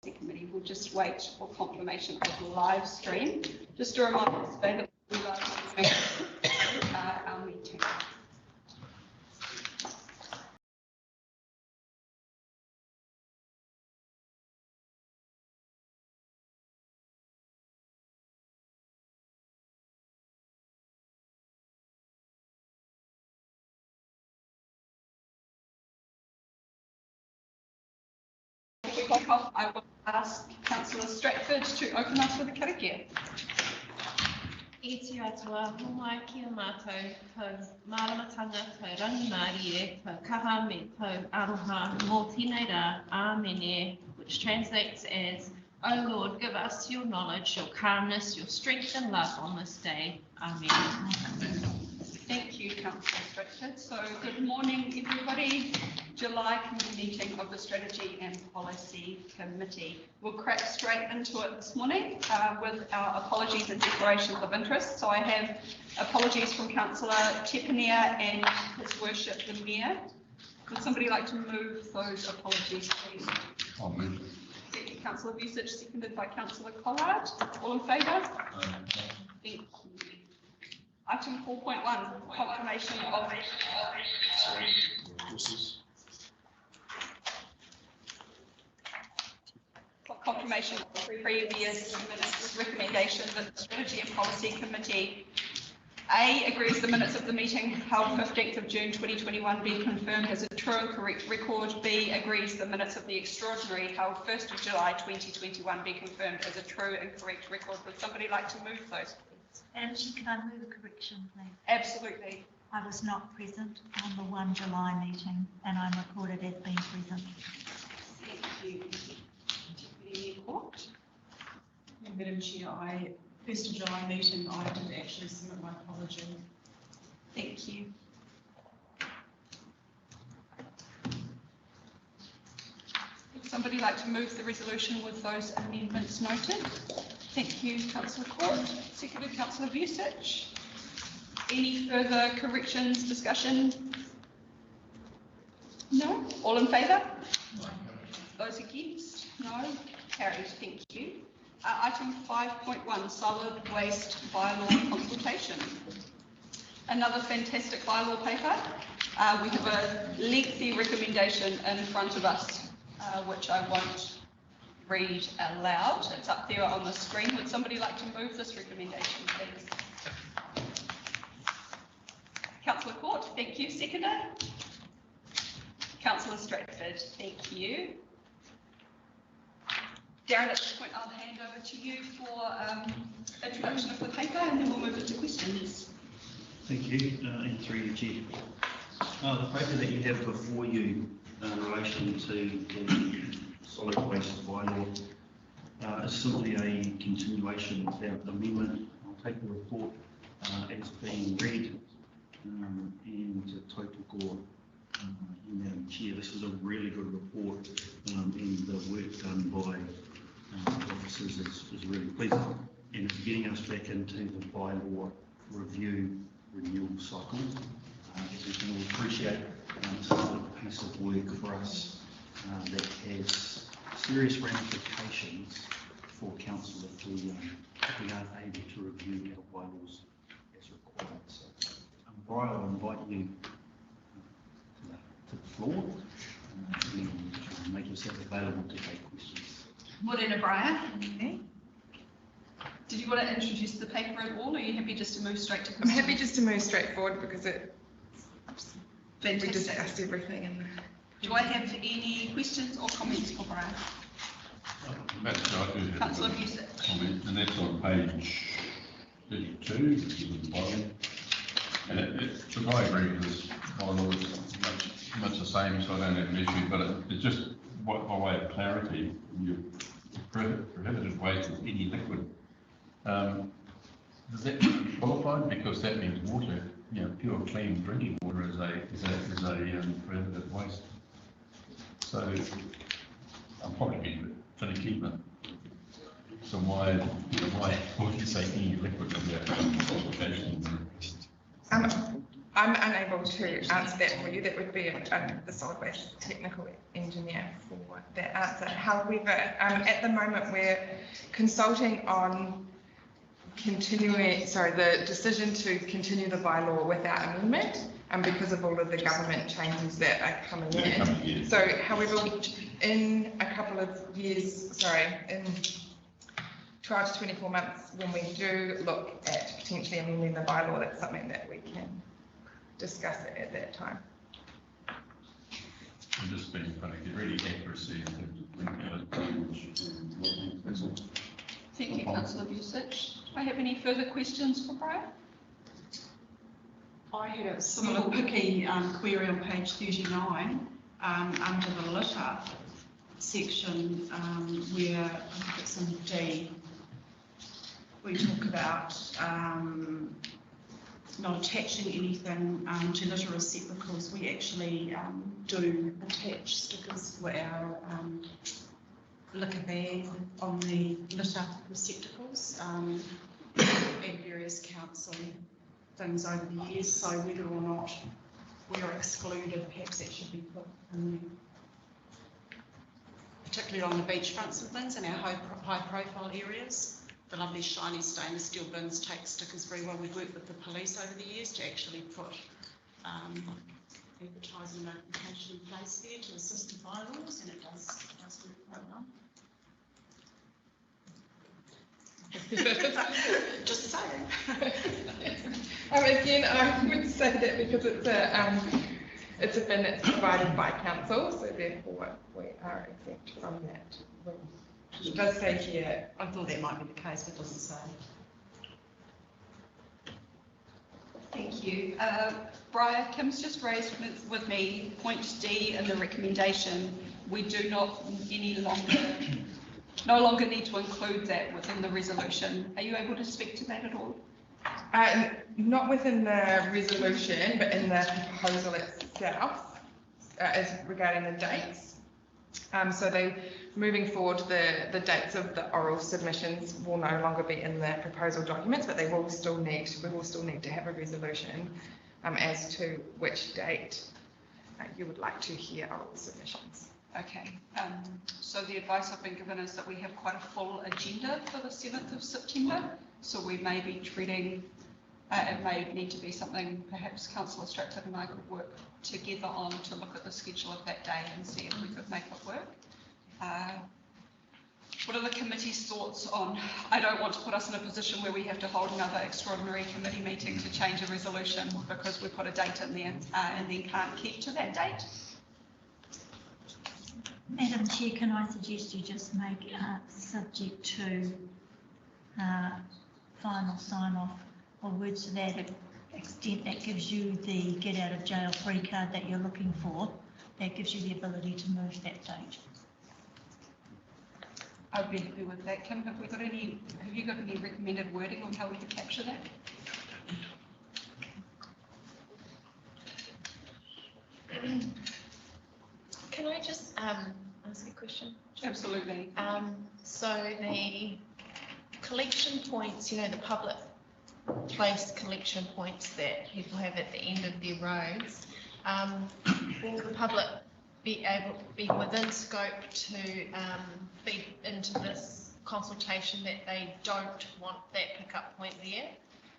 Policy Committee. We'll just wait for confirmation of the live stream. Just a reminder today that we are doing our meeting. I will ask Councillor Stratford to open us with a karakia. E te atua, humai ki a mātou, tau māramatanga, tau rangi Māori e, tau kaha me tau aroha, mō tēnei rā, āmene, which translates as, O Lord, give us your knowledge, your calmness, your strength and love on this day. Amen. Thank you, Councillor Stratford. So good morning, everybody. July committee meeting of the Strategy and Policy Committee. We'll crack straight into it this morning with our apologies and declarations of interest. So I have apologies from Councillor Tepania and His Worship the Mayor. Would somebody like to move those apologies, please? I'll move. Thank you, Councillor Vucic, seconded by Councillor Collard. All in favour? Thank you. Item 4.1, confirmation of previous minutes recommendation that the Strategy and Policy Committee A agrees the minutes of the meeting held 15th of June 2021 be confirmed as a true and correct record. B agrees the minutes of the extraordinary held 1st of July 2021 be confirmed as a true and correct record. Would somebody like to move those? Angie, can I move a correction, please? Absolutely. I was not present on the 1 July meeting and I'm recorded as being present. Thank you. Deputy Court. Madam Chair, 1st of July meeting, I did actually submit my apology. Thank you. Would somebody like to move the resolution with those amendments noted? Thank you, Councillor Court. Seconded, Councillor Vucic. Any further corrections, discussion? No? All in favour? Those against? No? Carried. Thank you. Item 5.1, solid waste bylaw consultation. Another fantastic bylaw paper. We have a lengthy recommendation in front of us, which I won't read aloud. It's up there on the screen. Would somebody like to move this recommendation, please? Councillor Court, thank you. Seconder? Councillor Stratford, thank you. Darren, at this point, I'll hand over to you for introduction of the paper and then we'll move it to questions. Thank you, and through you, Chair. The paper that you have before you in relation to the solid waste bylaw is simply a continuation without amendment. I'll take the report as being read and to total gore. Madam Chair, this is a really good report and the work done by officers is really pleasant and it's getting us back into the bylaw renewal cycle. As you can all appreciate, it's a piece of work for us that has serious ramifications for council if we aren't able to review our bylaws as required. So, Brian, I'll invite you to the floor and make yourself available to take questions. Morena Brian. Okay. Did you want to introduce the paper at all, or are you happy just to move straight to questions? I'm happy just to move straight forward because we Fantastic. discussed everything. And do I have any questions or comments for Brian? Councillor Vucic. Comment, and that's on page 32, which is the bottom. And look, I agree with this bylaw, it's much the same, so I don't have an issue, but it's just by way of clarity, you prohibited waste of any liquid. Does that qualify? Because that means water, pure clean drinking water is a prohibited waste. So I'm probably being finicky, but so why would you say any liquid without qualification? I'm unable to answer that for you. That would be the solid waste technical engineer for that answer. However, at the moment we're consulting on the decision to continue the bylaw without amendment, because of all of the government changes that are coming in. So, however, in a couple of years, in 12 to 24 months, when we do look at potentially amending the bylaw, that's something that we can discuss it at that time. I'm just being trying to get really accuracy in terms of that's all. Thank you, Councillor Busich. Do I have any further questions for Brian? I had a similar picky query on page 39 under the litter section where I think it's in D. We talk about not attaching anything to litter receptacles. We actually do attach stickers for our liquor ban on the litter receptacles and various council things over the years, so whether or not we're excluded, perhaps that should be put in there. Particularly on the beachfronts and things in our high profile areas. The lovely shiny stainless steel bins take stickers very well. We've worked with the police over the years to actually put advertising notification in place there to assist the bylaws, and it does work quite well. Just saying. Again, I would say that because it's a bin that's provided by council, so therefore we are exempt from that rule. It does say here. I thought that might be the case, but it doesn't say. Thank you. Brian, Kim's just raised with me point D in the recommendation. We do not no longer need to include that within the resolution. Are you able to speak to that at all? Not within the resolution, but in the proposal itself, as regarding the dates. So they, moving forward, the dates of the oral submissions will no longer be in the proposal documents, but we will still need to have a resolution as to which date you would like to hear oral submissions. Okay, so the advice I've been given is that we have quite a full agenda for the 7th of September, so we may be treating, it may need to be something perhaps Councillor Stratford and I could work together on to look at the schedule of that day and see if we could make it work. What are the committee's thoughts on, I don't want to put us in a position where we have to hold another extraordinary committee meeting to change a resolution because we put a date in there and then can't keep to that date. Madam Chair, can I suggest you just make subject to final sign-off or words to that extent that gives you the get out of jail free card that you're looking for, that gives you the ability to move that date. I'd be happy with that. Kim, have you got any recommended wording on how we could capture that? Can I just ask a question? Absolutely. So the collection points, the public place collection points that people have at the end of their roads, will the public be within scope to feed into this consultation that they don't want that pickup point there?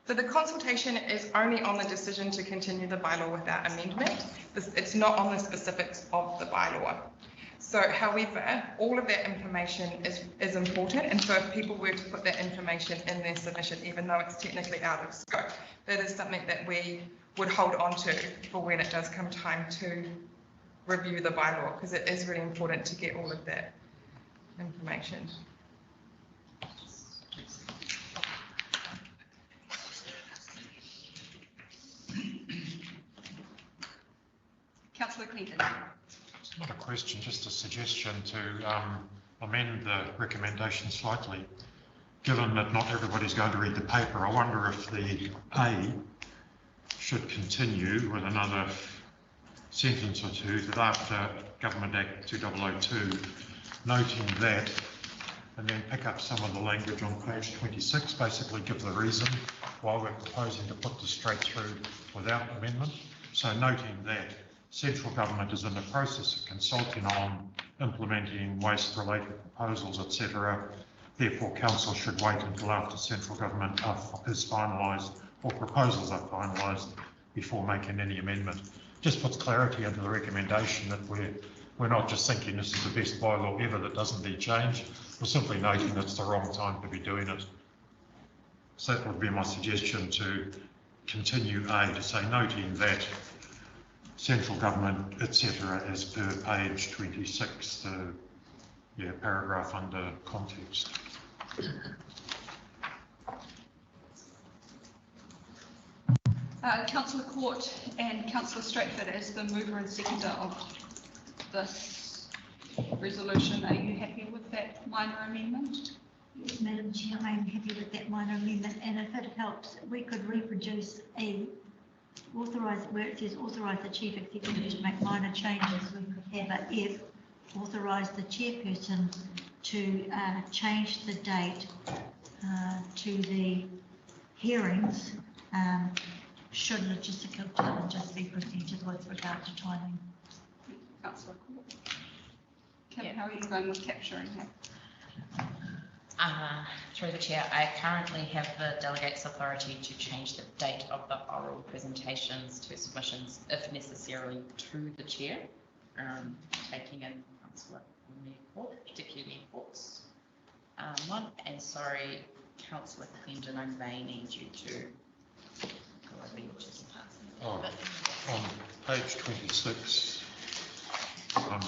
So the consultation is only on the decision to continue the bylaw without amendment. It's not on the specifics of the bylaw. So, however, all of that information is important, and so if people were to put that information in their submission, even though it's technically out of scope, that is something that we would hold on to for when it does come time to review the bylaw, because it is really important to get all of that information. Councillor Clinton. It's not a question, just a suggestion to amend the recommendation slightly. Given that not everybody's going to read the paper, I wonder if the A should continue with another sentence or two, that after Government Act 2002, noting that, and then pick up some of the language on page 26, basically give the reason while we're proposing to put this straight through without amendment. So noting that central government is in the process of consulting on implementing waste-related proposals, etc. Therefore, council should wait until after central government is finalised or proposals are finalised before making any amendment. Just puts clarity into the recommendation that we're not just thinking this is the best bylaw ever that doesn't need change. We're simply noting it's the wrong time to be doing it. So that would be my suggestion, to continue A, to say noting that central government, etc., as per page 26, the paragraph under context. Councillor Court and Councillor Stratford, as the mover and seconder of this resolution, are you happy with that minor amendment? Yes, Madam Chair, I am happy with that minor amendment, and if it helps, we could reproduce E, authorise, where it says authorise the chief executive to make minor changes. We could have a F, authorise the chairperson to change the date to the hearings should logistical challenges be presented with regard to timing. Councillor Court. Kim, how are you going with capturing that? Through the chair, I currently have the delegate's authority to change the date of the oral presentations to submissions, if necessary, to the chair, taking in Councillor Court, Deputy Courts. One, and sorry, Councillor Clendon, I may need you to go over your just On page 26, 1,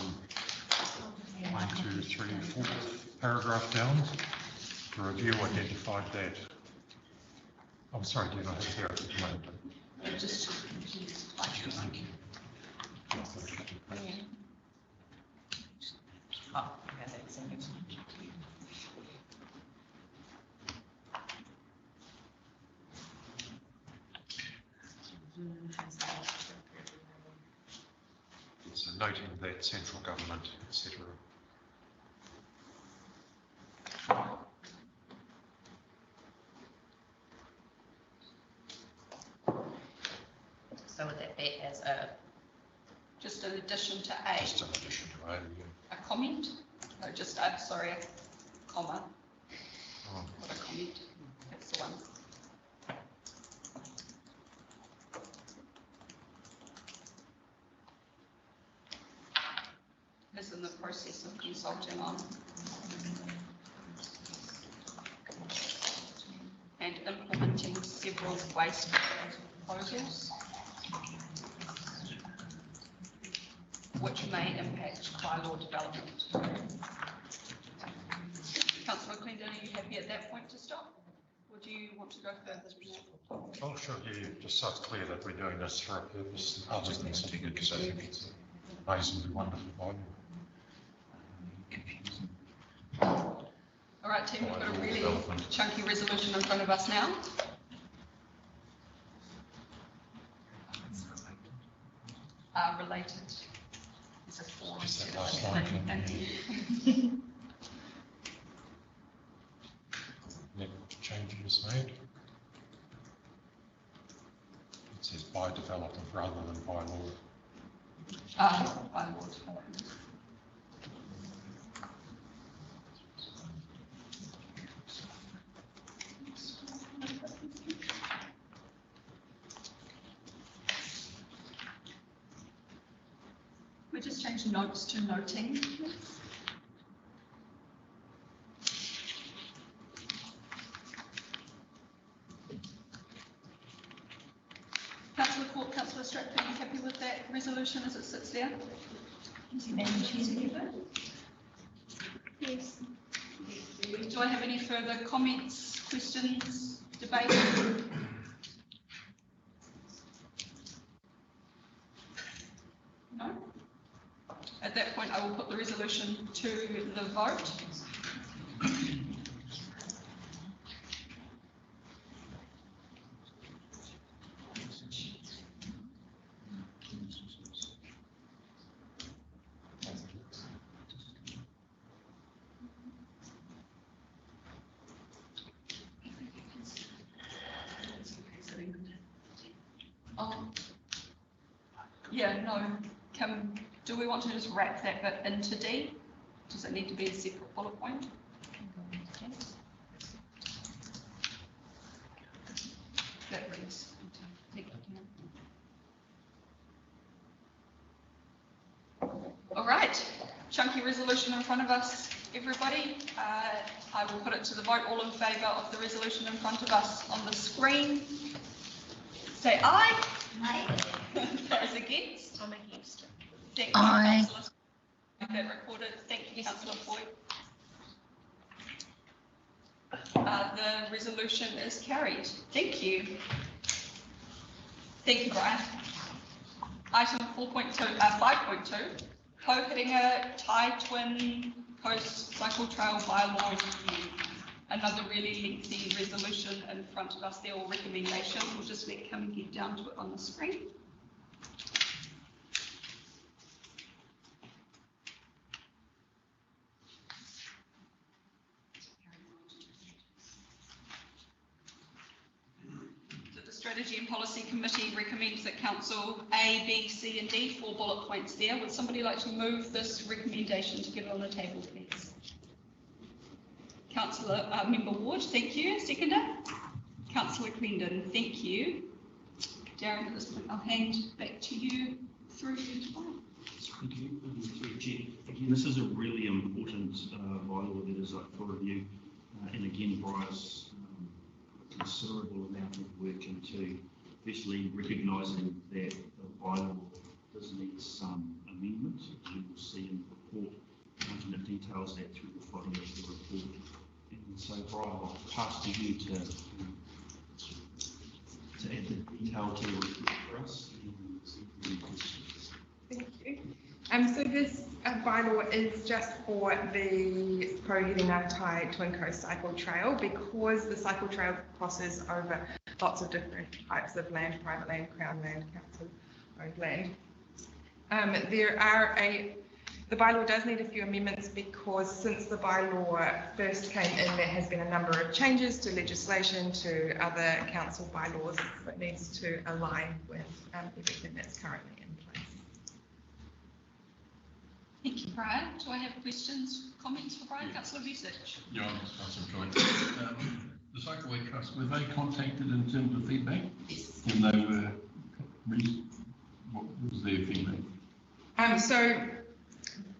2, 3, 4 paragraph down, the review identified that. I'm sorry, do you not have there at the moment? Just Thank you. Oh, okay, that's in it. So noting that central government, etc. So would that be as a just in addition to A? Just in addition to A, yeah. A comment? No, just sorry, a comma. Oh. Not a comment. That's the one. Is in the process of consulting on and implementing several waste proposals which may impact bylaw development. Councillor Clendon, are you happy at that point to stop? Or do you want to go further than that? Oh, sure, yeah, just so it's clear that we're doing this for a purpose other than simply because I think it's an amazingly wonderful bylaw. All right, team, we've got a really chunky resolution in front of us now. Related. Is a form. Just that last line. Net changes made. It says by development rather than by law. By law development. We just change notes to noting. Councillor Court, Councillor Stratford, are you happy with that resolution as it sits there? Madam Chair. Yes. Do I have any further comments, questions, debate? No? At that point, I will put the resolution to the vote. Yeah, no, do we want to just wrap that bit into D? Does it need to be a separate bullet point? That reads. All right, chunky resolution in front of us, everybody. I will put it to the vote. All in favour of the resolution in front of us on the screen, say aye. Aye. Those against? I'm against it. Thank you, Aye. Councillor. Make that recorded. Thank you, Councillor Foy. The resolution is carried. Thank you. Thank you, Brian. Item 5.2, Kohiringa Tie Twin Coast Cycle Trail Bylaw Review. Another really lengthy resolution in front of us there, or recommendation. We'll just let Kim get down to it on the screen. Strategy and Policy Committee recommends that Council A, B, C and D, 4 bullet points there. Would somebody like to move this recommendation to get it on the table, please? Councillor Member Ward, thank you. Seconder? Councillor Clendon, thank you. Darren, at this point, I'll hand back to you through you to Brian. Thank you. Through Chair. Again, this is a really important bylaw that is up for review. And again, Brian's considerable amount of work into especially recognising that the bylaw does need some amendment. As you will see in the report, and it details that through the body of the report. And so, Brian, I'll pass to you to add the detail to the report for us. Thank you. So this bylaw is just for the Kohiringa Tai Twin Coast Cycle Trail, because the cycle trail crosses over lots of different types of land, private land, Crown land, council owned land. The bylaw does need a few amendments, because since the bylaw first came in, there has been a number of changes to legislation, to other council bylaws that needs to align with everything that's currently in place. Thank you, Brian. Do I have questions, comments for Brian? Councillor Visage. Yeah, I'll just pass some joint. The Cycleway Trust, were they contacted in terms of feedback? Yes. And they were, what was their feedback?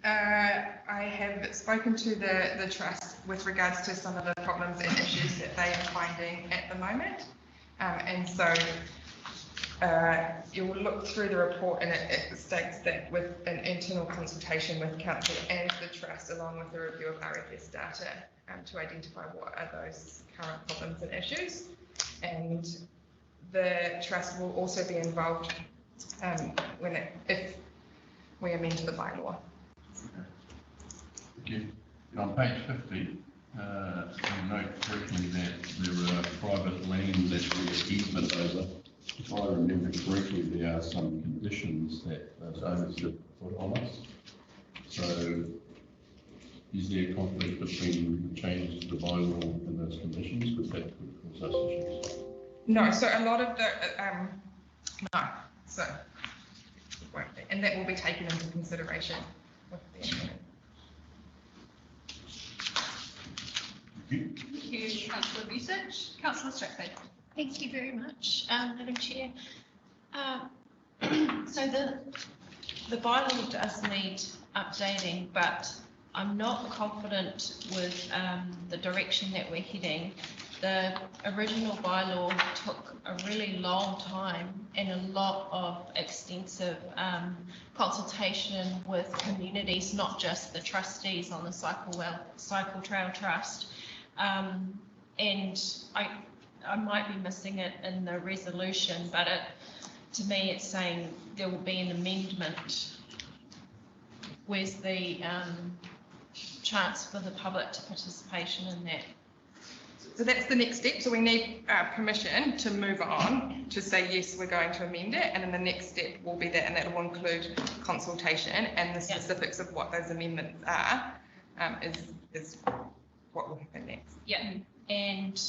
I have spoken to the trust with regards to some of the problems and issues that they are finding at the moment. And so you'll look through the report, and it states that with an internal consultation with council and the trust, along with a review of RFS data, to identify what are those current problems and issues. And the trust will also be involved if we amend the bylaw. Thank you. And on page 50, you note correctly that there are private land that we have easement over. If I remember correctly, there are some conditions that those owners have put on us. So is there a conflict between the changes to the bylaw and those conditions? Because that could cause us issues. No, so a lot of the, no, so it won't be, and that will be taken into consideration with the amendment. Thank you, Councillor Visage. Councillor Stratford. Thank you very much, Madam Chair. So the bylaw does need updating, but I'm not confident with the direction that we're heading. The original bylaw took a really long time and a lot of extensive consultation with communities, not just the trustees on the Cycle Trail Trust. And I might be missing it in the resolution, but to me it's saying there will be an amendment. Where's the chance for the public to participation in that? So that's the next step. So we need permission to move on, to say, yes, we're going to amend it. And then the next step will be that, and that will include consultation, and the specifics of what those amendments are is what will happen next. Yeah, and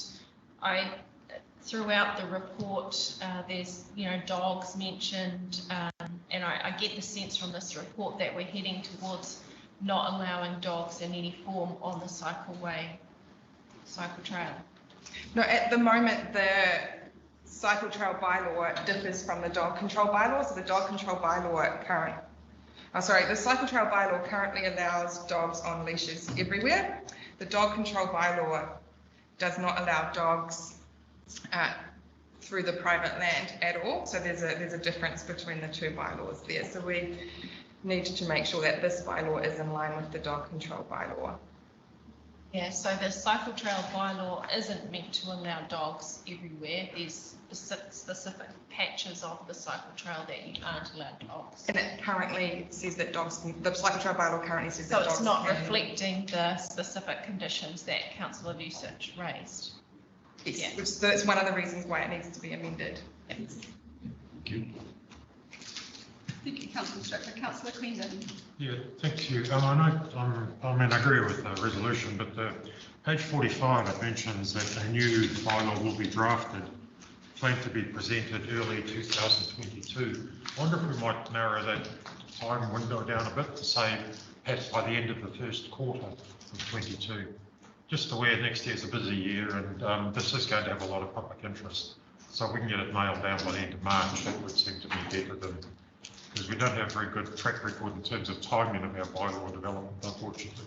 throughout the report, there's, dogs mentioned, And I get the sense from this report that we're heading towards not allowing dogs in any form on the cycle trail. No, at the moment, the cycle trail bylaw differs from the dog control bylaw. So the dog control bylaw the cycle trail bylaw currently allows dogs on leashes everywhere. The dog control bylaw does not allow dogs through the private land at all. So there's a difference between the two bylaws there. So we need to make sure that this bylaw is in line with the dog control bylaw. Yeah, so the cycle trail bylaw isn't meant to allow dogs everywhere. There's specific patches of the cycle trail that you aren't allowed dogs. And it currently says that the cycle trail bylaw currently says that dogs. So it's not reflecting the specific conditions that Councillor Vucic raised. Yes, Yeah. which that's one of the reasons why it needs to be amended. Thank you. Thank you, Councillor Strickler. Councillor Clendon. Yeah, thank you. I agree with the resolution, but page 45, it mentions that a new bylaw will be drafted, planned to be presented early 2022. I wonder if we might narrow that time window down a bit to say perhaps by the end of the first quarter of 22. Just aware next year's a busy year and this is going to have a lot of public interest. So if we can get it nailed down by the end of March, that would seem to be better than, because we don't have very good track record in terms of timing of our bylaw development, unfortunately.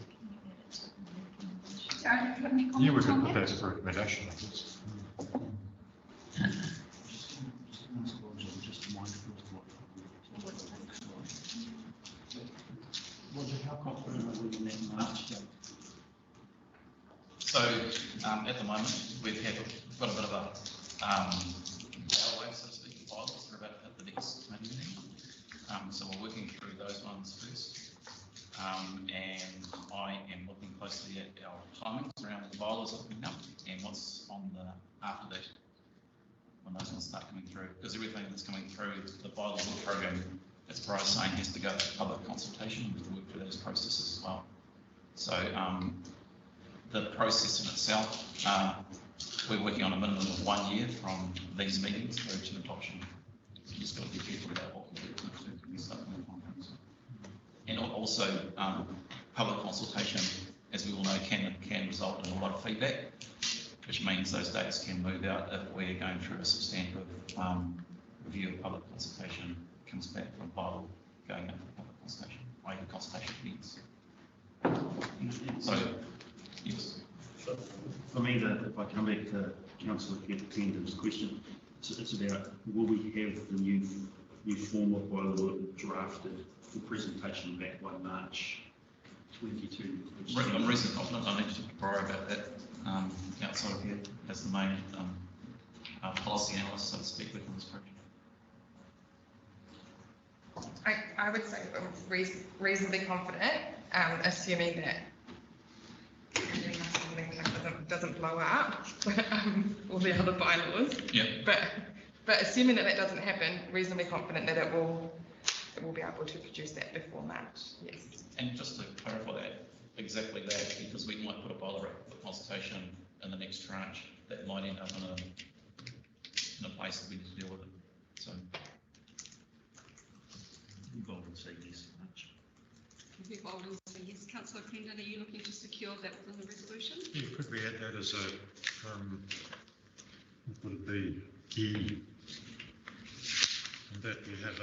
Darren, do you have any comments Yeah, we could on put that? that as a recommendation, I guess. How confident are we in that March date? So at the moment, we've got a bit of a railway, so to speak, bylaws that are about to hit the next meeting. So we're working through those ones first. And I am looking closely at our timings around the bylaws that we've done and what's on the after that when those ones start coming through. Because everything that's coming through the bylaw program, as Brian's saying, has to go to public consultation. We have to work through those processes as well. So the process in itself, we're working on a minimum of 1 year from these meetings through to adoption. You just got to be careful about what we do to be stuck in the conference. And also, public consultation, as we all know, can result in a lot of feedback, which means those dates can move out if we're going through a substantive review of public consultation comes back from bylaw going into public consultation, i.e. the consultation meetings. So, yes. So for me, if I come back to Councillor Clendon's question, it's about will we have the new form of bylaw drafted for presentation back by March 22? I'm reasonably confident. I need to borrow about that outside of here as the main policy analyst, so to speak, within this project. I would say I'm reasonably confident, assuming that doesn't blow up all the other bylaws. Yeah. But assuming that doesn't happen, reasonably confident that it will be able to produce that before March. Yes. And just to clarify that, exactly that, because we might put a bylaw up for consultation in the next tranche that might end up in a place that we need to deal with it. So. Bold and say yes, March. Be bold and say yes. Councillor Clendon, are you looking to secure that within the resolution? Yeah, could we add that as a, what would it be, E, and that we have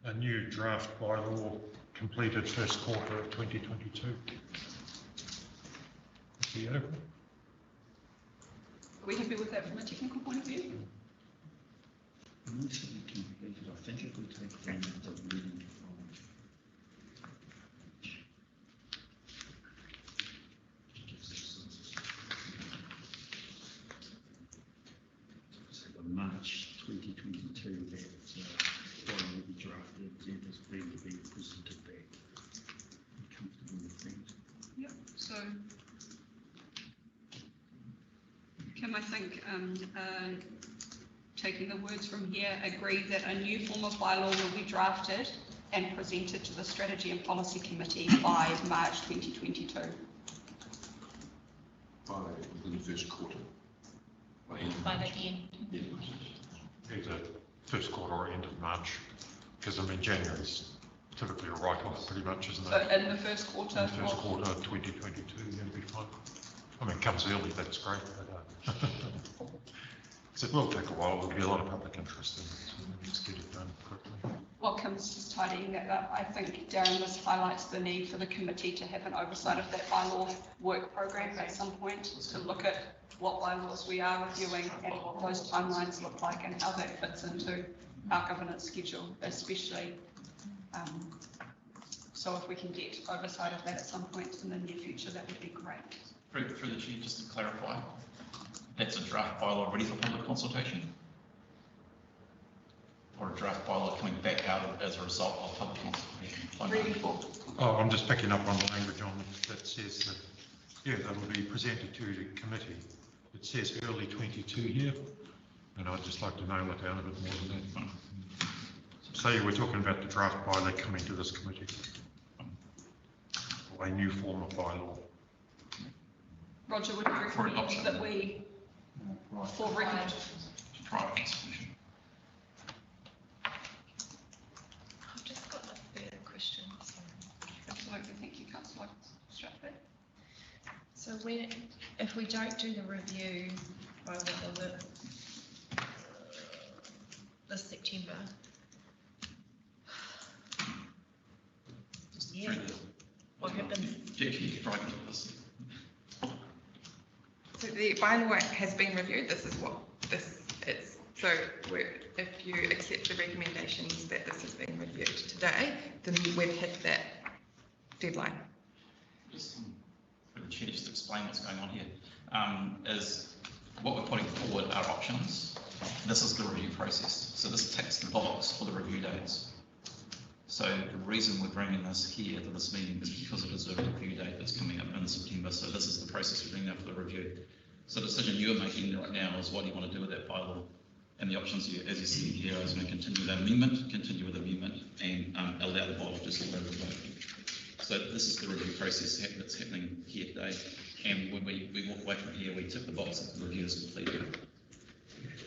a new draft bylaw completed first quarter of 2022. Is the adequate? Are we happy with that from a technical point of view? Initially completed, I think it would take from the reading from so the March 2022 that bylaw will be drafted and is planned to be presented back. I'm comfortable with that. Yep. So can I think, taking the words from here, agree that a new form of bylaw will be drafted and presented to the Strategy and Policy Committee by March 2022. Within the first quarter. By the end. Exactly. first quarter or end of March, because I mean January's typically a write-off pretty much, isn't So it? in the first quarter. In the first quarter of 2022, that'll be fine. I mean, it comes early, that's great, but so it will take a while. There'll be a lot of public interest in it, so let's get it done quickly. What comes to tidying that up, I think Darren this highlights the need for the committee to have an oversight of that bylaw work program at some point, to look at what bylaws we are reviewing and what those timelines look like and how that fits into our governance schedule, especially. So if we can get oversight of that at some point in the near future, that would be great. Through the Chair, just to clarify, that's a draft bylaw ready for public consultation? Or a draft bylaw coming back out as a result of public consultation? Ready for. Oh, I'm just picking up on the language on that says that, yeah, that'll be presented to the committee. It says early 22 here, and I'd just like to nail it down a bit more than that. So we're talking about the draft bylaw coming to this committee, or a new form of bylaw. Roger, would you recommend that we, for record? Prior consultation. I've just got a further question. Absolutely, thank you, Councillor Stratford. So if we don't do the review by this September, yeah, what happens? So the bylaw has been reviewed. This is what this is. So if you accept the recommendations that this has been reviewed today, then we've hit that deadline. Just for the Chair, just to explain what's going on here, is what we're putting forward are options. This is the review process. So this ticks the box for the review dates. So the reason we're bringing this here to this meeting is because it is a review date that's coming up in September. So this is the process we're bringing up for the review. So the decision you're making right now is what do you want to do with that bylaw? And the options, as you see here, is going to continue the amendment, continue with amendment, and allow the bylaw to sort of vote. So this is the review process that's happening here today. And when we walk away from here, we tick the box that the review is completed.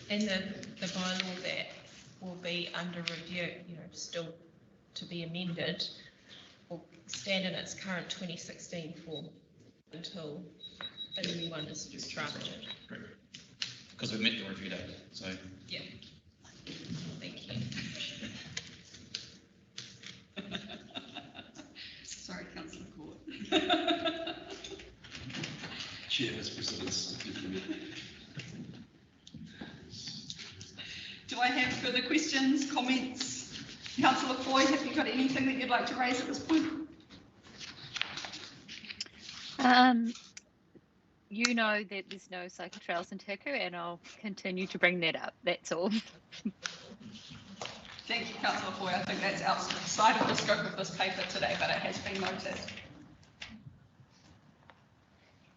And the bylaw that will be under review, still to be amended, will stand in its current 2016 form until a new one is drafted. Correct. Because we've met the review date, so. Yeah. Thank you. Sorry, Councillor Court. Chair, Mr. President. Do I have further questions, comments? Councillor Foy, have you got anything that you'd like to raise at this point? You know that there's no cycle trails in Taku, and I'll continue to bring that up. That's all. Thank you, Councillor Foy. I think that's outside of the scope of this paper today, but it has been noted.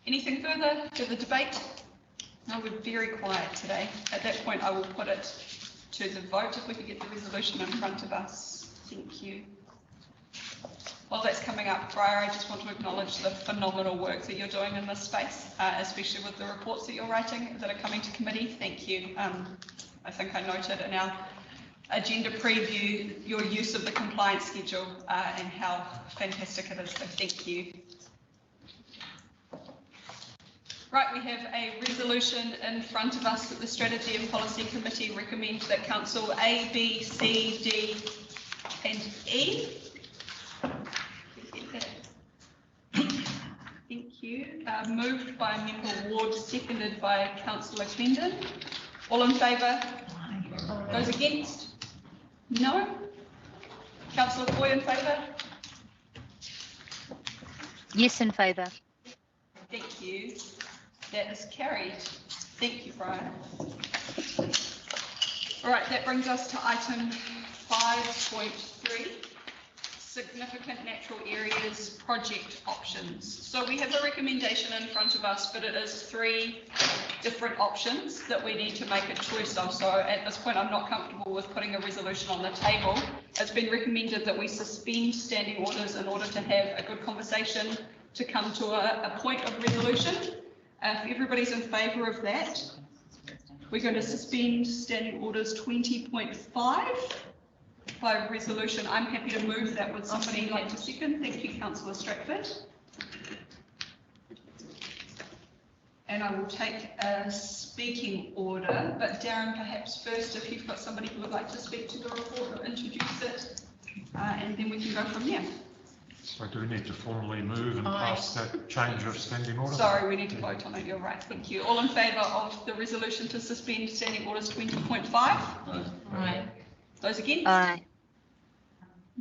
Anything further to the debate? No, we're very quiet today. At that point, I will put it to the vote if we could get the resolution in front of us. Thank you. While that's coming up, Briar, I just want to acknowledge the phenomenal work that you're doing in this space, especially with the reports that you're writing that are coming to committee. Thank you. I think I noted in our agenda preview your use of the compliance schedule and how fantastic it is, so thank you. Right, we have a resolution in front of us that the Strategy and Policy Committee recommends that Council A, B, C, D and E. Thank you. Moved by Member Ward, seconded by Councillor Clendon. All in favour? Those against? No? Councillor Foy in favour? Yes, in favour. Thank you. That is carried. Thank you, Brian. All right, that brings us to item 5.3, significant natural areas project options. So we have a recommendation in front of us, but it is 3 different options that we need to make a choice of. So at this point, I'm not comfortable with putting a resolution on the table. It's been recommended that we suspend standing orders in order to have a good conversation to come to a point of resolution. If everybody's in favour of that, We're going to suspend standing orders 20.5 by resolution. I'm happy to move that. Would somebody like to second? Thank you, Councillor Stratford. And I will take a speaking order, but Darren, perhaps first, if you've got somebody who would like to speak to the report or introduce it, and then we can go from there. So do we need to formally move and pass that change of standing order? Sorry, we need to vote on it. You're right. Thank you. All in favour of the resolution to suspend standing orders 20.5? Aye. Those against? Aye.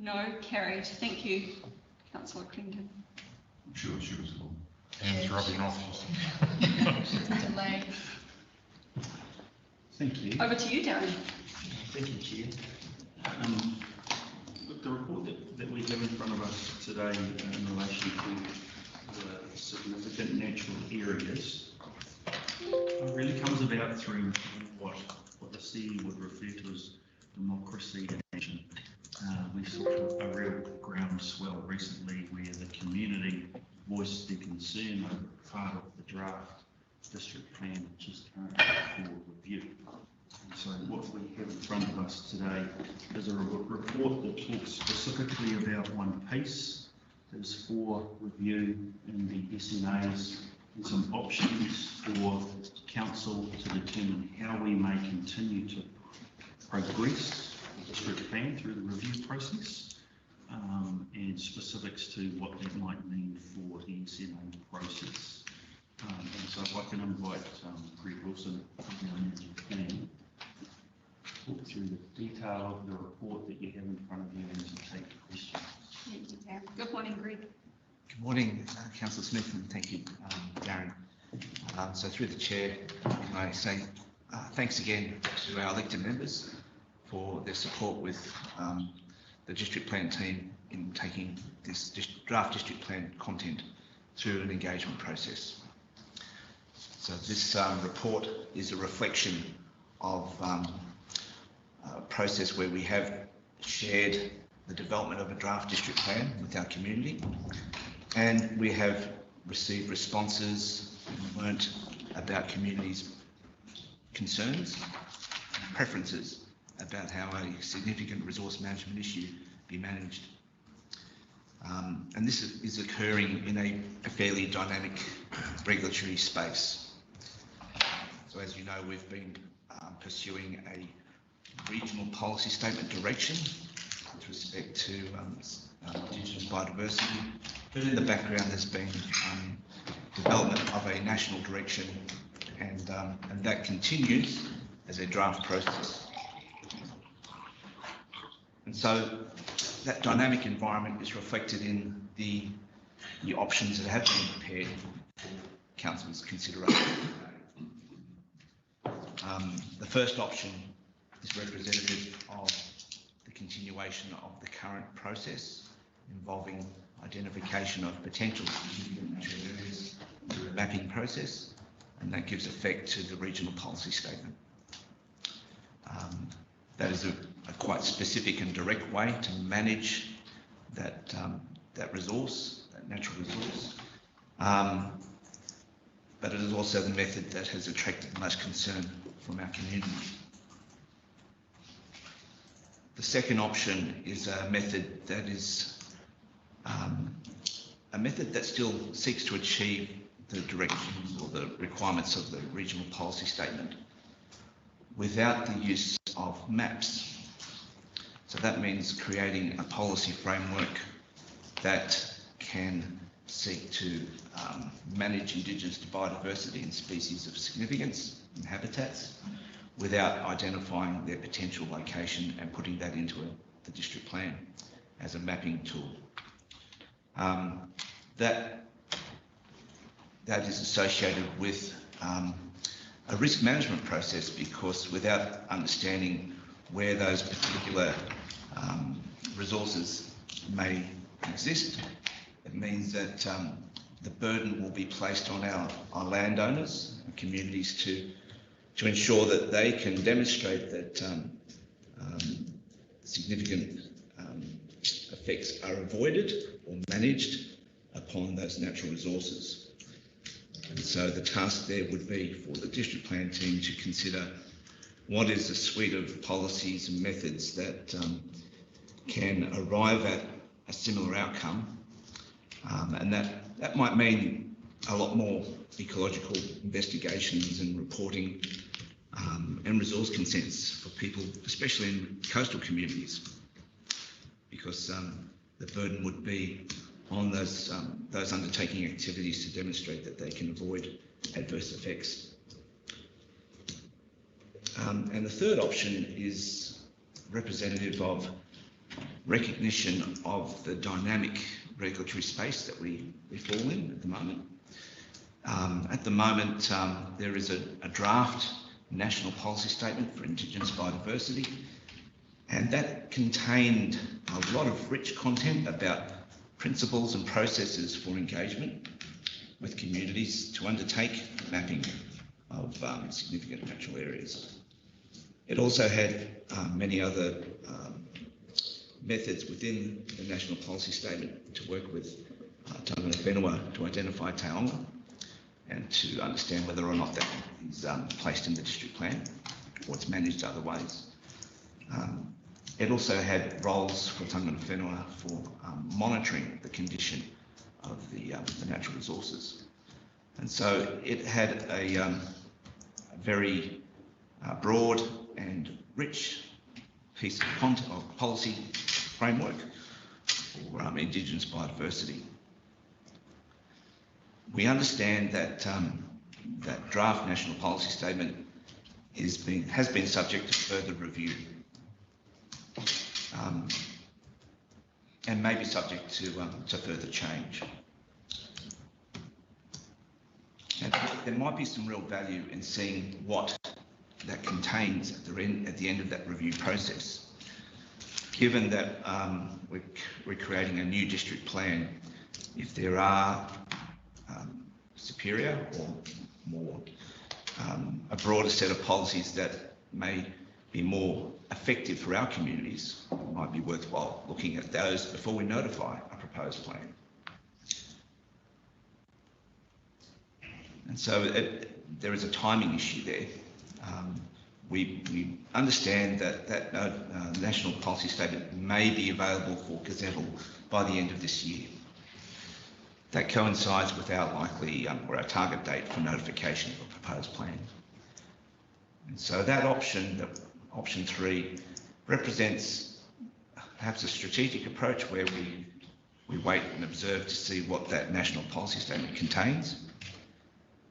No, carried. Thank you, Councillor Clinton. I'm sure she was cool. Hands rubbing off. Delay. Thank you. Over to you, Darren. Thank you, Chair. Look, the report that we have in front of us today in relation to the significant natural areas really comes about through what the CE would refer to as democracy in action. We saw a real groundswell recently where the community voiced their concern over part of the draft district plan, which is currently for review. And so what we have in front of us today is a report that talks specifically about one piece that is for review in the SNAs and some options for council to determine how we may continue to progress the district plan through the review process. And specifics to what that might mean for the SNA process. And so if I can invite Greg Wilson down to talk through the detail of the report that you have in front of you and to take questions. Thank you, Darren. Good morning, Greg. Good morning, Councillor Smith, and thank you, Darren. So through the chair, can I say thanks again to our elected members for their support with the district plan team in taking this draft district plan content through an engagement process. So this report is a reflection of a process where we have shared the development of a draft district plan with our community, and we have received responses and learnt about communities' concerns and preferences about how a significant resource management issue be managed. And this is occurring in a fairly dynamic regulatory space. So as you know, we've been pursuing a regional policy statement direction with respect to Indigenous biodiversity. But in the background, there's been development of a national direction, and that continues as a draft process. And so that dynamic environment is reflected in the options that have been prepared for Council's consideration. The first option is representative of the continuation of the current process involving identification of potential natural areas through a mapping process, and that gives effect to the regional policy statement. That is a quite specific and direct way to manage that resource, that natural resource. But it is also the method that has attracted the most concern from our community. The second option is a method that is a method that still seeks to achieve the directions or the requirements of the regional policy statement without the use of maps. So that means creating a policy framework that can seek to manage Indigenous biodiversity and species of significance and habitats without identifying their potential location and putting that into the district plan as a mapping tool. That is associated with a risk management process, because without understanding where those particular resources may exist, it means that the burden will be placed on our landowners and communities to ensure that they can demonstrate that significant effects are avoided or managed upon those natural resources. And so the task there would be for the district plan team to consider what is a suite of policies and methods that can arrive at a similar outcome, and that might mean a lot more ecological investigations and reporting and resource consents for people, especially in coastal communities, because the burden would be on those undertaking activities to demonstrate that they can avoid adverse effects. And the third option is representative of recognition of the dynamic regulatory space that we fall in at the moment. At the moment, there is a draft national policy statement for Indigenous biodiversity, and that contained a lot of rich content about principles and processes for engagement with communities to undertake mapping of significant natural areas. It also had many other methods within the national policy statement to work with tangata whenua to identify taonga and to understand whether or not that is placed in the district plan or it's managed other ways. It also had roles for tangata whenua for monitoring the condition of the natural resources. And so it had a very broad and rich piece of content of policy framework for Indigenous biodiversity. We understand that that draft national policy statement has been subject to further review and may be subject to further change. And there might be some real value in seeing what that contains at the end of that review process. Given that we're creating a new district plan, if there are superior or more a broader set of policies that may be more effective for our communities, it might be worthwhile looking at those before we notify a proposed plan. And so there is a timing issue there. We understand that national policy statement may be available for gazettal by the end of this year. That coincides with our likely or our target date for notification of a proposed plan. And so that option 3, represents perhaps a strategic approach where we wait and observe to see what that national policy statement contains,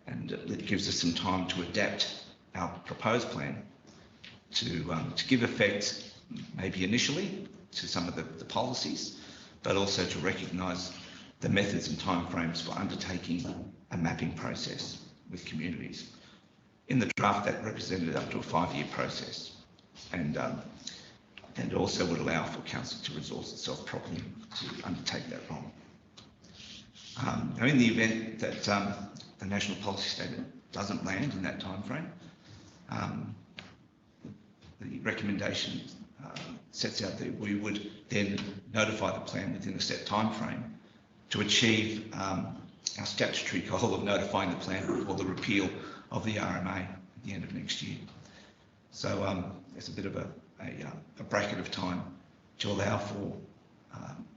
and it gives us some time to adapt our proposed plan to give effect, maybe initially, to some of the policies, but also to recognise the methods and timeframes for undertaking a mapping process with communities. In the draft, that represented up to a 5-year process, and also would allow for council to resource itself properly to undertake that role. Now, in the event that the national policy statement doesn't land in that timeframe, the recommendation sets out that we would then notify the plan within a set timeframe to achieve our statutory goal of notifying the plan before the repeal of the RMA at the end of next year. So there's a bit of a bracket of time to allow for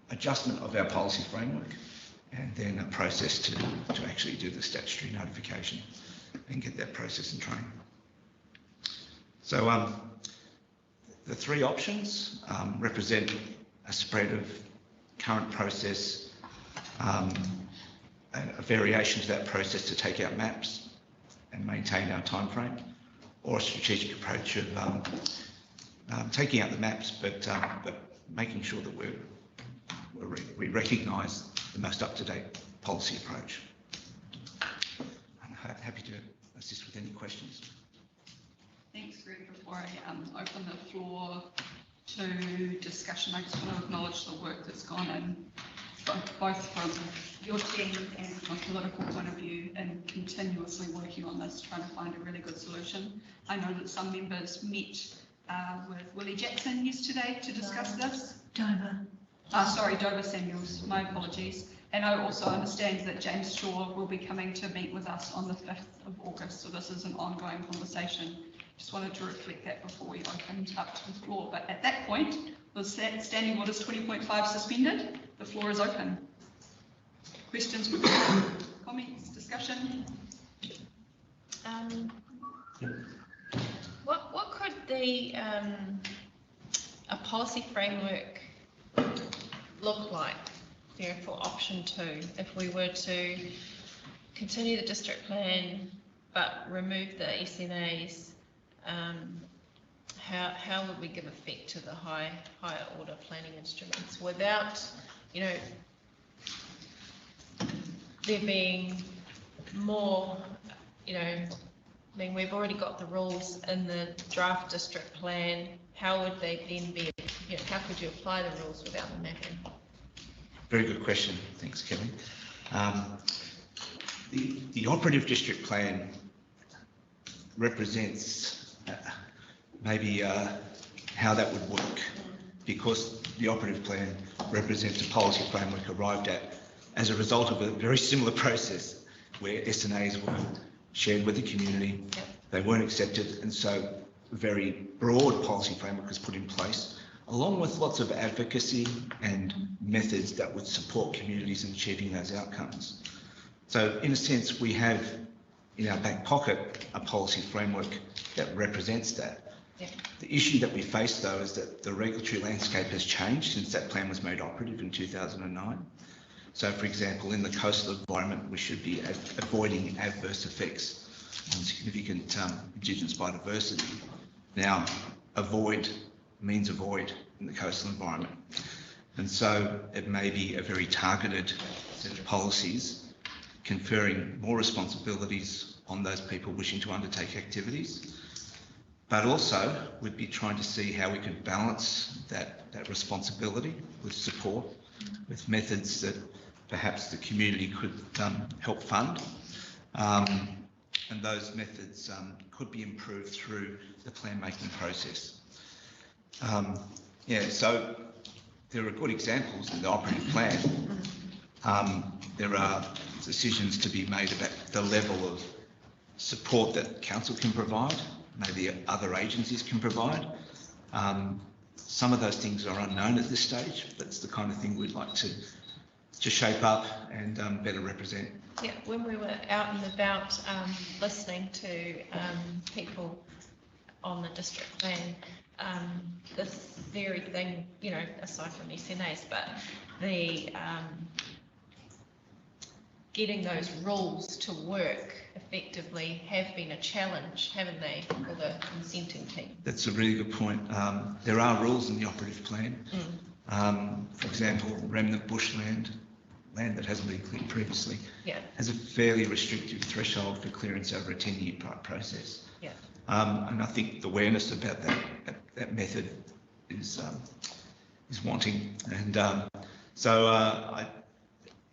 adjustment of our policy framework, and then a process to actually do the statutory notification and get that process in train. So the 3 options represent a spread of current process, a variation to that process to take out maps and maintain our timeframe, or a strategic approach of taking out the maps, but making sure that we recognise the most up-to-date policy approach. I'm happy to assist with any questions. Thanks, Greg. Before I open the floor to discussion, I just want to acknowledge the work that's gone in, both from your team and from a political point of view, and continuously working on this, trying to find a really good solution. I know that some members met with Willie Jackson yesterday to discuss this. Dover. Sorry, Dover Samuels, my apologies. And I also understand that James Shaw will be coming to meet with us on the 5th of August, so this is an ongoing conversation. Just wanted to reflect that before we opened up to the floor. But at that point, the standing orders 20.5 suspended. The floor is open. Questions, comments, discussion? What could the a policy framework look like there for option 2 if we were to continue the district plan but remove the SNAs? How would we give effect to the higher order planning instruments without, you know, there being more, you know, I mean, we've already got the rules in the draft district plan. How would they then be, you know, how could you apply the rules without the mapping? Very good question. Thanks, Kelly. The operative district plan represents maybe how that would work, because the operative plan represents a policy framework arrived at as a result of a very similar process where SNAs were shared with the community, they weren't accepted, and so a very broad policy framework was put in place, along with lots of advocacy and methods that would support communities in achieving those outcomes. So in a sense, we have in our back pocket a policy framework that represents that. Yeah. The issue that we face, though, is that the regulatory landscape has changed since that plan was made operative in 2009. So, for example, in the coastal environment, we should be avoiding adverse effects on significant Indigenous biodiversity. Now, avoid means avoid in the coastal environment. And so it may be a very targeted set of policies conferring more responsibilities on those people wishing to undertake activities. But also, we'd be trying to see how we could balance that responsibility with support, with methods that perhaps the community could help fund. And those methods could be improved through the plan making process. So there are good examples in the operative plan. There are decisions to be made about the level of support that council can provide, maybe other agencies can provide. Some of those things are unknown at this stage. That's the kind of thing we'd like to shape up and better represent. Yeah, when we were out and about listening to people on the district plan, this very thing, you know, aside from SNAs, but the getting those rules to work effectively have been a challenge, haven't they, for the consenting team? That's a really good point. There are rules in the operative plan. For example, remnant bushland, land that hasn't been cleared previously, has a fairly restrictive threshold for clearance over a 10-year process. Yeah. And I think the awareness about that method is wanting. And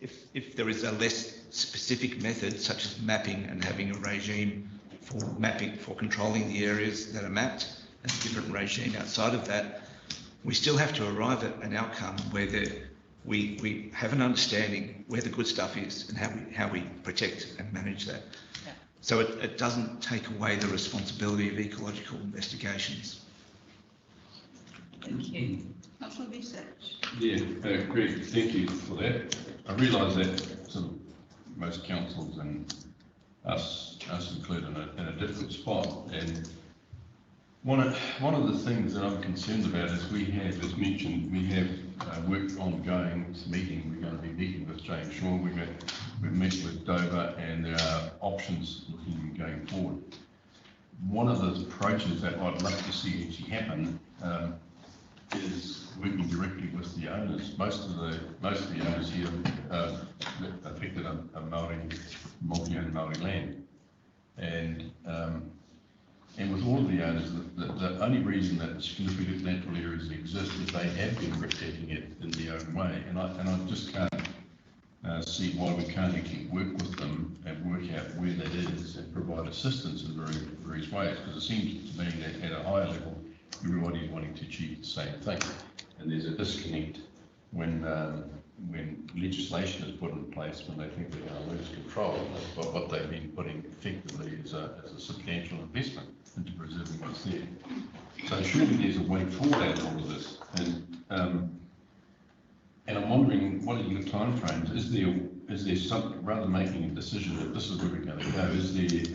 if there is a less specific method, such as mapping and having a regime for controlling the areas that are mapped, and a different regime outside of that, we still have to arrive at an outcome where we have an understanding where the good stuff is and how we protect and manage that. Yeah. So it doesn't take away the responsibility of ecological investigations. Thank you. Councillor Research. Yeah, Greg, thank you for that. I realise that sort of most councils and us included in a different spot, and one of the things that I'm concerned about is we have, as mentioned, we have work ongoing. This meeting, we're going to be meeting with James Shaw, we've met with Dover, and there are options looking going forward. One of the approaches that I'd love to see actually happen is working directly with the owners. Most of the owners here affected are multi-owned Māori land, and with all of the owners, the only reason that significant natural areas exist is they have been protecting it in their own way, and I just can't see why we can't actually work with them and work out where that is and provide assistance in various ways, because it seems to me that at a higher level everybody's wanting to achieve the same thing, and there's a disconnect when legislation is put in place, when they think they're going to lose control, but what they've been putting effectively is a substantial investment into preserving what's there. So surely there's a way forward out of all of this. And I'm wondering, what are your timeframes? Is there something, rather than making a decision that this is where we're going to go, is there,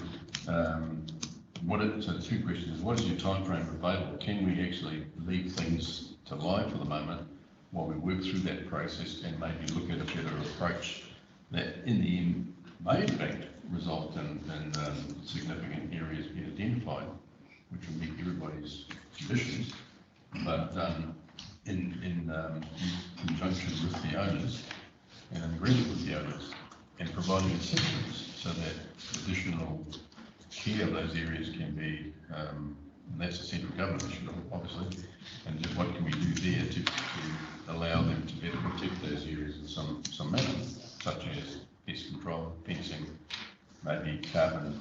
so the two questions, what is your timeframe available? Can we actually leave things to lie for the moment while we work through that process and maybe look at a better approach that in the end may in fact result in significant areas being identified, which will meet everybody's conditions, but in conjunction with the owners and in agreement with the owners and providing assistance so that additional care of those areas can be, and that's a central government issue, obviously, and just what can we do there to allow them to better protect those areas in some manner, such as pest control, fencing, maybe carbon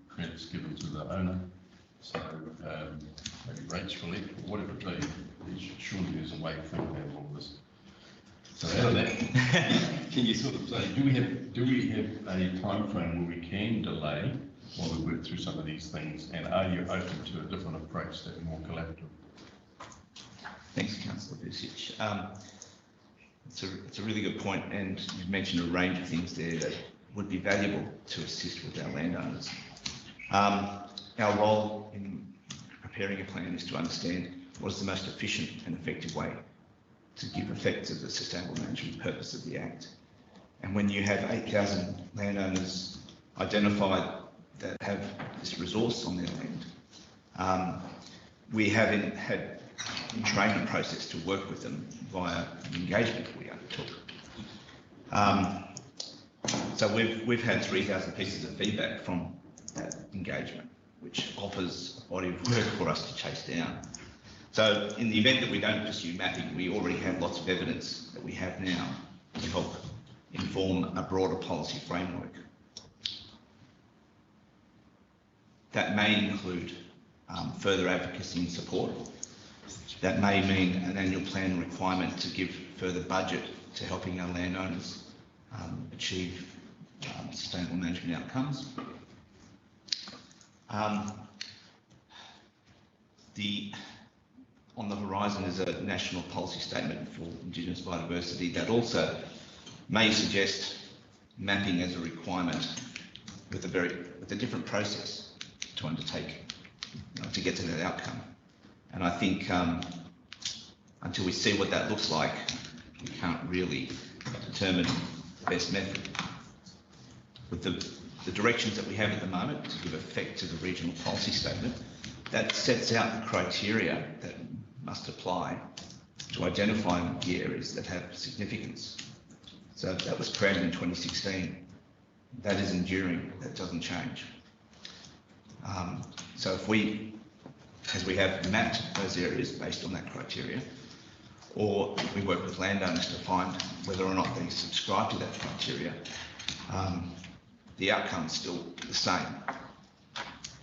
credits given to the owner, so maybe rates for lead, or whatever it be. Surely there's a way forward out of all this. So out of that, can you sort of say, do we have a time frame where we can delay while we work through some of these things, and are you open to a different approach that's more collaborative? Thanks, Councillor Vucic. It's a really good point, and you've mentioned a range of things there that would be valuable to assist with our landowners. Our role in preparing a plan is to understand what is the most efficient and effective way to give effect to the sustainable management purpose of the Act. And when you have 8,000 landowners identified that have this resource on their land, we have had a training process to work with them via an engagement we undertook. So we've had 3,000 pieces of feedback from that engagement, which offers a body of work for us to chase down. So in the event that we don't pursue mapping, we already have lots of evidence that we have now to help inform a broader policy framework. That may include further advocacy and support. That may mean an annual plan requirement to give further budget to helping our landowners achieve sustainable management outcomes. On the horizon is a national policy statement for Indigenous biodiversity that also may suggest mapping as a requirement with a different process to undertake, to get to that outcome. And I think until we see what that looks like, we can't really determine the best method. With the directions that we have at the moment to give effect to the regional policy statement, that sets out the criteria that must apply to identifying the areas that have significance. So that was created in 2016. That is enduring, that doesn't change. So if we, as we have mapped those areas based on that criteria, or we work with landowners to find whether or not they subscribe to that criteria, the outcome is still the same.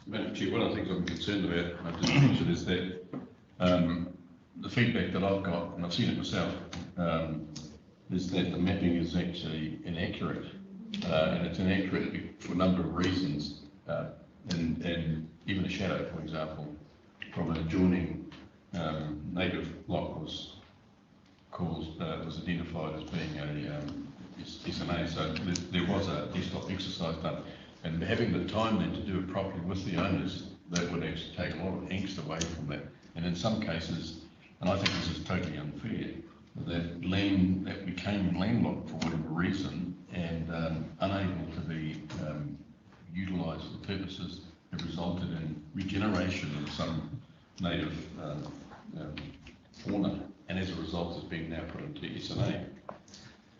Madam Chair, one of the things I'm concerned about, and I've just mentioned, is that the feedback that I've got, and I've seen it myself, is that the mapping is actually inaccurate, and it's inaccurate for a number of reasons, and even a shadow, for example, from an adjoining native block was identified as being a SNA, so there was a desktop exercise done, and having the time then to do it properly with the owners, that would actually take a lot of angst away from that. And in some cases, and I think this is totally unfair, that land that became landlocked for whatever reason and unable to be utilised for purposes have resulted in regeneration of some native fauna, and as a result has been now put into SNA.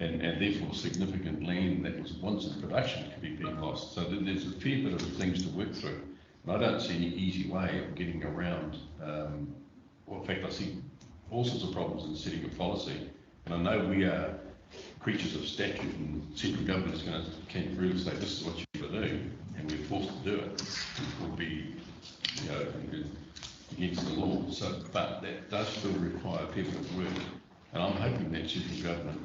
And therefore significant land that was once in production could be being lost. So there's a fair bit of things to work through. And I don't see any easy way of getting around, well, in fact, I see all sorts of problems in setting a policy. And I know we are creatures of statute, and central government is going to come through and say, this is what you've got to do, and we're forced to do it. It will be, against the law. So, but that does still require people to work, and I'm hoping that central government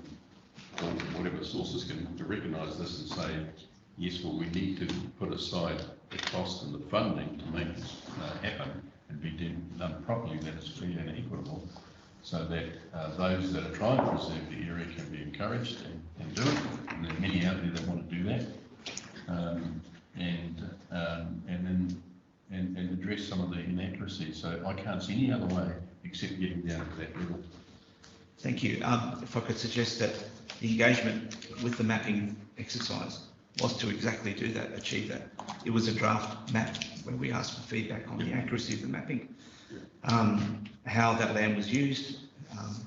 or whatever sources can recognise this and say, yes, well, we need to put aside the cost and the funding to make this happen and be done properly, that it's fair and equitable, so that those that are trying to preserve the area can be encouraged and do it. And there are many out there that want to do that, and address some of the inaccuracies. So I can't see any other way except getting down to that level. Thank you. If I could suggest that the engagement with the mapping exercise was to exactly do that, achieve that. It was a draft map where we asked for feedback on the accuracy of the mapping, how that land was used,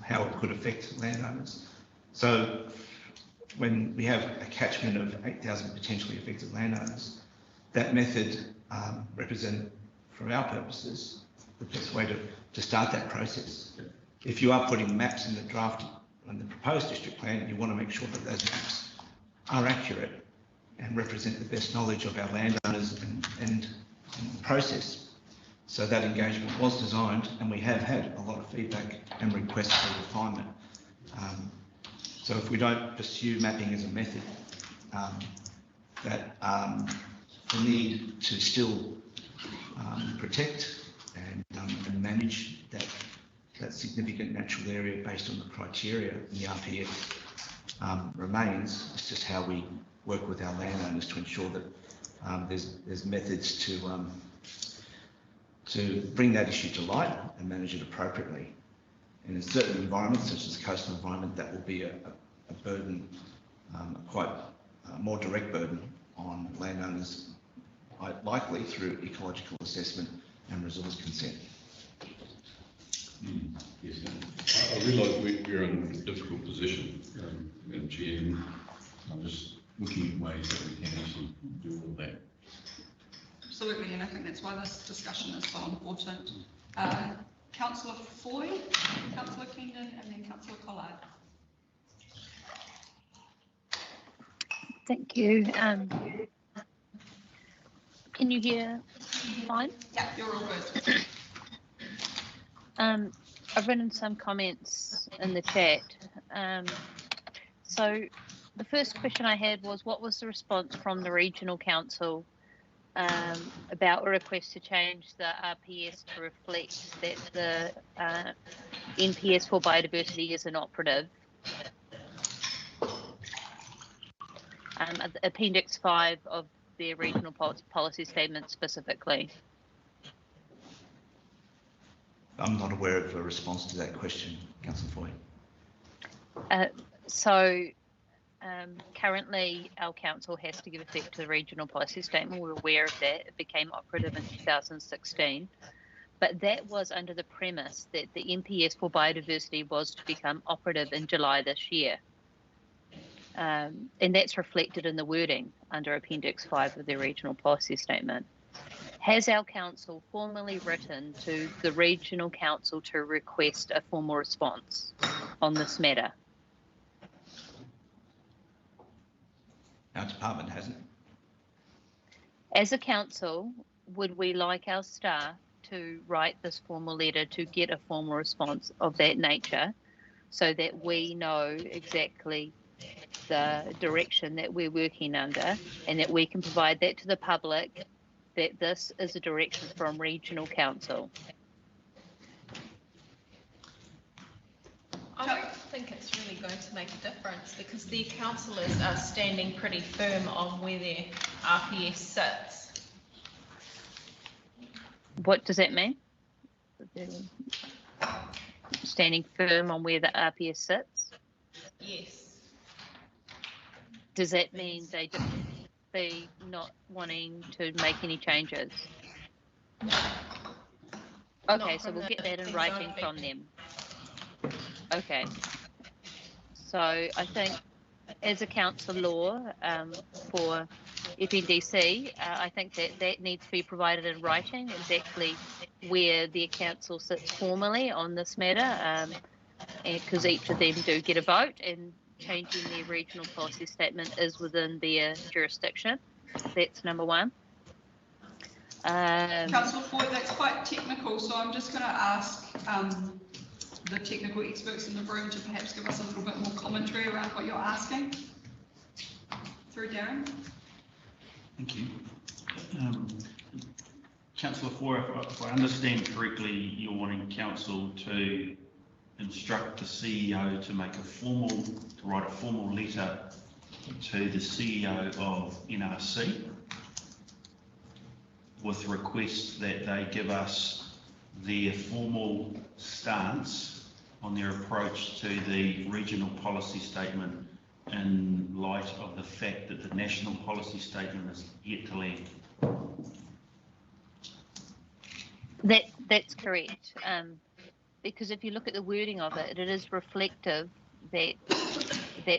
how it could affect landowners. So when we have a catchment of 8,000 potentially affected landowners, that method represented, for our purposes, the best way to start that process. If you are putting maps in the draft and the proposed district plan, you want to make sure that those maps are accurate and represent the best knowledge of our landowners and the process. So that engagement was designed, and we have had a lot of feedback and requests for refinement. So if we don't pursue mapping as a method, that the need to still protect and manage that significant natural area based on the criteria in the RPF remains. It's just how we work with our landowners to ensure that there's methods to bring that issue to light and manage it appropriately. And in certain environments, such as the coastal environment, that will be a burden, quite more direct burden on landowners, likely through ecological assessment and resource consent. Yes, I realise we're in a difficult position, Madam Chair, and I'm just looking at ways that we can actually do all of that. Absolutely, and I think that's why this discussion is so important. Councillor Foy, Councillor Keenan, and then Councillor Collard. Thank you. Can you hear fine? Yeah, you're all good. I've written some comments in the chat. So the first question I had was, what was the response from the Regional Council about a request to change the RPS to reflect that the NPS for biodiversity is inoperative? Appendix 5 of their regional policy statement specifically. I'm not aware of a response to that question, Councillor Foy. Currently, our council has to give effect to the regional policy statement. We're aware of that. It became operative in 2016. But that was under the premise that the NPS for biodiversity was to become operative in July this year. And that's reflected in the wording under Appendix 5 of the regional policy statement. Has our council formally written to the regional council to request a formal response on this matter? Our department hasn't. As a council, would we like our staff to write this formal letter to get a formal response of that nature so that we know exactly the direction that we're working under and that we can provide that to the public, that this is a direction from regional council? I don't think it's really going to make a difference because the councillors are standing pretty firm on where their RPS sits. What does that mean? Standing firm on where the RPS sits? Yes. Does that mean they're not wanting to make any changes? No. Okay, so we'll get that in writing from them. Okay. So I think as a council law for FNDC, I think that needs to be provided in writing exactly where their council sits formally on this matter, because each of them do get a vote, and changing their regional policy statement is within their jurisdiction. That's number one. Councillor Foy, that's quite technical, so I'm just going to ask the technical experts in the room to perhaps give us a little bit more commentary around what you're asking. Through Darren. Thank you. Councillor Foy, if I understand correctly, you're wanting council to instruct the CEO to write a formal letter to the CEO of NRC with requests that they give us their formal stance on their approach to the regional policy statement in light of the fact that the national policy statement is yet to land. That's correct. Because if you look at the wording of it, it is reflective that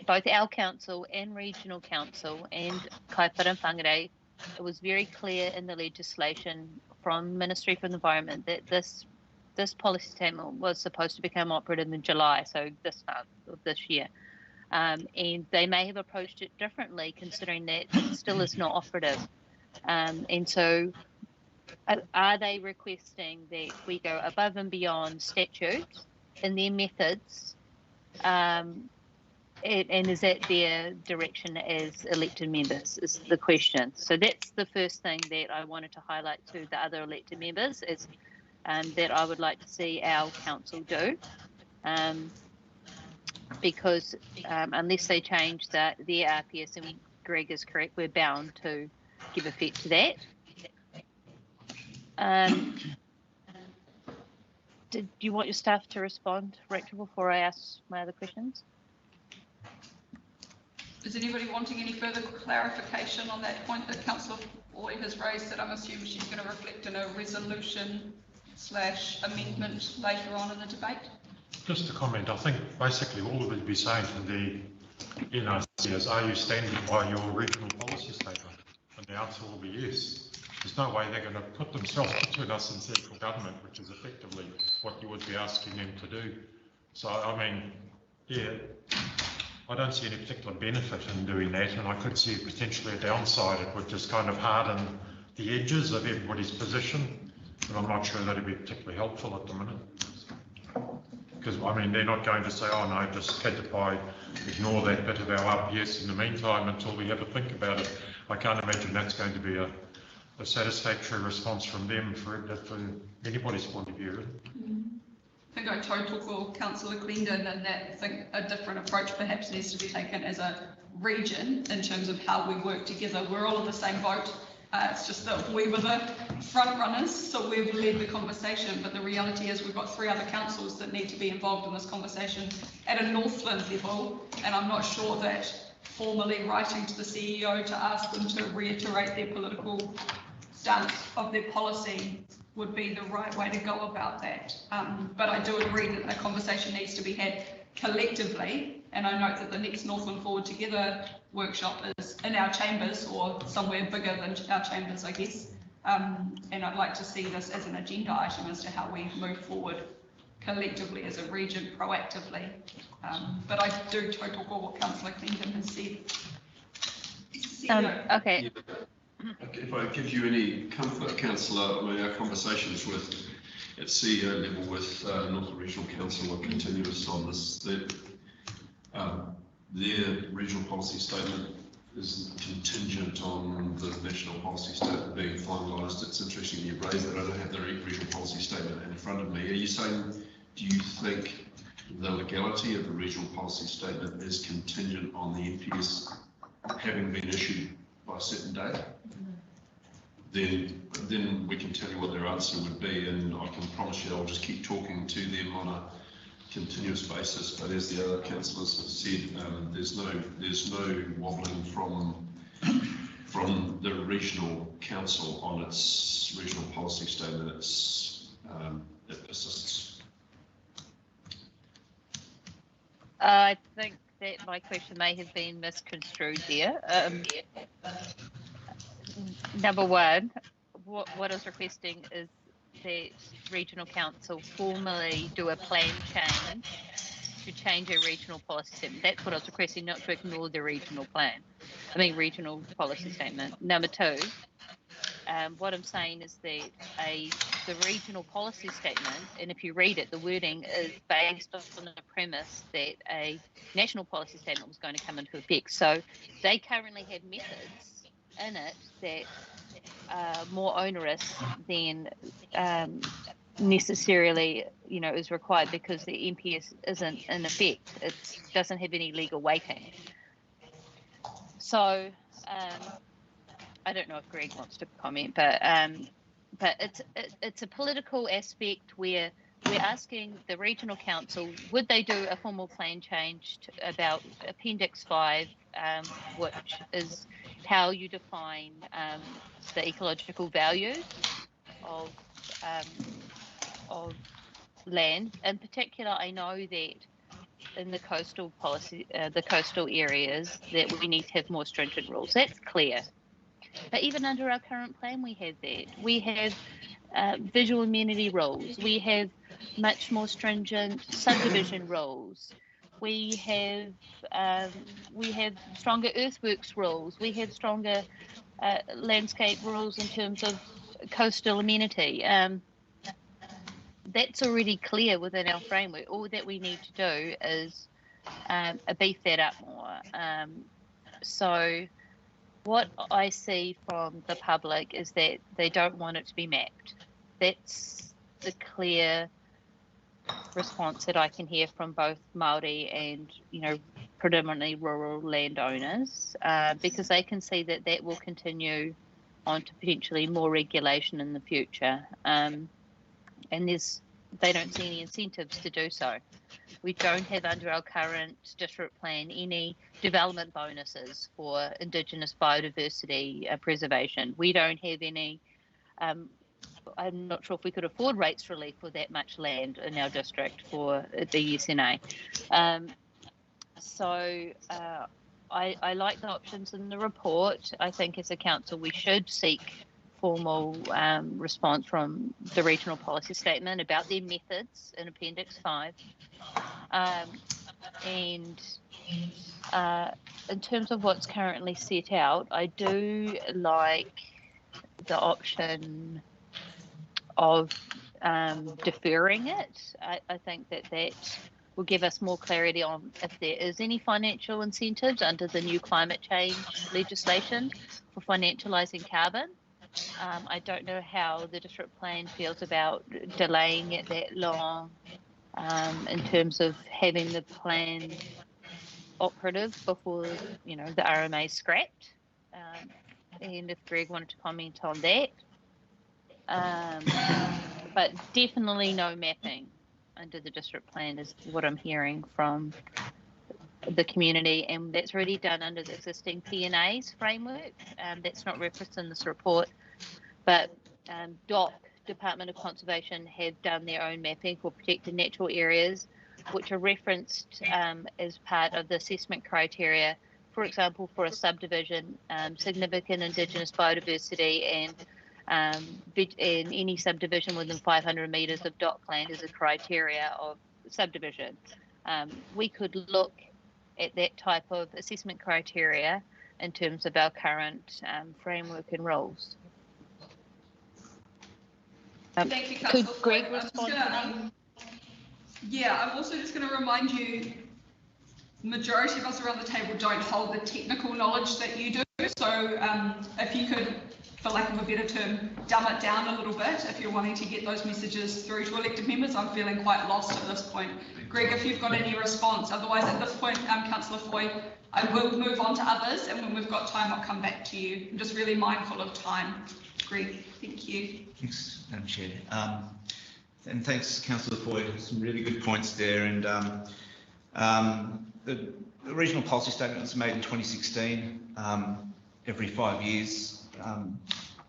both our council and regional council and Kaipara Whangarei, it was very clear in the legislation from Ministry for the Environment that this policy statement was supposed to become operative in July, so this month of this year. And they may have approached it differently, considering that it still is not operative. And so are they requesting that we go above and beyond statute in their methods? And is that their direction as elected members is the question. So that's the first thing that I wanted to highlight to the other elected members is that I would like to see our council do. Because unless they change their RPS, and Greg is correct, we're bound to give effect to that. Do you want your staff to respond, Rachel, before I ask my other questions? Is anybody wanting any further clarification on that point that Councillor Foy has raised, that I'm assuming she's going to reflect in a resolution/amendment later on in the debate? Just a comment. I think basically all of it would be saying to the NRC is, are you standing by your regional policy statement? And the answer will be yes. There's no way they're going to put themselves between us and central government, which is effectively what you would be asking them to do. So, I mean, yeah, I don't see any particular benefit in doing that, and I could see potentially a downside. It would just kind of harden the edges of everybody's position, and I'm not sure that'd be particularly helpful at the minute. Because, I mean, they're not going to say, oh no, just ignore that bit of our RPS in the meantime until we have a think about it. I can't imagine that's going to be a satisfactory response from them for anybody's point of view. I think I total Councillor Clendon, and that I think a different approach perhaps needs to be taken as a region in terms of how we work together. We're all in the same boat. It's just that we were the front runners, so we've led the conversation, but the reality is we've got 3 other councils that need to be involved in this conversation at a Northland level, and I'm not sure that formally writing to the CEO to ask them to reiterate their political stance of their policy would be the right way to go about that. But I do agree that a conversation needs to be had collectively, and I note that the next Northland Forward Together workshop is in our chambers, or somewhere bigger than our chambers, I guess. And I'd like to see this as an agenda item as to how we move forward collectively as a region proactively. But I do total what Councillor Clendon has said. Okay. If I give you any comfort, Councillor, I mean, our conversations at CEO level with Northern Regional Council are continuous on this. Their regional policy statement is contingent on the national policy statement being finalised. It's interesting you raised that. I don't have the regional policy statement in front of me. Are you saying, do you think the legality of the regional policy statement is contingent on the NPS having been issued by a certain date? Then we can tell you what their answer would be, and I can promise you I'll just keep talking to them on a continuous basis. But as the other councillors have said, there's no wobbling from the regional council on its regional policy statement. It persists. I think that my question may have been misconstrued there. Number one, what I was requesting is that regional council formally do a plan change to change a regional policy statement. That's what I was requesting, not to ignore the regional policy statement. Number two, what I'm saying is that the regional policy statement, and if you read it, the wording is based on the premise that a national policy statement was going to come into effect. So they currently have methods in it that are more onerous than necessarily, is required because the NPS isn't in effect. It doesn't have any legal weighting. So I don't know if Greg wants to comment, but it's a political aspect where we're asking the regional council, would they do a formal plan change about Appendix 5, which is how you define the ecological value of land. In particular, I know that in the coastal policy, the coastal areas, that we need to have more stringent rules. That's clear. But even under our current plan, we have that. We have visual amenity rules. We have much more stringent subdivision rules. We have stronger earthworks rules. We have stronger landscape rules in terms of coastal amenity. That's already clear within our framework. All that we need to do is beef that up more. So what I see from the public is that they don't want it to be mapped. That's the clear response that I can hear from both Māori and, predominantly rural landowners, because they can see that that will continue on to potentially more regulation in the future. And they don't see any incentives to do so. We don't have under our current district plan any development bonuses for Indigenous biodiversity preservation. We don't have any, I'm not sure if we could afford rates relief for that much land in our district for the SNA. I like the options in the report. I think as a council we should seek formal response from the regional policy statement about their methods in Appendix 5. And in terms of what's currently set out, I do like the option of deferring it. I think that will give us more clarity on if there is any financial incentives under the new climate change legislation for financialising carbon. I don't know how the district plan feels about delaying it that long in terms of having the plan operative before, the RMA is scrapped. And if Greg wanted to comment on that. But definitely no mapping under the district plan is what I'm hearing from the community, and that's already done under the existing P&A's framework. That's not referenced in this report, but DOC, Department of Conservation, have done their own mapping for protected natural areas, which are referenced as part of the assessment criteria. For example, for a subdivision, significant Indigenous biodiversity and any subdivision within 500 metres of DOC land is a criteria of subdivision. We could look at that type of assessment criteria in terms of our current framework and rules. Thank you, Councillor. Could Greg respond to that? Yeah, I'm also just going to remind you, the majority of us around the table don't hold the technical knowledge that you do. So if you could, for lack of a better term, dumb it down a little bit if you're wanting to get those messages through to elected members. I'm feeling quite lost at this point. Greg, if you've got any response. Otherwise, at this point, Councillor Foy, I will move on to others, and when we've got time, I'll come back to you. I'm just really mindful of time. Greg, thank you. Thanks, Madam Chair. And thanks, Councillor Foy, some really good points there. And the regional policy statement was made in 2016. Every 5 years,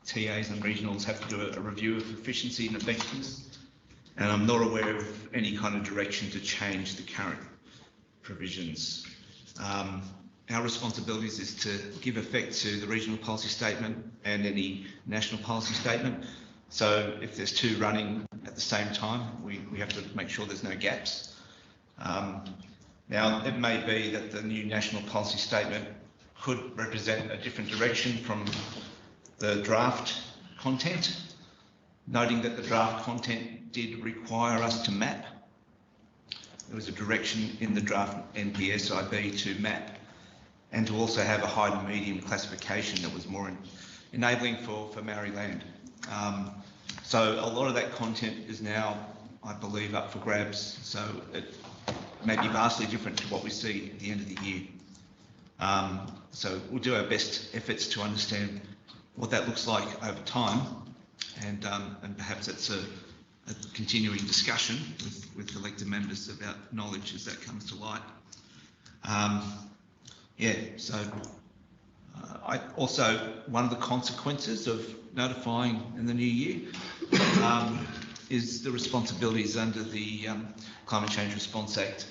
TAs and regionals have to do a review of efficiency and effectiveness. And I'm not aware of any kind of direction to change the current provisions. Our responsibilities is to give effect to the regional policy statement and any national policy statement. So if there's two running at the same time, we have to make sure there's no gaps. Now, it may be that the new national policy statement could represent a different direction from the draft content, noting that the draft content did require us to map. There was a direction in the draft NPSIB to map and to also have a high and medium classification that was more enabling for Maori land. So a lot of that content is now, I believe, up for grabs. So it may be vastly different to what we see at the end of the year. So we'll do our best efforts to understand what that looks like over time, and perhaps it's a continuing discussion with elected members about knowledge as that comes to light. I also, one of the consequences of notifying in the new year is the responsibilities under the Climate Change Response Act.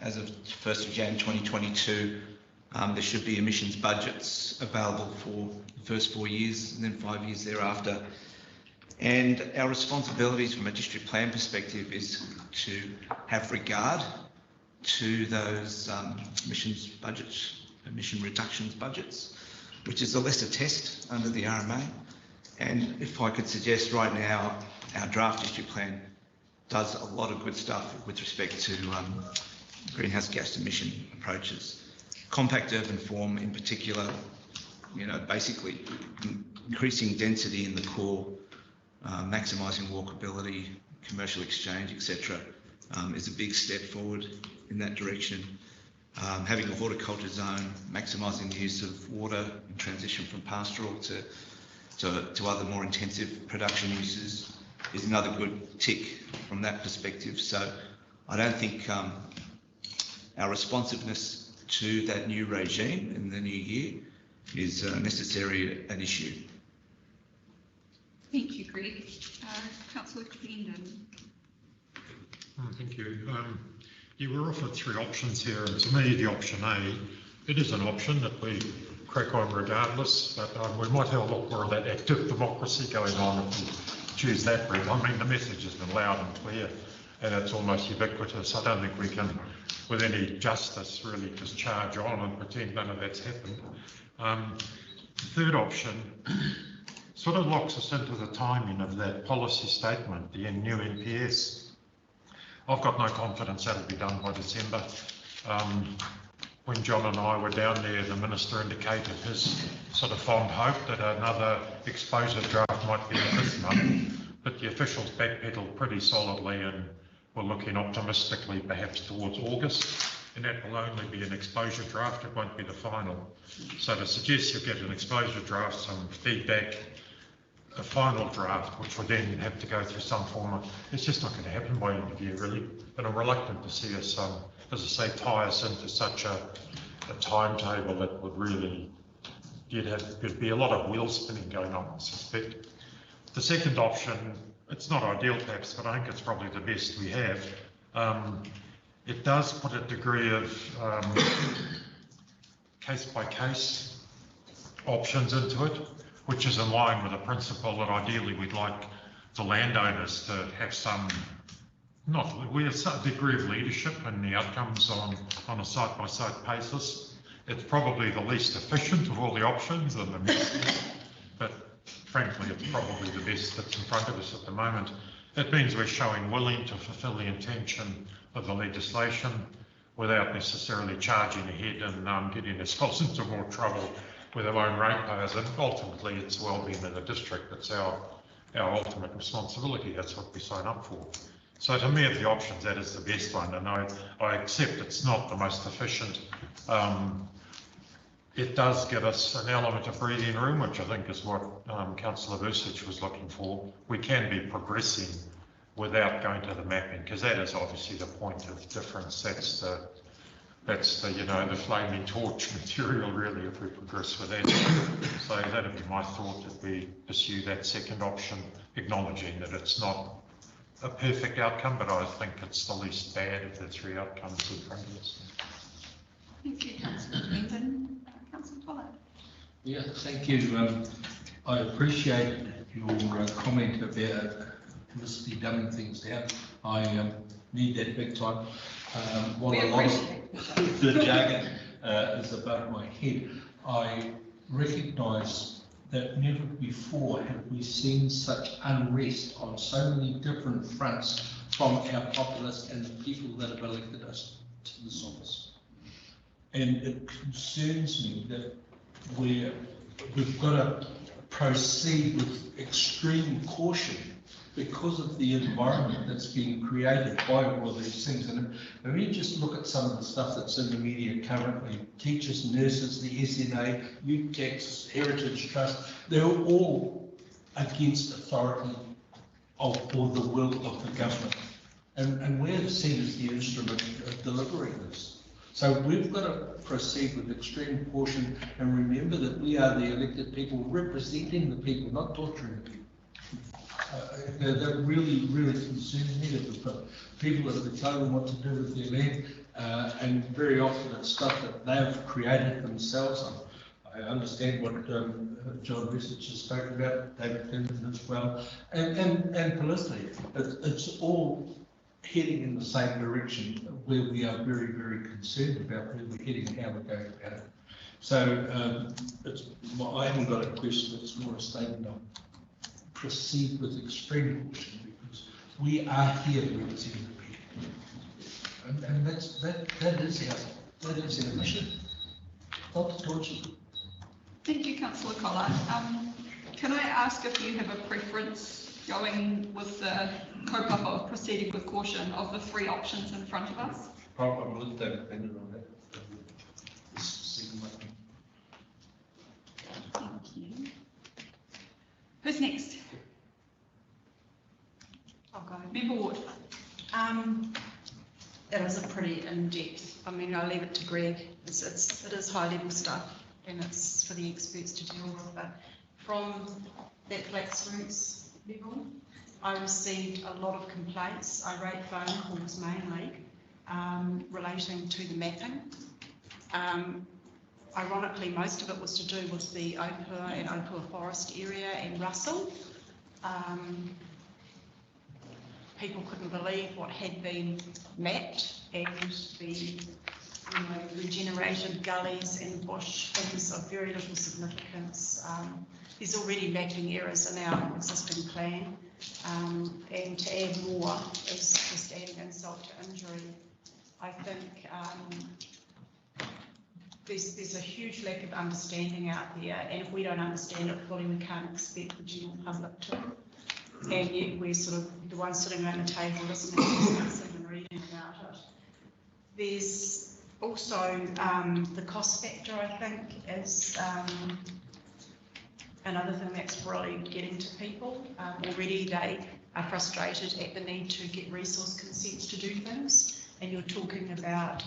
As of 1st of January 2022, there should be emissions budgets available for the first 4 years and then 5 years thereafter. And our responsibilities from a district plan perspective is to have regard to those emissions budgets, emission reductions budgets, which is a lesser test under the RMA. And if I could suggest right now, our draft district plan does a lot of good stuff with respect to greenhouse gas emission approaches. Compact urban form in particular, basically increasing density in the core, maximising walkability, commercial exchange, etc., is a big step forward in that direction. Having a horticulture zone, maximising the use of water in transition from pastoral to other more intensive production uses is another good tick from that perspective. So I don't think our responsiveness to that new regime in the new year is necessarily an issue. Thank you, Greg. Councillor Clendon. Thank you. You were offered 3 options here, and to me, the option A, it is an option that we crack on regardless, but we might have a lot more of that active democracy going on if we choose that route. I mean, the message has been loud and clear, and it's almost ubiquitous. I don't think we can, with any justice, really just charge on and pretend none of that's happened. The third option sort of locks us into the timing of that policy statement, the new NPS. I've got no confidence that'll be done by December. When John and I were down there, the Minister indicated his sort of fond hope that another exposure draft might be in this month, but the officials backpedaled pretty solidly and were looking optimistically perhaps towards August, and that will only be an exposure draft, it won't be the final. So to suggest you get an exposure draft, some feedback, a final draft, which will then have to go through some form of, it's just not going to happen by end of year really, and I'm reluctant to see us, as I say, tie us into such a timetable that would really, there'd be a lot of wheel spinning going on, I suspect. The second option, it's not ideal perhaps, but I think it's probably the best we have. It does put a degree of case-by-case options into it, which is in line with the principle that ideally we'd like the landowners to have some degree of leadership in the outcomes on a site-by-site basis. It's probably the least efficient of all the options and the best, but frankly, it's probably the best that's in front of us at the moment. It means we're showing willing to fulfil the intention of the legislation without necessarily charging ahead and getting ourselves into more trouble with our own ratepayers, and ultimately it's the well-being of the district. That's our ultimate responsibility. That's what we sign up for. So to me, of the options, that is the best one, and I accept it's not the most efficient. It does give us an element of breathing room, which I think is what Councillor Vucic was looking for. We can be progressing without going to the mapping, because that is obviously the point of difference. That's the the flaming torch material really, if we progress with that. So that'd be my thought, that we pursue that second option, acknowledging that it's not a perfect outcome, but I think it's the least bad of the 3 outcomes in front of us. Thank you, Councillor Clendon. Councillor Tollett. Yeah, thank you. I appreciate your comment about Felicity dumbing things down. I need that big time. What a lot of the jargon is above my head. I recognise that never before have we seen such unrest on so many different fronts from our populace and the people that have elected us to this office. And it concerns me that we've got to proceed with extreme caution because of the environment that's being created by all of these things. And if you just look at some of the stuff that's in the media currently, teachers, nurses, the SNA, UTEX, Heritage Trust, they're all against authority or the will of the government. And we're seen as the instrument of delivering this. So we've got to proceed with extreme caution and remember that we are the elected people representing the people, not torturing the people. That really, really concerns me, that we've got people that have told them what to do with their land, and very often it's stuff that they've created themselves. I understand what John Research has spoken about, David Clinton as well, and politically, it's all heading in the same direction where we are very, very concerned about where we're heading and how we're going about it. So I haven't got a question, it's more a statement of proceed with extreme caution because we are here representing the people. And that is our mission, not to torture them. Thank you, Councillor Collard. Can I ask if you have a preference going with the kaupapa of proceeding with caution of the three options in front of us? Probably will depend on that. Thank you. Who's next? I'll go. Member Ward. It is a pretty in-depth, I mean, I'll leave it to Greg. It is high-level stuff and it's for the experts to deal with, but from that grassroots level, I received a lot of complaints, irate phone calls mainly, relating to the mapping. Ironically, most of it was to do with the Opua and Opua Forest area and Russell. People couldn't believe what had been mapped and the regenerated gullies and bush, things of very little significance. There's already mapping errors in our existing plan, and to add more is just adding insult to injury. I think there's a huge lack of understanding out there, and if we don't understand it fully, we can't expect the general public to. And yet we're sort of the ones sitting around the table listening and discussing and reading about it. There's also the cost factor, I think, is another thing that's really getting to people. Already they are frustrated at the need to get resource consents to do things, and you're talking about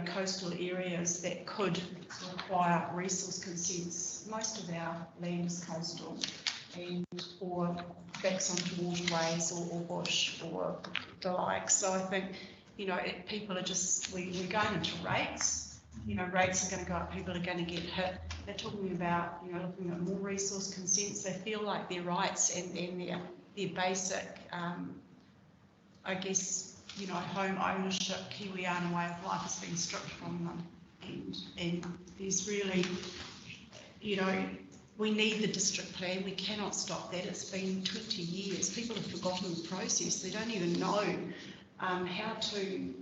coastal areas that could require resource consents. Most of our land is coastal, and or backs onto waterways or bush or the like. So I think, people are just, we're going into rates. Rates are going to go up, people are going to get hit. They're talking about, looking at more resource consents. They feel like their rights and their basic, I guess, home ownership, Kiwiana way of life has been stripped from them. And there's really, we need the district plan. We cannot stop that. It's been 20 years. People have forgotten the process. They don't even know how to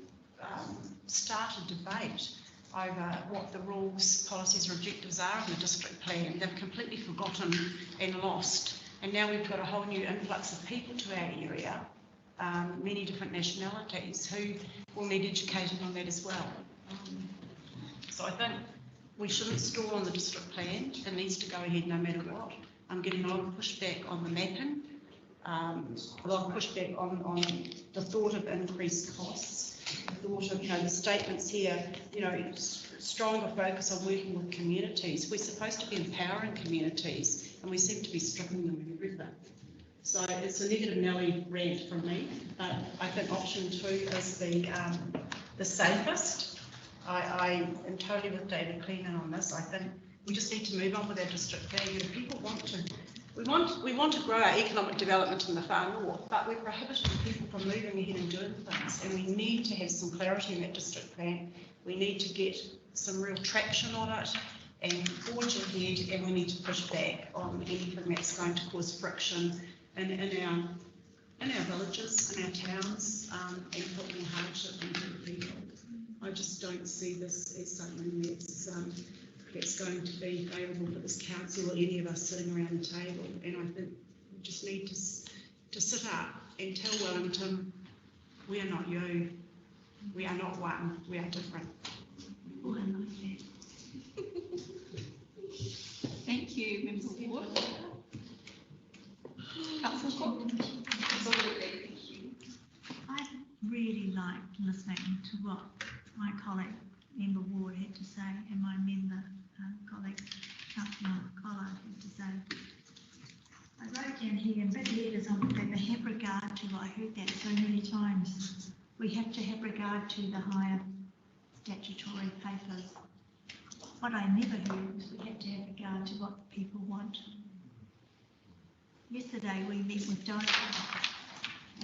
start a debate over what the rules, policies, or objectives are in the district plan. They've completely forgotten and lost. And now we've got a whole new influx of people to our area, many different nationalities who will need educating on that as well. So I think we shouldn't stall on the district plan. It needs to go ahead no matter what. I'm getting a lot of pushback on the mapping, a lot of pushback on the thought of increased costs, the thought of, the statements here, stronger focus on working with communities. We're supposed to be empowering communities, and we seem to be stripping them of everything. So it's a negative Nelly rant from me, but I think option 2 is the safest. I am totally with David Cleveland on this. I think we just need to move on with our district plan. People want to, we want to grow our economic development in the far north, but we're prohibiting people from moving ahead and doing things. And we need to have some clarity in that district plan. We need to get some real traction on it, and forge ahead, and we need to push back on anything that's going to cause friction in our villages, in our towns, and put more hardship into the people. I just don't see this as something that's going to be favourable for this council or any of us sitting around the table. And I think we just need to sit up and tell Wellington, we are not you, we are not one, we are different. Oh, I like that. Thank you, Member Ward. Councillor Cook. I really liked listening to what my colleague, Member Ward, had to say, and my member colleague, Councillor Collard, had to say. I wrote down here in big letters on the paper, have regard to, I heard that so many times. We have to have regard to the higher statutory papers. What I never heard was we have to have regard to what people want. Yesterday we met with Dover,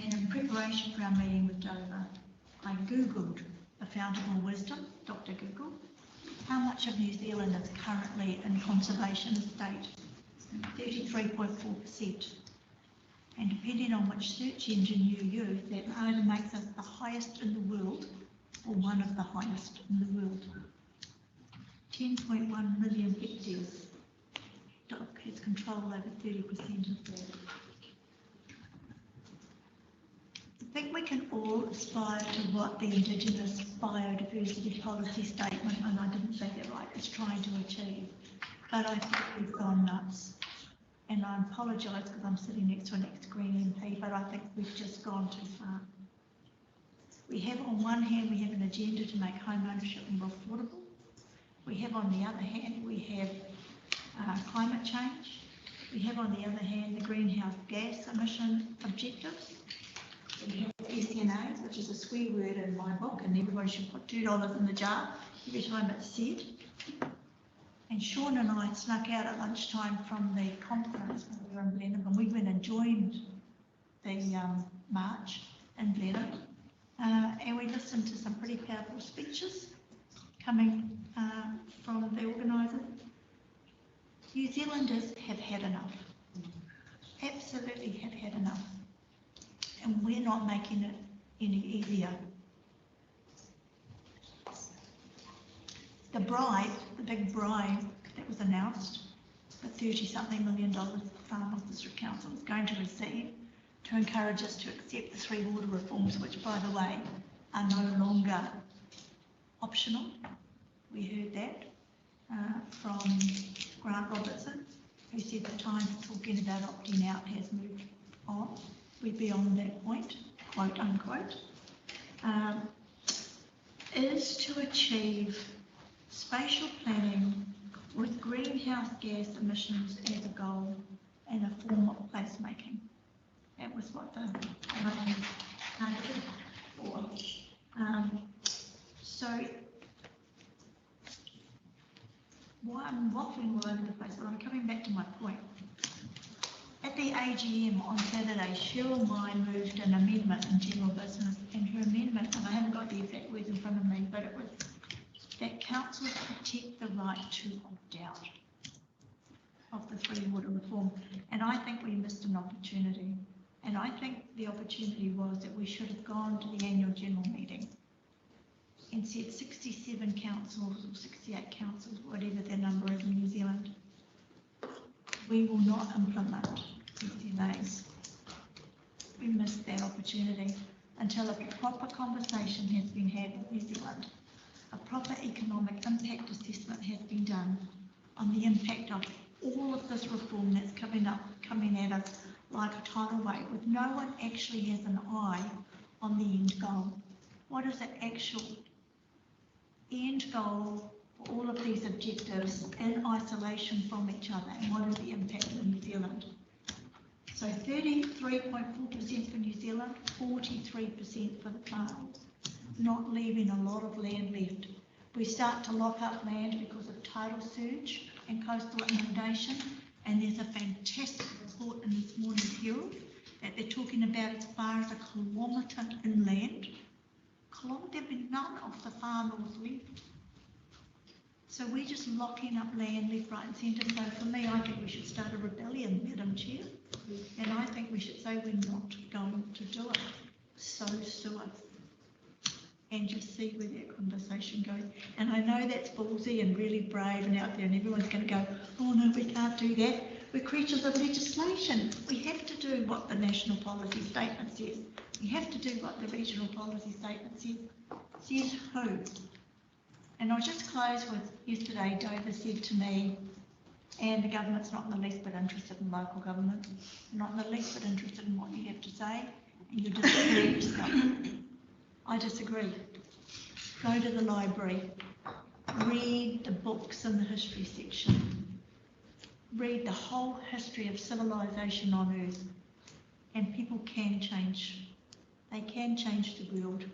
and in preparation for our meeting with Dover, I googled a Foundable Wisdom, Dr. Google, how much of New Zealand is currently in conservation state? 33.4%. And depending on which search engine you use, that either makes us the highest in the world or one of the highest in the world. 10.1 million hectares. DOC has control over 30% of that. I think we can all aspire to what the Indigenous Biodiversity Policy Statement, and I didn't say that right, is trying to achieve. But I think we've gone nuts. And I apologise because I'm sitting next to an ex-Green MP, but I think we've just gone too far. We have, on one hand, we have an agenda to make home ownership more affordable. We have, on the other hand, we have climate change. We have, on the other hand, the greenhouse gas emission objectives. We have SNAs, which is a swear word in my book, and everybody should put $2 in the jar every time it's said. And Sean and I snuck out at lunchtime from the conference when we were in Blenheim, and we went and joined the march in Blenheim, and we listened to some pretty powerful speeches coming from the organisers. New Zealanders have had enough, absolutely have had enough, and we're not making it any easier. The bribe, the big bribe that was announced, the $30-something million the Farmers District Council is going to receive to encourage us to accept the 3 water reforms, which, by the way, are no longer optional. We heard that from Grant Robertson, who said the time for talking about opting out has moved on. We're beyond that point, quote unquote, is to achieve spatial planning with greenhouse gas emissions as a goal and a form of placemaking. That was what the targeted for. So why I'm waffling all over the place, but I'm coming back to my point. At the AGM on Saturday, Cheryl Mine moved an amendment in general business, and her amendment, and I haven't got the exact words in front of me, but it was that councils protect the right to opt out of the 3 water reform. And I think we missed an opportunity. And I think the opportunity was that we should have gone to the annual general meeting and said 67 councils or 68 councils, whatever their number is in New Zealand, we will not implement SMAs. We missed that opportunity until a proper conversation has been had with New Zealand. A proper economic impact assessment has been done on the impact of all of this reform that's coming at us like a tidal wave, with no one actually has an eye on the end goal. What is the actual end goal for all of these objectives in isolation from each other, and what is the impact in New Zealand? So 33.4% for New Zealand, 43% for the farms, not leaving a lot of land left. We start to lock up land because of tidal surge and coastal inundation, and there's a fantastic report in this morning's Herald that they're talking about as far as a kilometre inland. There'll be none of the far north left. So we're just locking up land left, right and centre. So for me, I think we should start a rebellion, Madam Chair. And I think we should say we're not going to do it. So sue us. And just see where that conversation goes. And I know that's ballsy and really brave and out there, and everyone's going to go, oh no, we can't do that. We're creatures of legislation. We have to do what the national policy statement says. We have to do what the regional policy statement says. Says who? And I'll just close with yesterday, Dover said to me, and the government's not in the least bit interested in local government, not in the least bit interested in what you have to say, and you disagree with stuff. I disagree. Go to the library, read the books in the history section, read the whole history of civilization on Earth, and people can change. They can change the world.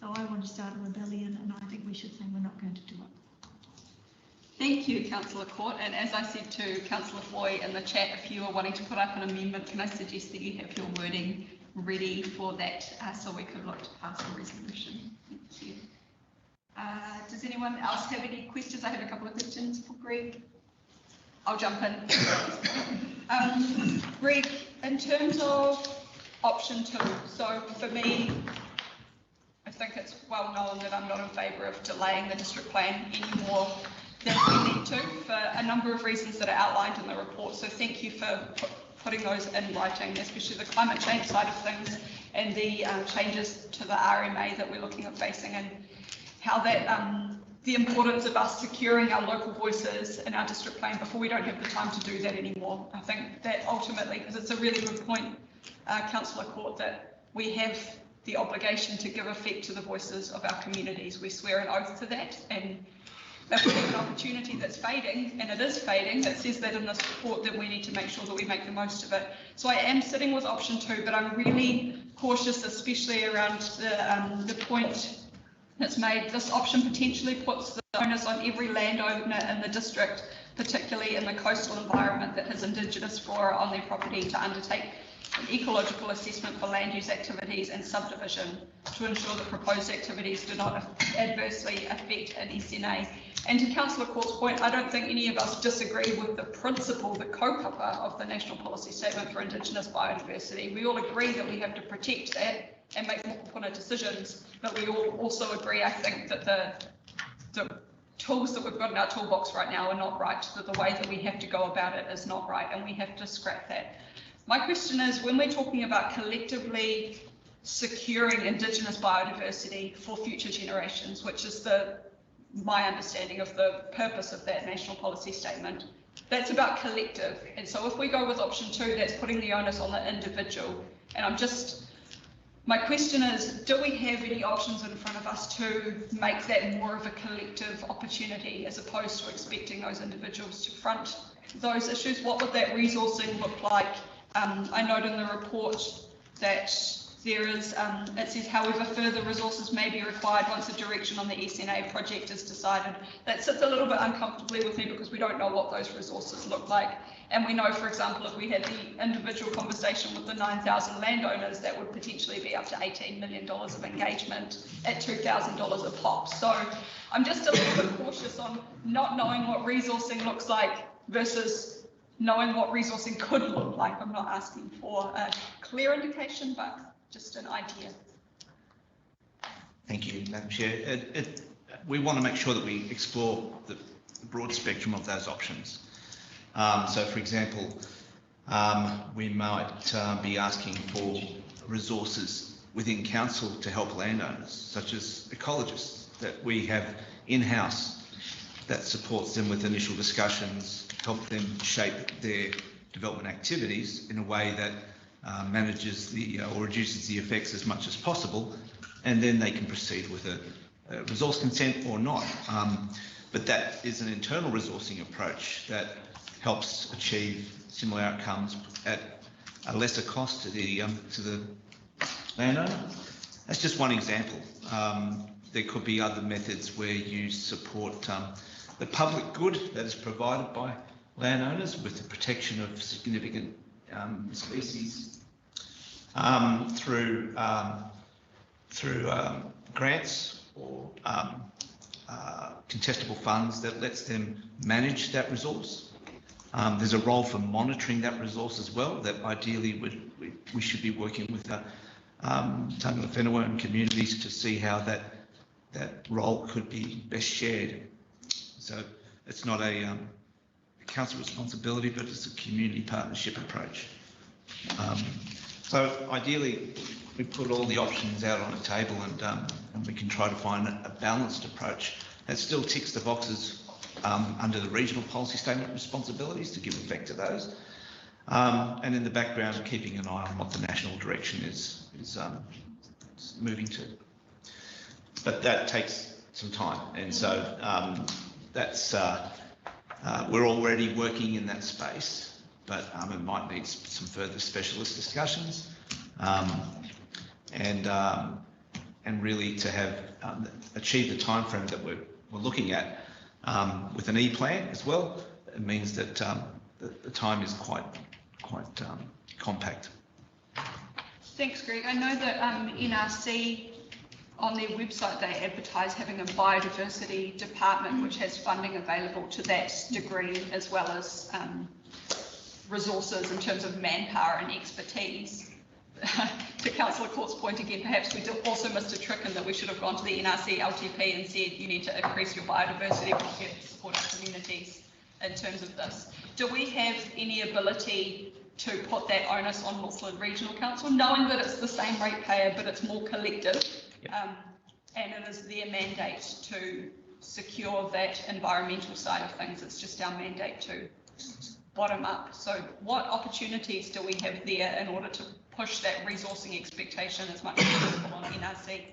So I want to start a rebellion, and I think we should say we're not going to do it. Thank you, Councillor Court. And as I said to Councillor Foy in the chat, if you are wanting to put up an amendment, can I suggest that you have your wording ready for that so we could look to pass a resolution? Thank you. Does anyone else have any questions? I have a couple of questions for Greg. I'll jump in. Greg, in terms of option 2, so for me, I think it's well known that I'm not in favour of delaying the district plan any more than we need to for a number of reasons that are outlined in the report. So thank you for putting those in writing, especially the climate change side of things and the changes to the RMA that we're looking at facing, and how that the importance of us securing our local voices in our district plan before we don't have the time to do that anymore. I think that ultimately, because it's a really good point, Councillor Court, that we have the obligation to give effect to the voices of our communities. We swear an oath to that, and if we have an opportunity that's fading, and it is fading, that says that in this report, then we need to make sure that we make the most of it. So I am sitting with option 2, but I'm really cautious, especially around the point that's made. This option potentially puts the onus on every landowner in the district, particularly in the coastal environment that has Indigenous flora on their property, to undertake an ecological assessment for land use activities and subdivision to ensure that proposed activities do not adversely affect an SNA. And to Councillor Court's point, I don't think any of us disagree with the principle, the kaupapa of the National Policy Statement for Indigenous Biodiversity. We all agree that we have to protect that and make more decisions, but we all also agree, I think, that the tools that we've got in our toolbox right now are not right, that the way that we have to go about it is not right, and we have to scrap that. My question is, when we're talking about collectively securing Indigenous biodiversity for future generations, which is my understanding of the purpose of that National Policy Statement, that's about collective. And so if we go with option 2, that's putting the onus on the individual. And my question is, do we have any options in front of us to make that more of a collective opportunity as opposed to expecting those individuals to front those issues? What would that resourcing look like? I note in the report that there is, it says, however, further resources may be required once a direction on the SNA project is decided. That sits a little bit uncomfortably with me because we don't know what those resources look like. And we know, for example, if we had the individual conversation with the 9,000 landowners, that would potentially be up to $18 million of engagement at $2,000 a pop. So I'm just a little bit cautious on not knowing what resourcing looks like versus knowing what resourcing could look like. I'm not asking for a clear indication, but just an idea. Thank you, Madam Chair. We want to make sure that we explore the broad spectrum of those options. So, for example, we might be asking for resources within council to help landowners, such as ecologists that we have in-house that supports them with initial discussions, help them shape their development activities in a way that manages or reduces the effects as much as possible, and then they can proceed with a resource consent or not. But that is an internal resourcing approach that helps achieve similar outcomes at a lesser cost to the landowner. That's just one example. There could be other methods where you support the public good that is provided by landowners with the protection of significant species through grants or contestable funds that lets them manage that resource. There's a role for monitoring that resource as well, that ideally we should be working with Tangata Whenua and communities to see how that role could be best shared. So it's not a council responsibility, but it's a community partnership approach. So ideally, we put all the options out on the table and we can try to find a balanced approach that still ticks the boxes under the regional policy statement responsibilities to give effect to those. And in the background, keeping an eye on what the national direction is moving to. But that takes some time, and so that's we're already working in that space, but it might need some further specialist discussions, and really to have achieve the timeframe that we're looking at with an E-plan as well. It means that the time is quite compact. Thanks, Greg. I know that NRC on their website, they advertise having a biodiversity department which has funding available to that degree, as well as resources in terms of manpower and expertise. To Councillor Court's point again, perhaps we also missed a trick in that we should have gone to the NRC LTP and said you need to increase your biodiversity project to support our communities in terms of this. Do we have any ability to put that onus on Northland Regional Council, knowing that it's the same ratepayer but it's more collective? Yep. And it is their mandate to secure that environmental side of things. It's just our mandate to bottom up. So what opportunities do we have there in order to push that resourcing expectation as much as possible on NRC?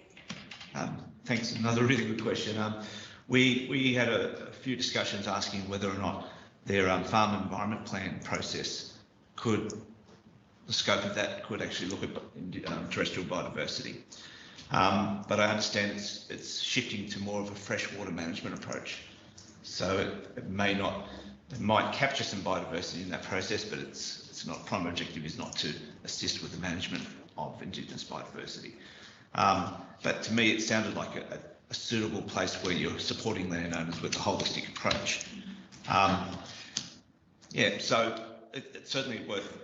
Thanks, another really good question. We had a few discussions asking whether or not their farm environment plan process the scope of that could actually look at terrestrial biodiversity. But I understand it's shifting to more of a freshwater management approach. So it might capture some biodiversity in that process, but its not primary objective is not to assist with the management of Indigenous biodiversity. But to me, it sounded like a suitable place where you're supporting landowners with a holistic approach. Yeah, so it's certainly worth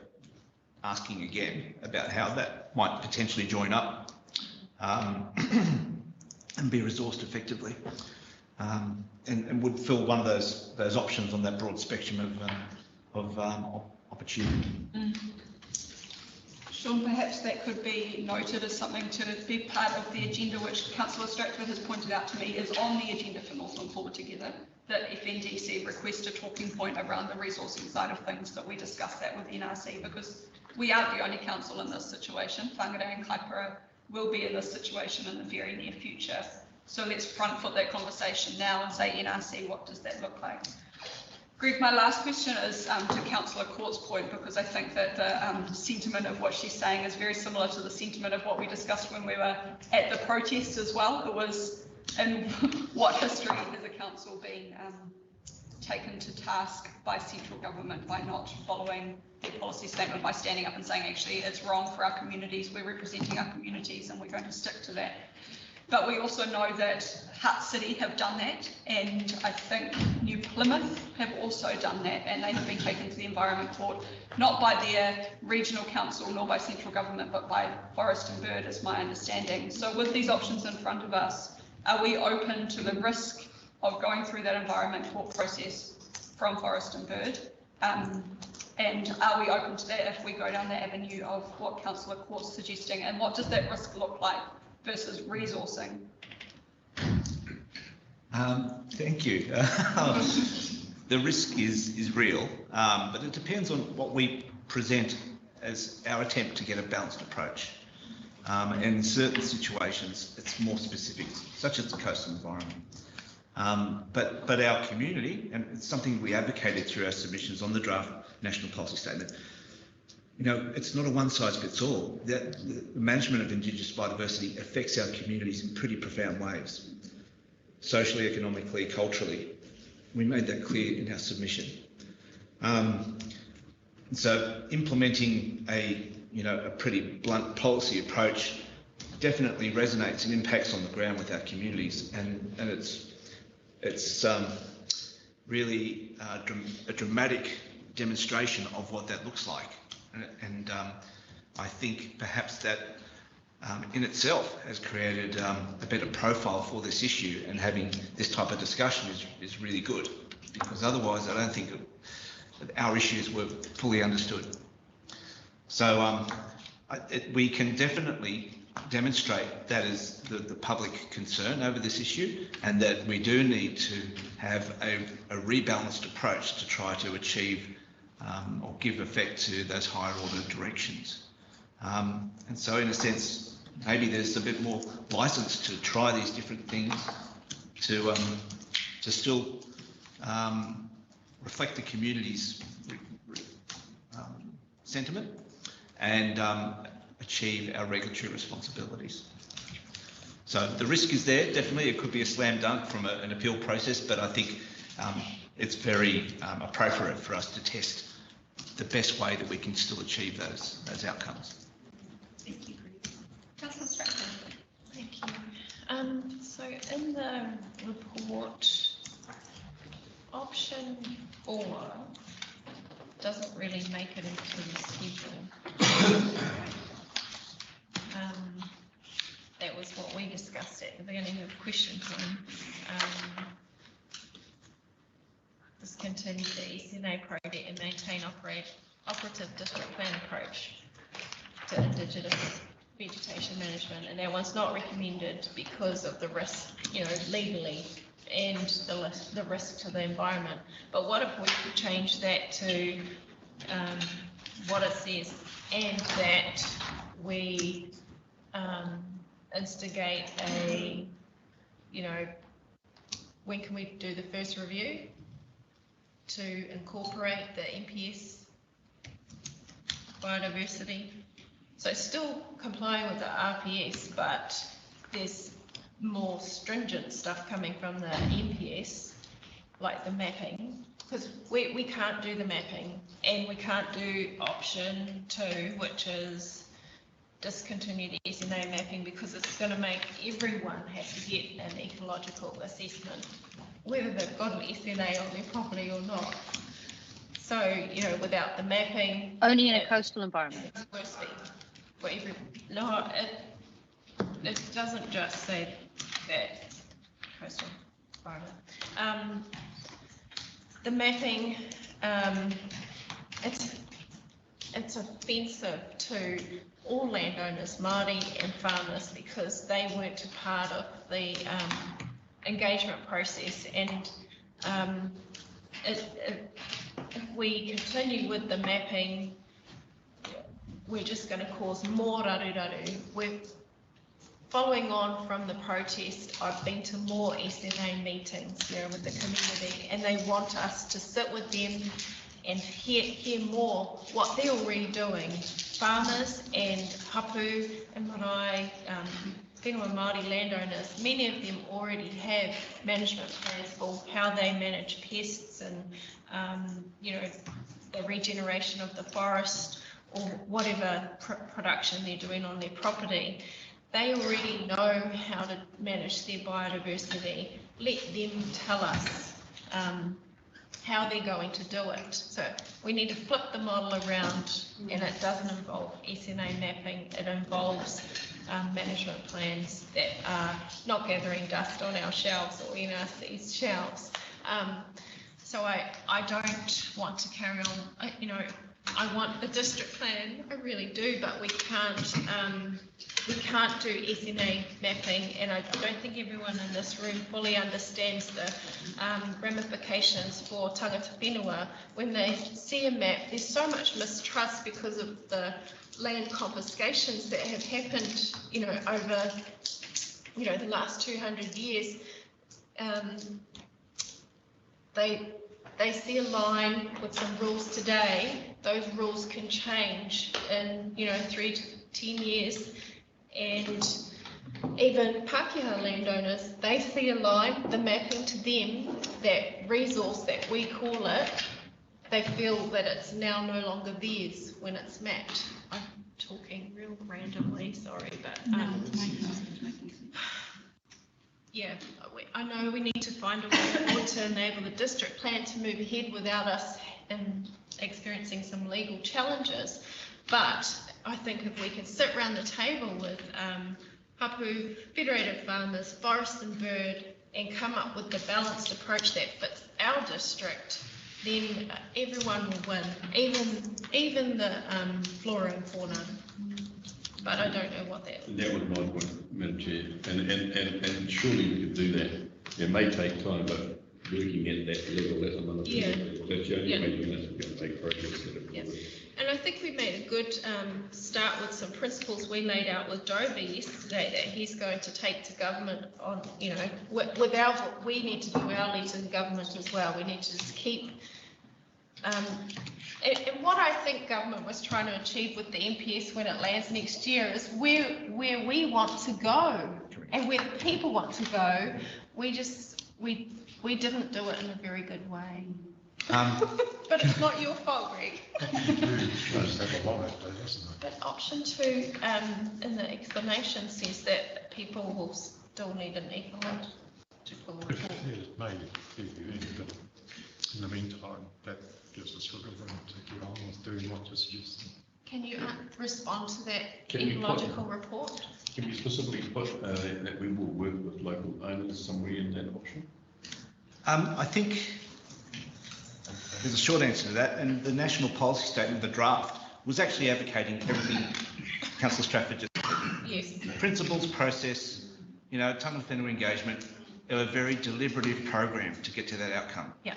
asking again about how that might potentially join up and be resourced effectively, and would fill one of those options on that broad spectrum of opportunity. Sean, perhaps that could be noted as something to be part of the agenda, which Councillor Stratford has pointed out to me is on the agenda for Northland Forward Together, that FNDC request a talking point around the resourcing side of things, that we discuss that with NRC, because we aren't the only council in this situation. Whangarei and Kaipara will be in this situation in the very near future. So let's front foot that conversation now and say, NRC, what does that look like? Greg, my last question is to Councillor Court's point, because I think that the sentiment of what she's saying is very similar to the sentiment of what we discussed when we were at the protest as well. It was in what history has a council been taken to task by central government by not following their policy statement, by standing up and saying, actually, it's wrong for our communities, we're representing our communities and we're going to stick to that. But we also know that Hutt City have done that, and I think New Plymouth have also done that, and they have been taken to the Environment Court, not by their regional council nor by central government, but by Forest and Bird, is my understanding. So with these options in front of us, are we open to the risk of going through that Environment Court process from Forest and Bird? And are we open to that if we go down the avenue of what Councillor Court's suggesting, and what does that risk look like versus resourcing? Thank you. The risk is real, but it depends on what we present as our attempt to get a balanced approach. And in certain situations, it's more specific, such as the coastal environment. But our community, and it's something we advocated through our submissions on the draft National Policy Statement, you know, it's not a one-size-fits-all. The management of Indigenous biodiversity affects our communities in pretty profound ways, socially, economically, culturally. We made that clear in our submission. So implementing a pretty blunt policy approach definitely resonates and impacts on the ground with our communities, and It's really a dramatic demonstration of what that looks like. And I think perhaps that in itself has created a better profile for this issue, and having this type of discussion is really good, because otherwise I don't think our issues were fully understood. So we can definitely demonstrate that is the public concern over this issue, and that we do need to have a rebalanced approach to try to achieve or give effect to those higher order directions. And so in a sense, maybe there's a bit more license to try these different things to still reflect the community's sentiment and achieve our regulatory responsibilities. So the risk is there, definitely. It could be a slam dunk from an appeal process, but I think it's very appropriate for us to test the best way that we can still achieve those outcomes. Thank you. Councillor Stratton. Thank you. So in the report, option 4 doesn't really make it into the schedule. That was what we discussed at the beginning of question time. Discontinue the SNA project and maintain operative district plan approach to Indigenous vegetation management, and that one's not recommended because of the risk, legally, and the risk to the environment. But what if we could change that to what it says, and that we instigate a, when can we do the first review to incorporate the MPS biodiversity? So still complying with the RPS, but there's more stringent stuff coming from the MPS, like the mapping, because we can't do the mapping, and we can't do option 2, which is discontinue the SNA mapping, because it's going to make everyone have to get an ecological assessment, whether they've got an SNA on their property or not. So, without the mapping... Only in a coastal environment. It's worse for every... No, it doesn't just say that coastal environment. The mapping, it's offensive to all landowners, Māori and farmers, because they weren't a part of the engagement process, and if we continue with the mapping, we're just going to cause more raru. We're following on from the protest. I've been to more SNA meetings, with the community, and they want us to sit with them and hear more what they're already doing. Farmers and hapu and marae, whenua Māori landowners, many of them already have management plans for how they manage pests and, the regeneration of the forest or whatever production they're doing on their property. They already know how to manage their biodiversity. Let them tell us how they're going to do it. So we need to flip the model around, and it doesn't involve SNA mapping. It involves management plans that are not gathering dust on our shelves or in our seas shelves. So I don't want to carry on, I want the district plan, I really do, but we can't do SNA mapping, and I don't think everyone in this room fully understands the ramifications for tangata whenua. When they see a map, there's so much mistrust because of the land confiscations that have happened, over, the last 200 years. They see a line with some rules today. Those rules can change in 3 to 10 years, and even Pākehā landowners, they see a line, the mapping to them, that resource that we call it, they feel that it's now no longer theirs when it's mapped. I'm talking real randomly, sorry, but Yeah, I know we need to find a way to enable the district plan to move ahead without us experiencing some legal challenges. But I think if we can sit around the table with hapu, federated farmers, forest and bird, and come up with the balanced approach that fits our district, then everyone will win, even the flora and fauna. But I don't know what that. That was my point, Madam Chair, and surely we could do that. It may take time, but working at that level, that's another thing. That's the only way you're going to make progress. And I think we made a good start with some principles we laid out with Doby yesterday that he's going to take to government on, you know, we need to do our letter to government as well. We need to just keep, and what I think government was trying to achieve with the MPS when it lands next year is where we want to go and where the people want to go. We didn't do it in a very good way. But it's not your fault, Greg. But option 2 in the explanation says that people will still need an ecological report. It may be, but in the meantime, that gives us wiggle room to get on with doing what you're suggesting. Can you respond to that ecological report? Can you specifically put that we will work with local owners somewhere in that option? I think there's a short answer to that, and the national policy statement, the draft, was actually advocating everything Councillor Stratford just said. Yes. Principles, process, you know, tongue and finger engagement, a very deliberative program to get to that outcome. Yeah.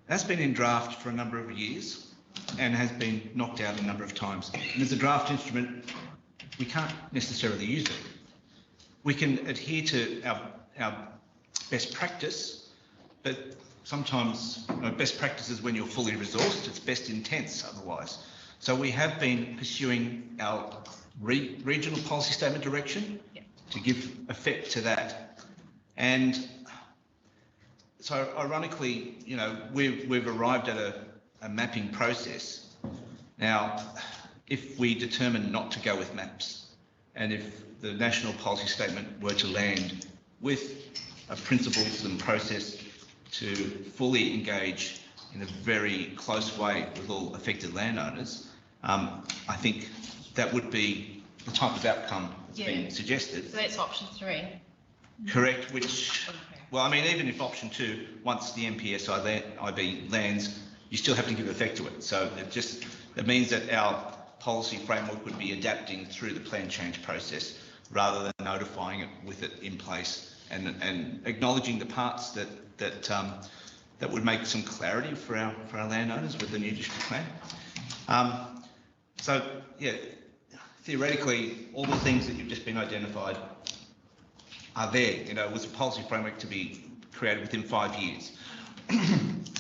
That's been in draft for a number of years and has been knocked out a number of times. And as a draft instrument, we can't necessarily use it. We can adhere to our best practice, but sometimes best practice is when you're fully resourced, it's best intense otherwise. So we have been pursuing our regional policy statement direction to give effect to that. And so ironically, you know, we've arrived at a mapping process. Now, if we determine not to go with maps, and if the national policy statement were to land with principles and process to fully engage in a very close way with all affected landowners, I think that would be the type of outcome that's been suggested. So that's option 3. Correct, which, well, I mean, even if option 2, once the MPSIB lands, you still have to give effect to it. So it means that our policy framework would be adapting through the plan change process rather than notifying it with it in place and acknowledging the parts that would make some clarity for our landowners with the new district plan. So yeah, theoretically, all the things that you've just been identified are there. You know, it was a policy framework to be created within 5 years,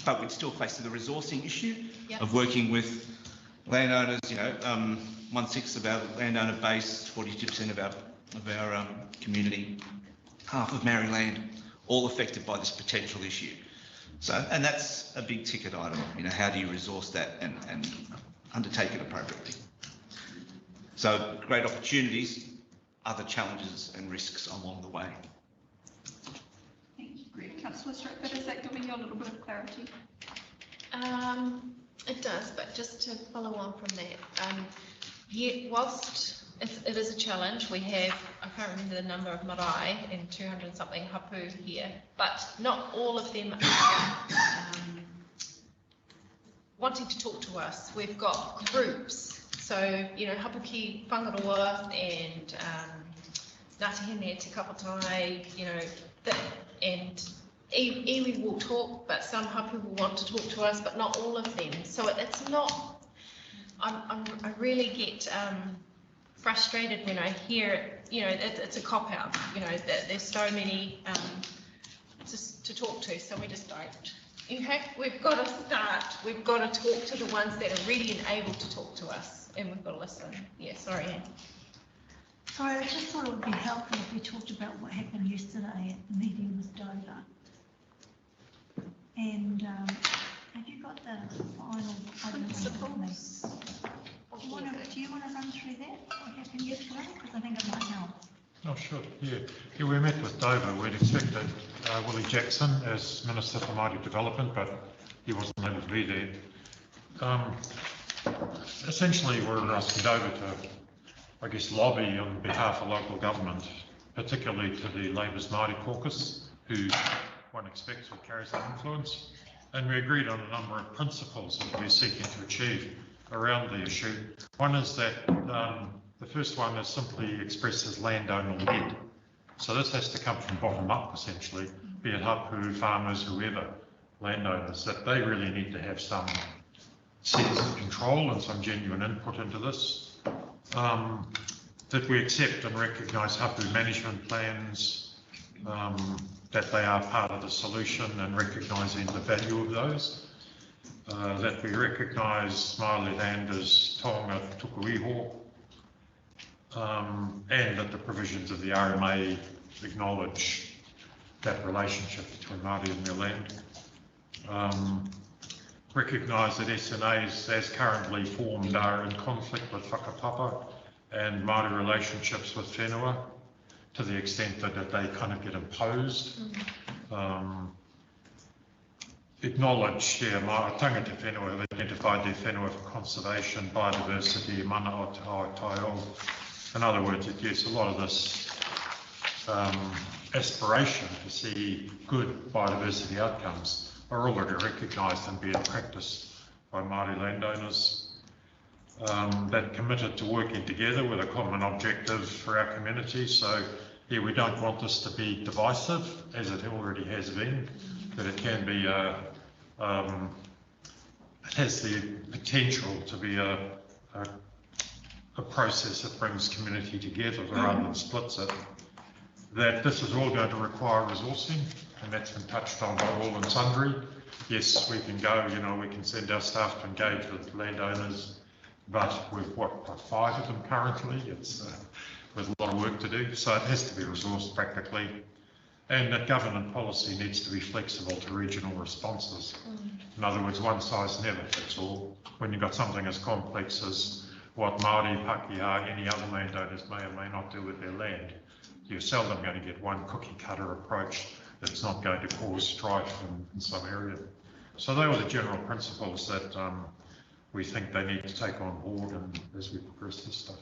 but we'd still face the resourcing issue of working with landowners. You know, 1/6 of our landowner base, 42% of our community, half of Maori land, all affected by this potential issue. So, and that's a big ticket item. You know, how do you resource that and undertake it appropriately? So, great opportunities, other challenges and risks along the way. Thank you, Greg. Councillor Stratford, is that giving you a little bit of clarity? It does, but just to follow on from that, whilst it is a challenge, we have, I can't remember the number of marae and 200 something hapu here, but not all of them are wanting to talk to us. We've got groups, so, you know, Hapuki Whangaroa and Ngātihine Te Kapatai, you know, and iwi will talk, but some hapu will want to talk to us, but not all of them. So it's not, I really get frustrated when I hear, you know, it's a cop-out, you know, that there's so many to talk to, so we just don't. Okay, we've got to start, we've got to talk to the ones that are ready and able to talk to us, and we've got to listen. Yeah, sorry, Anne. Sorry, I just thought it would be helpful if we talked about what happened yesterday at the meeting with Dover. And have you got the final principles? Do you want to run through that? What happened yesterday? Because I think it might help. Not sure. Yeah, we met with Dover. We'd expected Willie Jackson as Minister for Māori Development, but he wasn't able to be there. Essentially, we're asking Dover to, I guess, lobby on behalf of local government, particularly to the Labour's Māori caucus, who one expects will carry some influence. And we agreed on a number of principles that we're seeking to achieve around the issue. One is that the first one is simply expressed as landowner-led. So this has to come from bottom up, essentially, be it hapu, farmers, whoever, landowners, that they really need to have some sense of control and some genuine input into this. That we accept and recognise hapu management plans, that they are part of the solution and recognising the value of those. That we recognise Māori land as taonga tukuiho, and that the provisions of the RMA acknowledge that relationship between Māori and their land. Recognise that SNAs as currently formed are in conflict with whakapapa and Māori relationships with whenua to the extent that they kind of get imposed. Acknowledge, tangata whenua have identified their whenua for conservation, biodiversity, mana o taio. In other words, yes, a lot of this aspiration to see good biodiversity outcomes are already recognised and being practiced by Māori landowners. That committed to working together with a common objective for our community. So yeah, we don't want this to be divisive, as it already has been, that it can be it has the potential to be a process that brings community together rather than splits it. That this is all going to require resourcing, and that's been touched on by all and sundry. Yes, we can go, we can send our staff to engage with landowners, but we've got 5 of them currently. It's with a lot of work to do, so it has to be resourced practically. And that government policy needs to be flexible to regional responses. In other words, one size never fits all. When you've got something as complex as what Māori, Pākehā, any other landowners may or may not do with their land, you're seldom going to get one cookie cutter approach that's not going to cause strife in some area. So they were the general principles that we think they need to take on board and as we progress this stuff.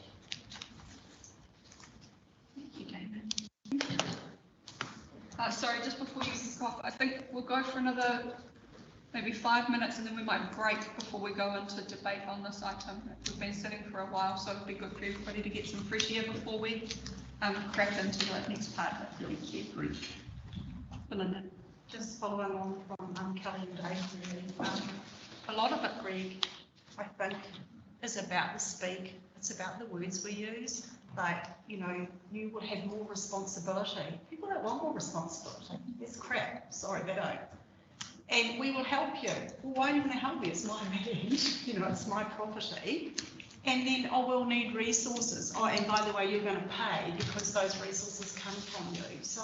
Thank you, David. Sorry, just before you kick off, I think we'll go for another maybe 5 minutes and then we might break before we go into debate on this item. We've been sitting for a while, so it'd be good for everybody to get some fresh air before we crack into the next part. Thank you. Belinda. Just following on from Kelly and Dave, a lot of it, Greg, I think, is about the speak. It's about the words we use. Like, you will have more responsibility. People don't want more responsibility. It's crap. Sorry, they don't. And we will help you. Well, why are you going to help me? It's my land. It's my property. And then, we'll need resources. And by the way, you're going to pay because those resources come from you. So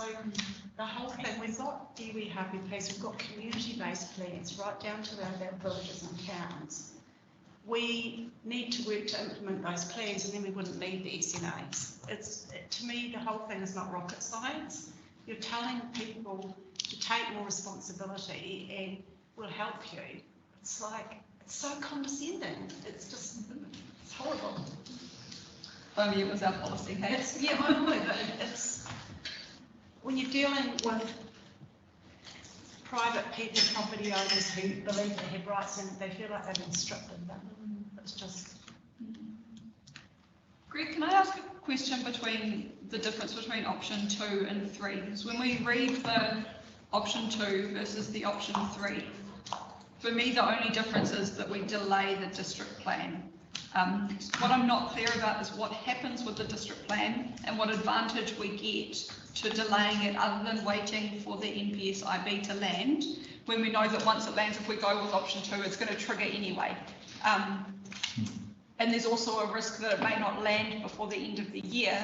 the whole thing, we've got iwi happy place, we've got community-based plans right down to our villages and towns. We need to work to implement those plans and then we wouldn't need the SNAs. To me, the whole thing is not rocket science. You're telling people to take more responsibility and we'll help you. It's so condescending. It's horrible. Only it was our policy, hey? I know, but it's when you're dealing with private people, property owners who believe they have rights and they feel like they've been stripped of them. It's just. Greg, can I ask a question between the difference between option 2 and 3? Because when we read the option 2 versus the option 3, for me the only difference is that we delay the district plan. What I'm not clear about is what happens with the district plan and what advantage we get to delaying it other than waiting for the NPSIB to land, when we know that once it lands, if we go with option 2, it's going to trigger anyway. And there's also a risk that it may not land before the end of the year.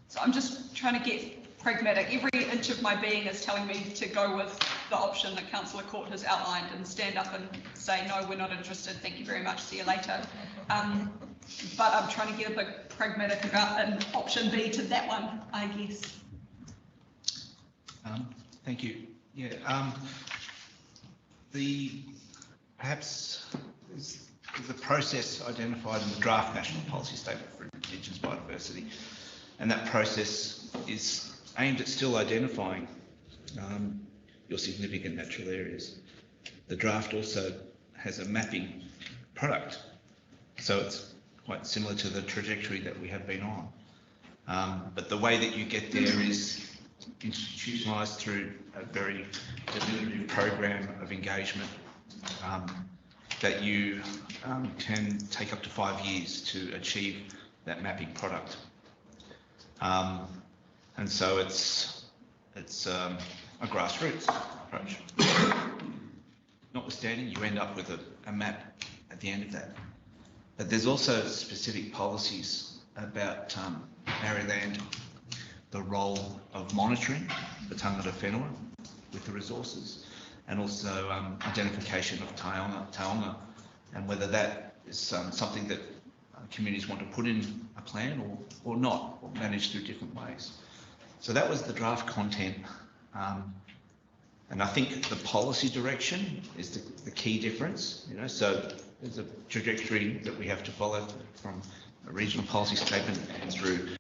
So I'm just trying to get pragmatic. Every inch of my being is telling me to go with the option that Councillor Court has outlined and stand up and say, no, we're not interested, thank you very much, see you later. but I'm trying to get a bit pragmatic about an option B to that one, I guess. Thank you. Yeah, perhaps the process identified in the draft National Policy Statement for Indigenous Biodiversity, and that process is aimed at still identifying your significant natural areas. The draft also has a mapping product, so it's quite similar to the trajectory that we have been on. But the way that you get there is institutionalised through a very deliberative program of engagement that you can take up to 5 years to achieve that mapping product. And so it's a grassroots approach. Notwithstanding, you end up with a map at the end of that. But there's also specific policies about Maryland, the role of monitoring the tangata whenua with the resources, and also identification of taonga, and whether that is something that communities want to put in a plan or not, or manage through different ways. So that was the draft content. And I think the policy direction is the key difference, you know, so there's a trajectory that we have to follow from a regional policy statement through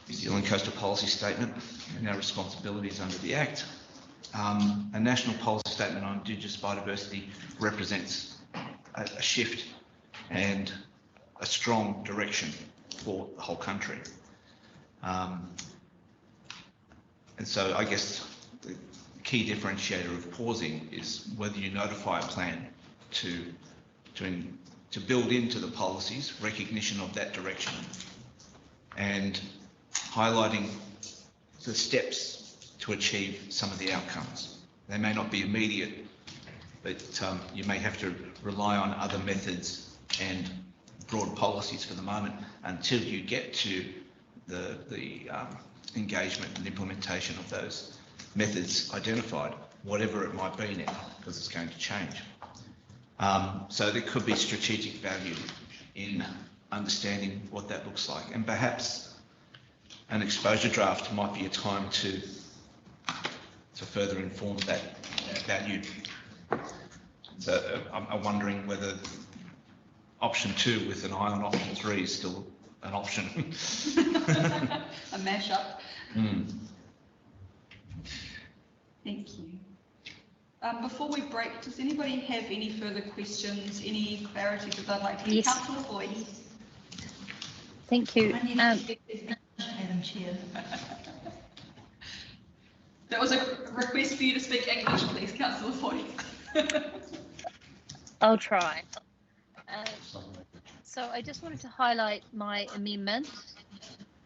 New Zealand Coastal Policy Statement and our responsibilities under the Act. A national policy statement on Indigenous biodiversity represents a shift and a strong direction for the whole country. And so I guess the key differentiator of pausing is whether you notify a plan to build into the policies recognition of that direction and highlighting the steps to achieve some of the outcomes. They may not be immediate, but you may have to rely on other methods and broad policies for the moment until you get to the engagement and implementation of those methods identified, whatever it might be now, because it's going to change. So there could be strategic value in understanding what that looks like, and perhaps an exposure draft might be a time to further inform that value. So I'm wondering whether option 2 with an eye on option 3 is still an option. A mashup. Thank you. Before we break, does anybody have any further questions, any clarity that they'd like to give? Yes. Councillor Boyd. Thank you. Madam Chair. That was a request for you to speak English, please, Councillor Boyd. I'll try. So I just wanted to highlight my amendment.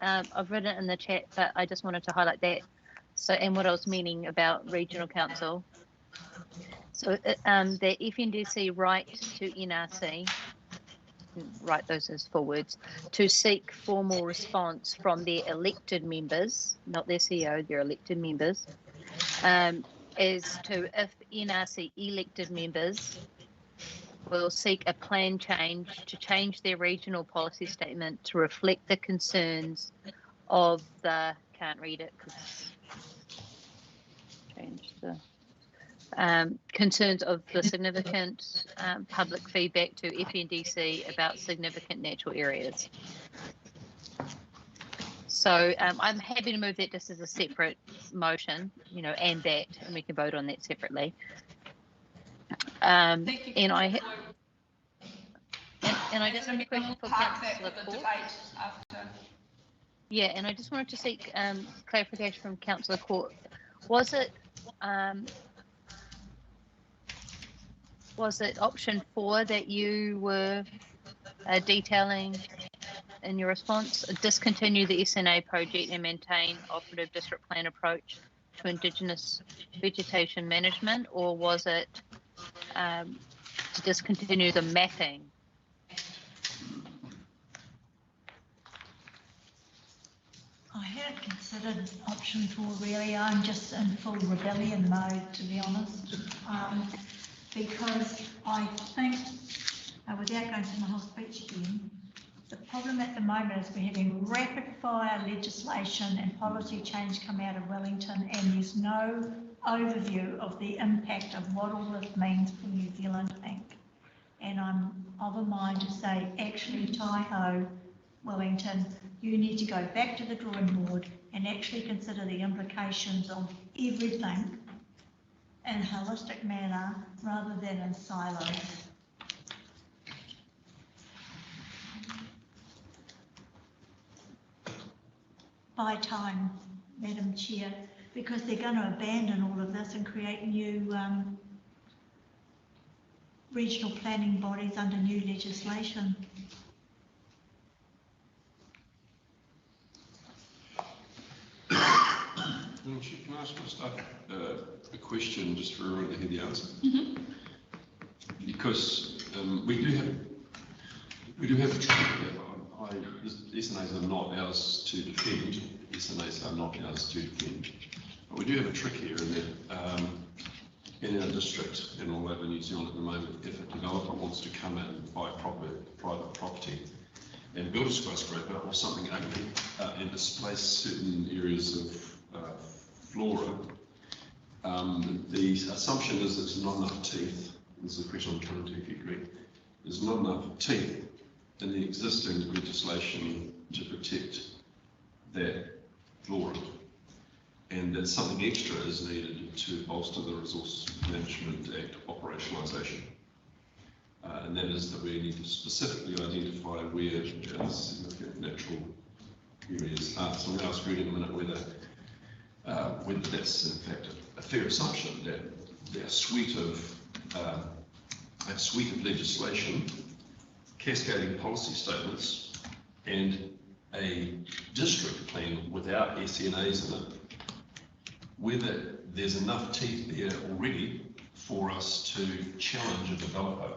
I've written it in the chat, but I just wanted to highlight that. So, and what I was meaning about regional council. So the FNDC right to NRC, write those as 4 words, to seek formal response from their elected members, not their CEO, their elected members, as to if NRC elected members will seek a plan change to change their regional policy statement to reflect the concerns of the, can't read it because change the concerns of the significant public feedback to FNDC about significant natural areas. So I'm happy to move that just as a separate motion, you know, and we can vote on that separately. And I just have a question for Councillor Court. Yeah, and I just wanted to seek clarification from Councillor Court. Was it option 4 that you were detailing in your response? Discontinue the SNA project and maintain operative district plan approach to Indigenous vegetation management, or was it to discontinue the mapping? I had considered option 4 really. I'm just in full rebellion mode, to be honest, because I think, without going through my whole speech again, The problem at the moment is we're having rapid fire legislation and policy change come out of Wellington, and there's no overview of the impact of what all this means for New Zealand Inc. And I'm of a mind to say, actually, Taiho, Wellington, you need to go back to the drawing board and actually consider the implications of everything in a holistic manner rather than in silos. By time, Madam Chair, because they're going to abandon all of this and create new regional planning bodies under new legislation. Can I ask a question just for everyone to hear the answer? Mm-hmm. Because we do have a trick here. SNAs are not ours to defend. SNAs are not ours to defend. But we do have a trick here in that in our district and all over New Zealand at the moment, if a developer wants to come in and buy private property and build a skyscraper or something ugly and displace certain areas of flora, the assumption is there's not enough teeth. This is a question I'm trying to if you agree. There's not enough teeth in the existing legislation to protect that flora, and that something extra is needed to bolster the Resource Management Act operationalisation. And that is that we need to specifically identify where significant natural areas are. So I'm going to ask Rudy in a minute whether that's in fact a fair assumption that a suite of legislation, cascading policy statements, and a district plan without SNAs in it, whether there's enough teeth there already for us to challenge a developer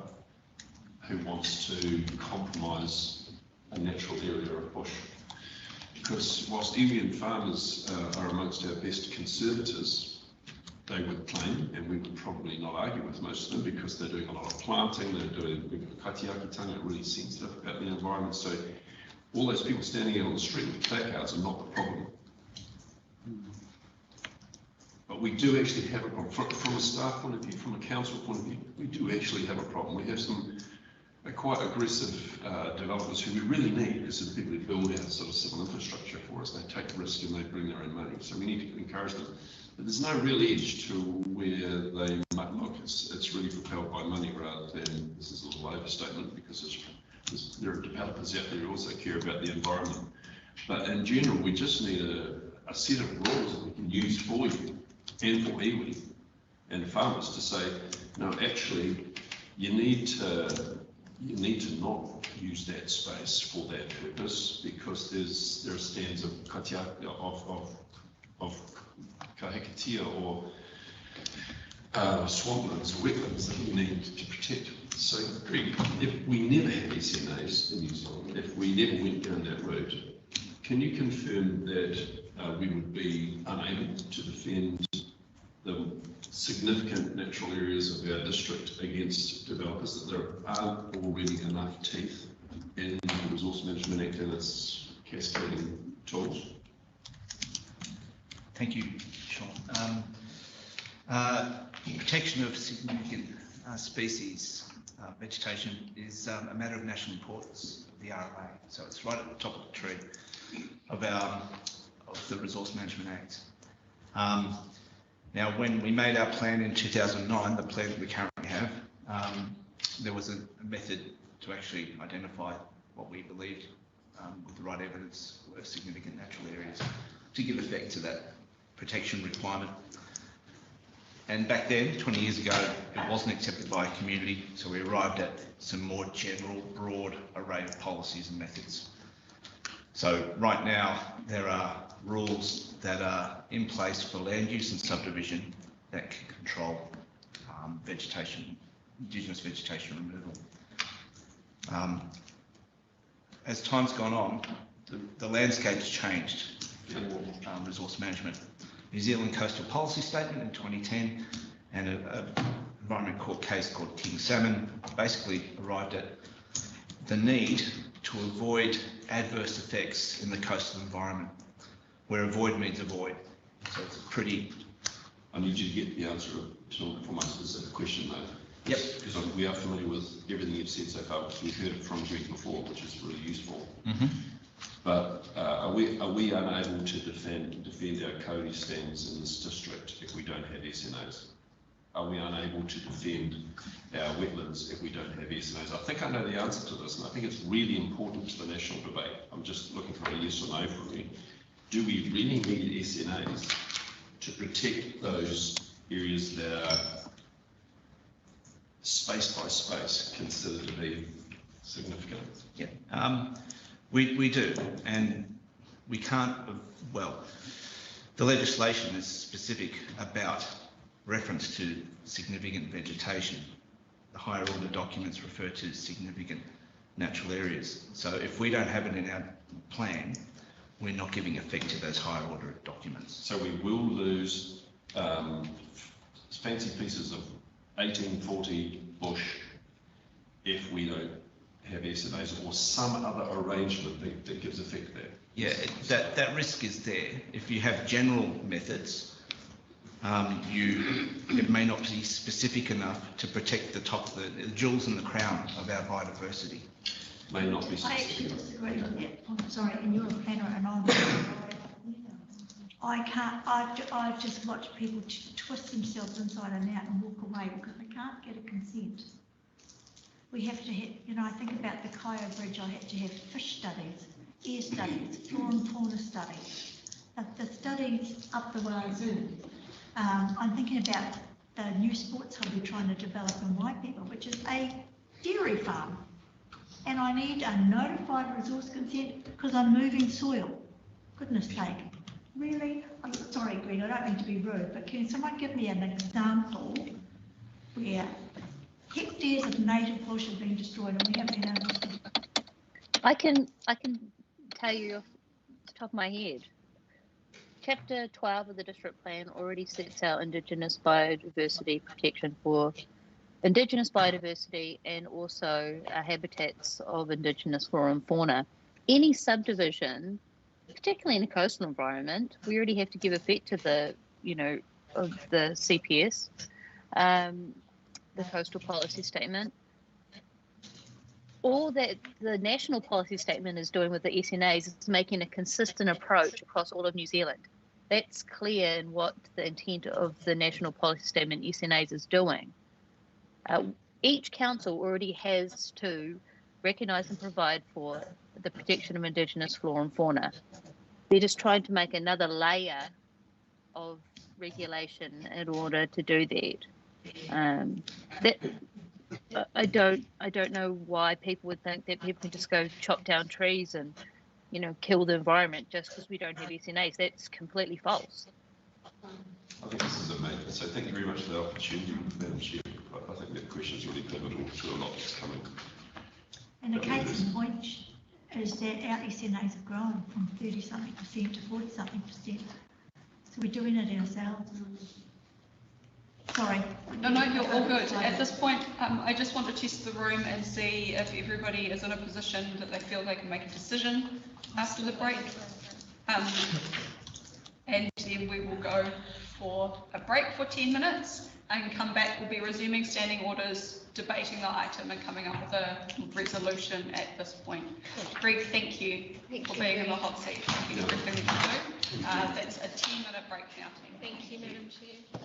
who wants to compromise a natural area of bush. Because whilst iwi farmers are amongst our best conservators, they would claim, and we would probably not argue with most of them because they're doing a lot of planting, they're doing katiakitanga, really sensitive about the environment. So all those people standing out on the street with placards are not the problem. But we do actually have a problem. From a staff point of view, from a council point of view, we do actually have a problem. We have some quite aggressive developers who we really need because they're the people who build our sort of civil infrastructure for us. They take risk and they bring their own money. So we need to encourage them. But there's no real edge to where they might look. It's really propelled by money rather than, this is a little overstatement because there are developers out there who also care about the environment. But in general, we just need a set of rules that we can use for you and for iwi and farmers to say, no, actually, you need to not use that space for that purpose because there are stands of kahikatea or swamplands or wetlands that we need to protect. So if we never had SNAs in New Zealand, if we never went down that road, can you confirm that we would be unable to defend the significant natural areas of our district against developers, that there aren't already enough teeth in the Resource Management Act and its cascading tools? Thank you, Sean. Protection of significant species vegetation is a matter of national importance of the RMA. So it's right at the top of the tree of the Resource Management Act. Now, when we made our plan in 2009, the plan that we currently have, there was a method to actually identify what we believed with the right evidence were significant natural areas to give effect to that protection requirement. And back then, 20 years ago, it wasn't accepted by a community, so we arrived at some more general, broad array of policies and methods. So right now, there are rules that are in place for land use and subdivision that can control vegetation, Indigenous vegetation removal. As time's gone on, the landscape's changed for resource management. New Zealand Coastal Policy Statement in 2010 and an Environment Court case called King Salmon basically arrived at the need to avoid adverse effects in the coastal environment, where avoid means avoid. So it's a pretty... I need you to get the answer for my specific question though. Yep. Because we are familiar with everything you've said so far, because we've heard it from Greg before, which is really useful. But are we unable to defend our CODI stands in this district if we don't have SNOs? Are we unable to defend our wetlands if we don't have SNOs? I think I know the answer to this, and I think it's really important to the national debate. I'm just looking for a yes or no from you. Do we really need SNOs to protect those areas that are space by space considered to be significant? Yeah, we do, and we can't, well, the legislation is specific about reference to significant vegetation. The higher order documents refer to significant natural areas. So if we don't have it in our plan, we're not giving effect to those higher order documents. So we will lose fancy pieces of 1840 bush if we don't have SNOs or some other arrangement that gives effect there. Yeah, that risk is there. If you have general methods, it may not be specific enough to protect the top, the jewels in the crown of our biodiversity. May not be I specific actually enough. disagree with that. I'm sorry, and you're a planner and I can't, I've just watched people twist themselves inside and out and walk away because they can't get a consent. We have to have, you know, I think about the Kyo Bridge, I had to have fish studies, air studies, flora and fauna studies, the studies up the wazoo. I'm thinking about the new sports hub we're trying to develop in Waipapa, which is a dairy farm. And I need a notified resource consent because I'm moving soil. Goodness sake. Really? I'm sorry, Greg, I don't mean to be rude, but can someone give me an example where hectares of native bush have been destroyed and we haven't been able to... I can tell you off the top of my head. Chapter 12 of the district plan already sets out Indigenous biodiversity protection for Indigenous biodiversity and also habitats of Indigenous flora and fauna. Any subdivision, particularly in a coastal environment, we already have to give effect to the, you know, of the CPS, the coastal policy statement. All that the national policy statement is doing with the SNAs is making a consistent approach across all of New Zealand. That's clear in what the intent of the national policy statement SNAs is doing. Each council already has to recognise and provide for the protection of Indigenous flora and fauna. They're just trying to make another layer of regulation in order to do that. I don't know why people would think that people can just go chop down trees and, you know, kill the environment just because we don't have SNAs. That's completely false. I think this is amazing. So thank you very much for the opportunity, Madam Chair. I think that question is really pivotal to a lot that's coming. And the case in point is that our SNAs have grown from 30-something% to 40-something%. So we're doing it ourselves. Sorry. No, you're all good. At this point, I just want to test the room and see if everybody is in a position that they feel they can make a decision after the break. And then we will go for a break for 10 minutes and come back. We'll be resuming standing orders, debating the item and coming up with a resolution at this point. Greg, thank you for being in the hot seat. Thank you for everything that you do. That's a 10-minute break now. Thank you, Madam Chair.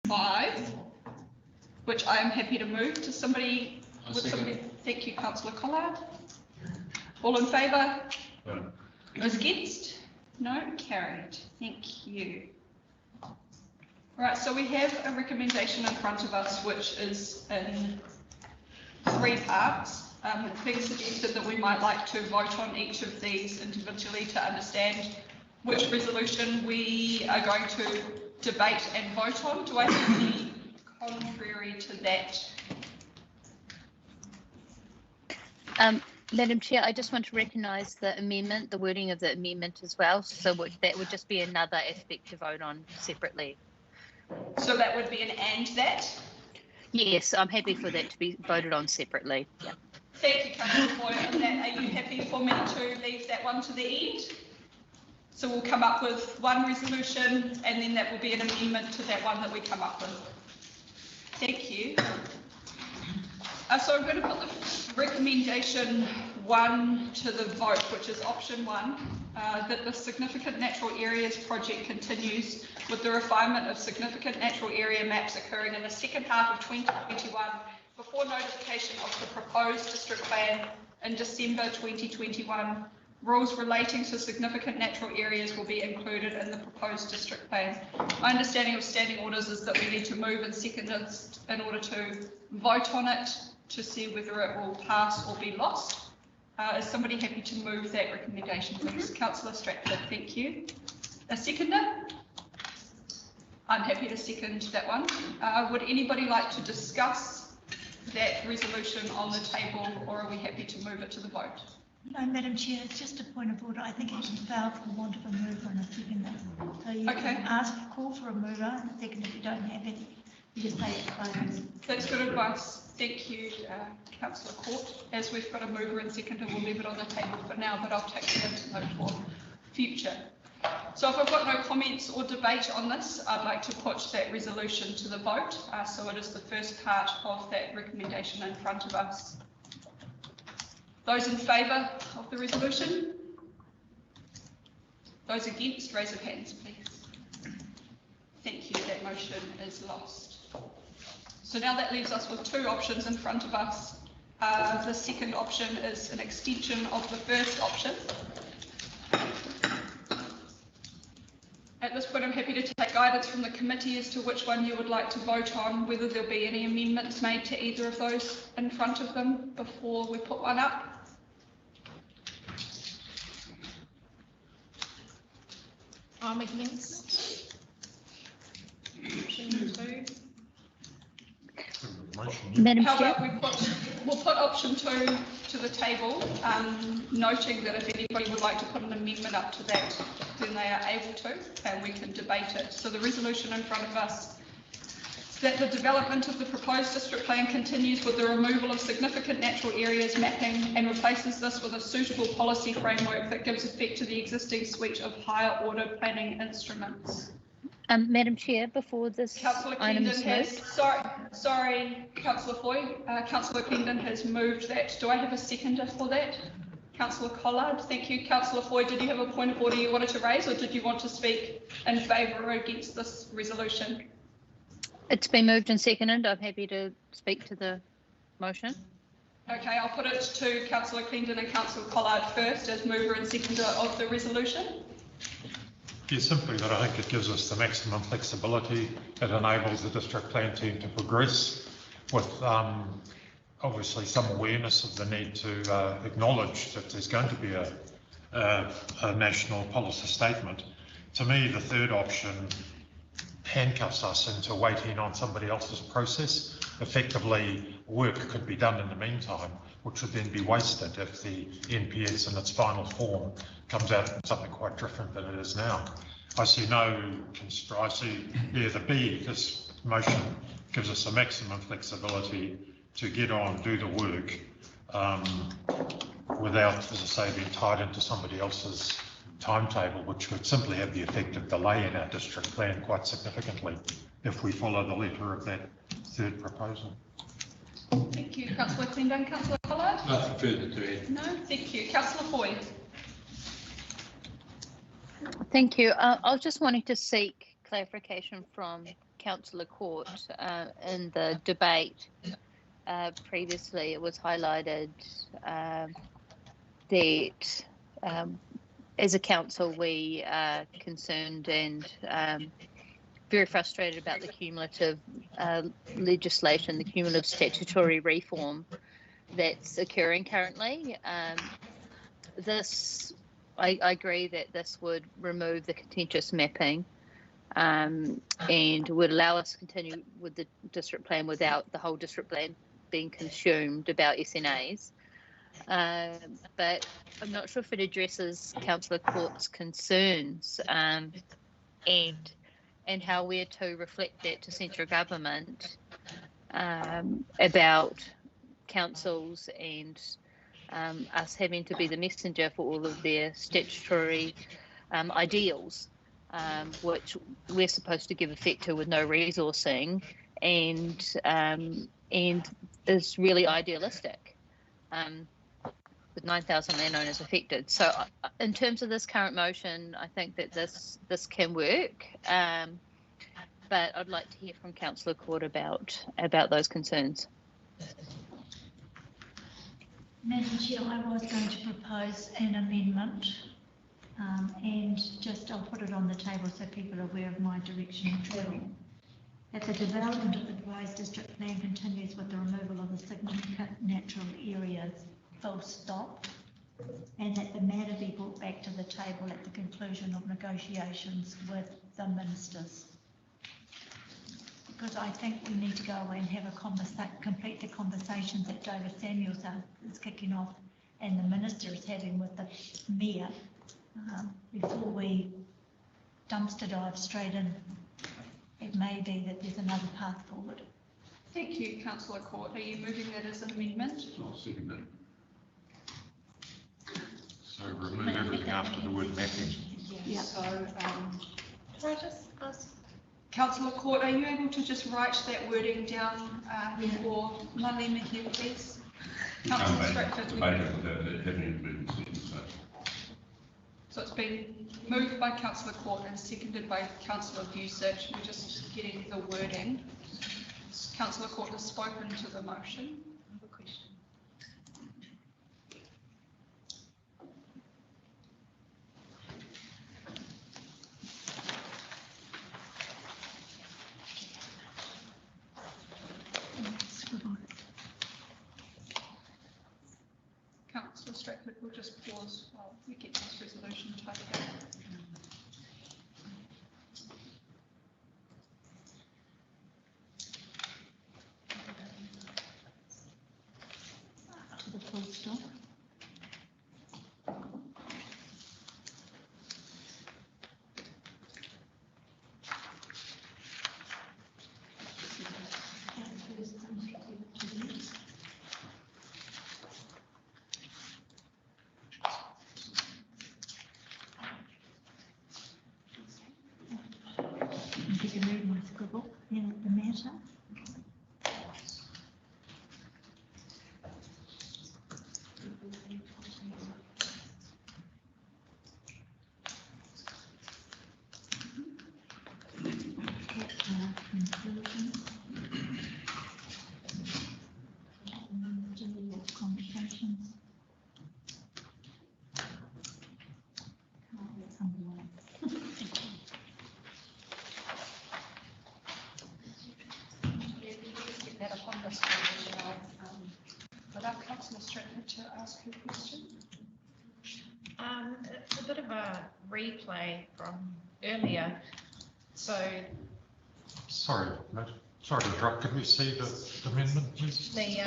5, which I am happy to move to somebody. Thank you, Councillor Collard. All in favour? No. Those against? No, carried. Thank you. Right, so we have a recommendation in front of us, which is in 3 parts. It's been suggested that we might like to vote on each of these individually to understand which resolution we are going to debate and vote on. Do I have any contrary to that? Madam Chair, I just want to recognise the amendment, the wording of the amendment as well. So that would just be another aspect to vote on separately. So that would be an and that? Yes, I'm happy for that to be voted on separately. Yeah. Thank you, Councillor Foy. On that, are you happy for me to leave that one to the end? So we'll come up with one resolution and then that will be an amendment to that one that we come up with. Thank you. So I'm going to put the recommendation 1 to the vote, which is option 1, that the Significant Natural Areas project continues with the refinement of significant natural area maps occurring in the second half of 2021 before notification of the proposed district plan in December 2021. Rules relating to significant natural areas will be included in the proposed district plan. My understanding of standing orders is that we need to move and second it in order to vote on it to see whether it will pass or be lost. Is somebody happy to move that recommendation, please? Councillor Stratford, thank you. A seconder? I'm happy to second that one. Would anybody like to discuss that resolution on the table, or are we happy to move it to the vote? No, Madam Chair, it's just a point of order. I think it can fail for want of a mover and a seconder. So you can ask, call for a mover and a second if you don't have any. You just say it closes. That's good advice. Thank you, Councillor Court. As we've got a mover and seconder, we'll leave it on the table for now, but I'll take it into note for future. So if I've got no comments or debate on this, I'd like to put that resolution to the vote. So it is the first part of that recommendation in front of us. Those in favour of the resolution? Those against, raise of hands, please. Thank you, that motion is lost. So now that leaves us with 2 options in front of us. The second option is an extension of the first option. At this point, I'm happy to take guidance from the committee as to which one you would like to vote on, whether there'll be any amendments made to either of those in front of them before we put one up. I'm against. Option 2. Madam How Chair? about we'll put option 2 to the table, noting that if anybody would like to put an amendment up to that, then they are able to, and we can debate it. So the resolution in front of us is that the development of the proposed district plan continues with the removal of significant natural areas mapping and replaces this with a suitable policy framework that gives effect to the existing suite of higher order planning instruments. Madam Chair, before this item is moved. Sorry, Councillor Foy. Councillor Clendon has moved that. Do I have a seconder for that? Councillor Collard, thank you. Councillor Foy, did you have a point of order you wanted to raise, or did you want to speak in favour or against this resolution? It's been moved and seconded. I'm happy to speak to the motion. Okay, I'll put it to Councillor Clendon and Councillor Collard first as mover and seconder of the resolution. Yeah, simply that I think it gives us the maximum flexibility. It enables the district plan team to progress with obviously some awareness of the need to acknowledge that there's going to be a national policy statement. To me, the third option handcuffs us into waiting on somebody else's process. Effectively, work could be done in the meantime, which would then be wasted if the NPS in its final form comes out something quite different than it is now. I see the B, this motion gives us a maximum flexibility to get on, do the work, without, as I say, being tied into somebody else's timetable, which would simply have the effect of delaying our district plan quite significantly if we follow the letter of that third proposal. Thank you, Councillor Clendon. Councillor Collard? Nothing further to add. No, thank you. Councillor Foy? Thank you. I was just wanting to seek clarification from Councillor Court, in the debate previously, it was highlighted that as a council we are concerned and very frustrated about the cumulative legislation, the cumulative statutory reform that's occurring currently. I agree that this would remove the contentious mapping and would allow us to continue with the district plan without the whole district plan being consumed about SNAs. But I'm not sure if it addresses Councillor Court's concerns and how we're to reflect that to central government about councils and us having to be the messenger for all of their statutory ideals, which we're supposed to give effect to with no resourcing, and is really idealistic, with 9,000 landowners affected. So in terms of this current motion, I think that this can work, but I'd like to hear from Councillor Court about those concerns. Madam Chair, I was going to propose an amendment, and I'll put it on the table so people are aware of my direction of travel. That the development of the revised district plan continues with the removal of the significant natural areas, full stop, and that the matter be brought back to the table at the conclusion of negotiations with the ministers. Because I think we need to go away and have a complete the conversations that David Samuels is kicking off and the minister is having with the mayor before we dumpster dive straight in. It may be that there's another path forward. Thank you, Councillor Court. Are you moving that as an amendment? I'll second that. So remove everything after the word mapping. Yeah. So, Can I just ask? Councillor Court, are you able to just write that wording down for Marlene here, please? Councillor Stratford. So it's been moved by Councillor Court and seconded by Councillor Busich. We're just getting the wording. Councillor Court has spoken to the motion. I have a question. Councillor Stratford, we'll just pause while we get this resolution typed out. To the full stop. Did you read my scribble in the matter? Conversations. That upon this without Councillor Stratford to ask her question. It's a bit of a replay from earlier. So Sorry to interrupt. Can we see the amendment, please? the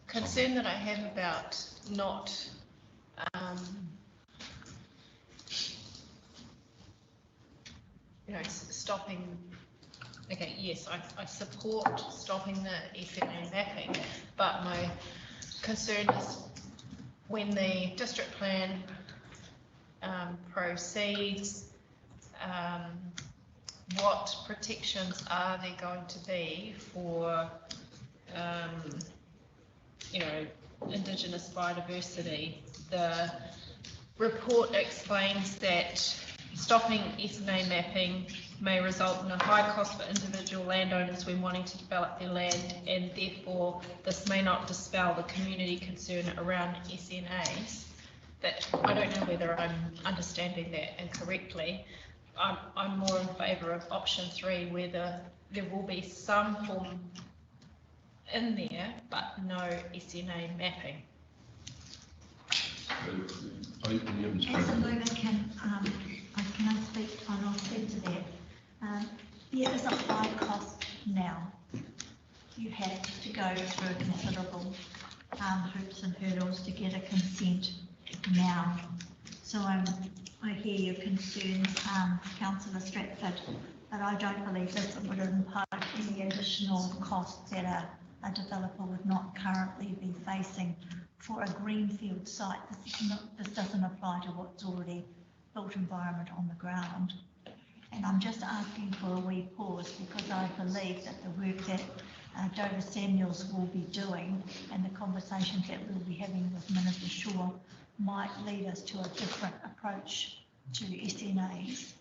concern that I have about not stopping. Okay, yes, I support stopping the SNA mapping, but my concern is when the district plan proceeds, what protections are there going to be for, Indigenous biodiversity? The report explains that stopping SNA mapping may result in a high cost for individual landowners when wanting to develop their land, and therefore this may not dispel the community concern around SNAs. That I don't know whether I'm understanding that incorrectly. I'm more in favour of option 3, where there will be some form in there, but no SNA mapping. As a mover, can I speak? I'll speak to that. There is a high cost now. You have to go through considerable hoops and hurdles to get a consent now. So I hear your concerns, Councillor Stratford, but I don't believe this would impart any additional costs that a developer would not currently be facing for a greenfield site. This doesn't apply to what's already built environment on the ground. And I'm just asking for a wee pause because I believe that the work that Dover Samuels will be doing and the conversations that we'll be having with Minister Shaw might lead us to a different approach to SNAs.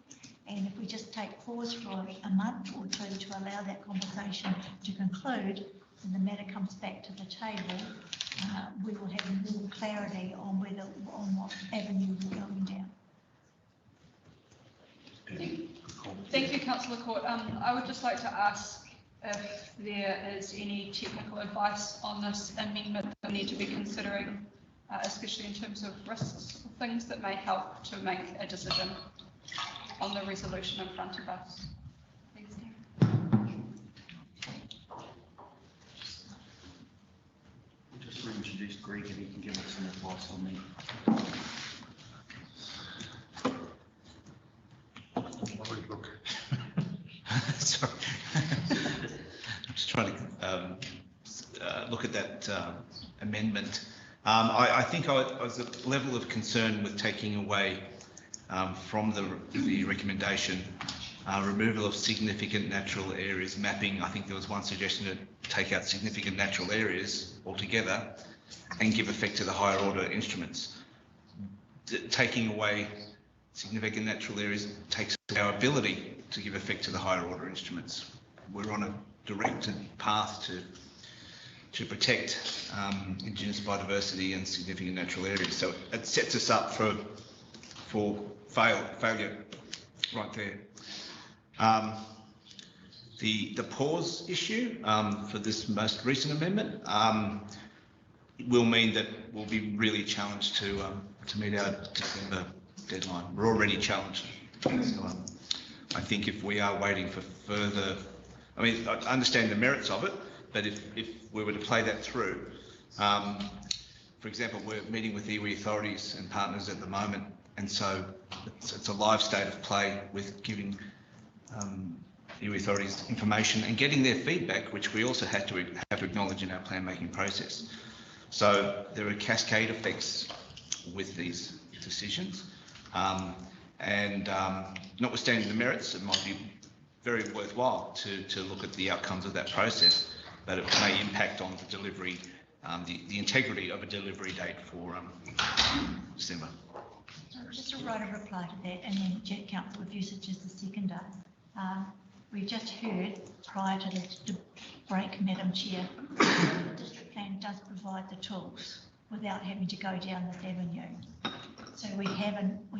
And if we just take pause for a month or two to allow that conversation to conclude and the matter comes back to the table, we will have more clarity on what avenue we're going down. Thank you, Councillor Court. I would just like to ask if there is any technical advice on this amendment that we need to be considering, especially in terms of risks, or things that may help to make a decision on the resolution in front of us. Thanks, We'll just reintroduce Greg and he can give us some advice on that. Sorry. I'm just trying to look at that amendment. I think I was at a level of concern with taking away from the recommendation removal of significant natural areas mapping. I think there was one suggestion to take out significant natural areas altogether and give effect to the higher order instruments. Taking away significant natural areas takes our ability to give effect to the higher order instruments. We're on a directed path to protect Indigenous biodiversity and significant natural areas. So it sets us up for failure right there. The pause issue for this most recent amendment will mean that we'll be really challenged to meet our December deadline. We're already challenged. So I think if we are waiting for further, I mean, I understand the merits of it, but if we were to play that through, for example, we're meeting with iwi authorities and partners at the moment, and so it's a live state of play with giving iwi authorities information and getting their feedback, which we also have to acknowledge in our plan making process. So there are cascade effects with these decisions, and notwithstanding the merits, it might be very worthwhile to look at the outcomes of that process, but it may impact on the delivery, the integrity of a delivery date for December. Just to write a reply to that, and then Councillor, if you suggest the seconder. We've just heard prior to the break, Madam Chair, the district plan does provide the tools without having to go down this avenue. So we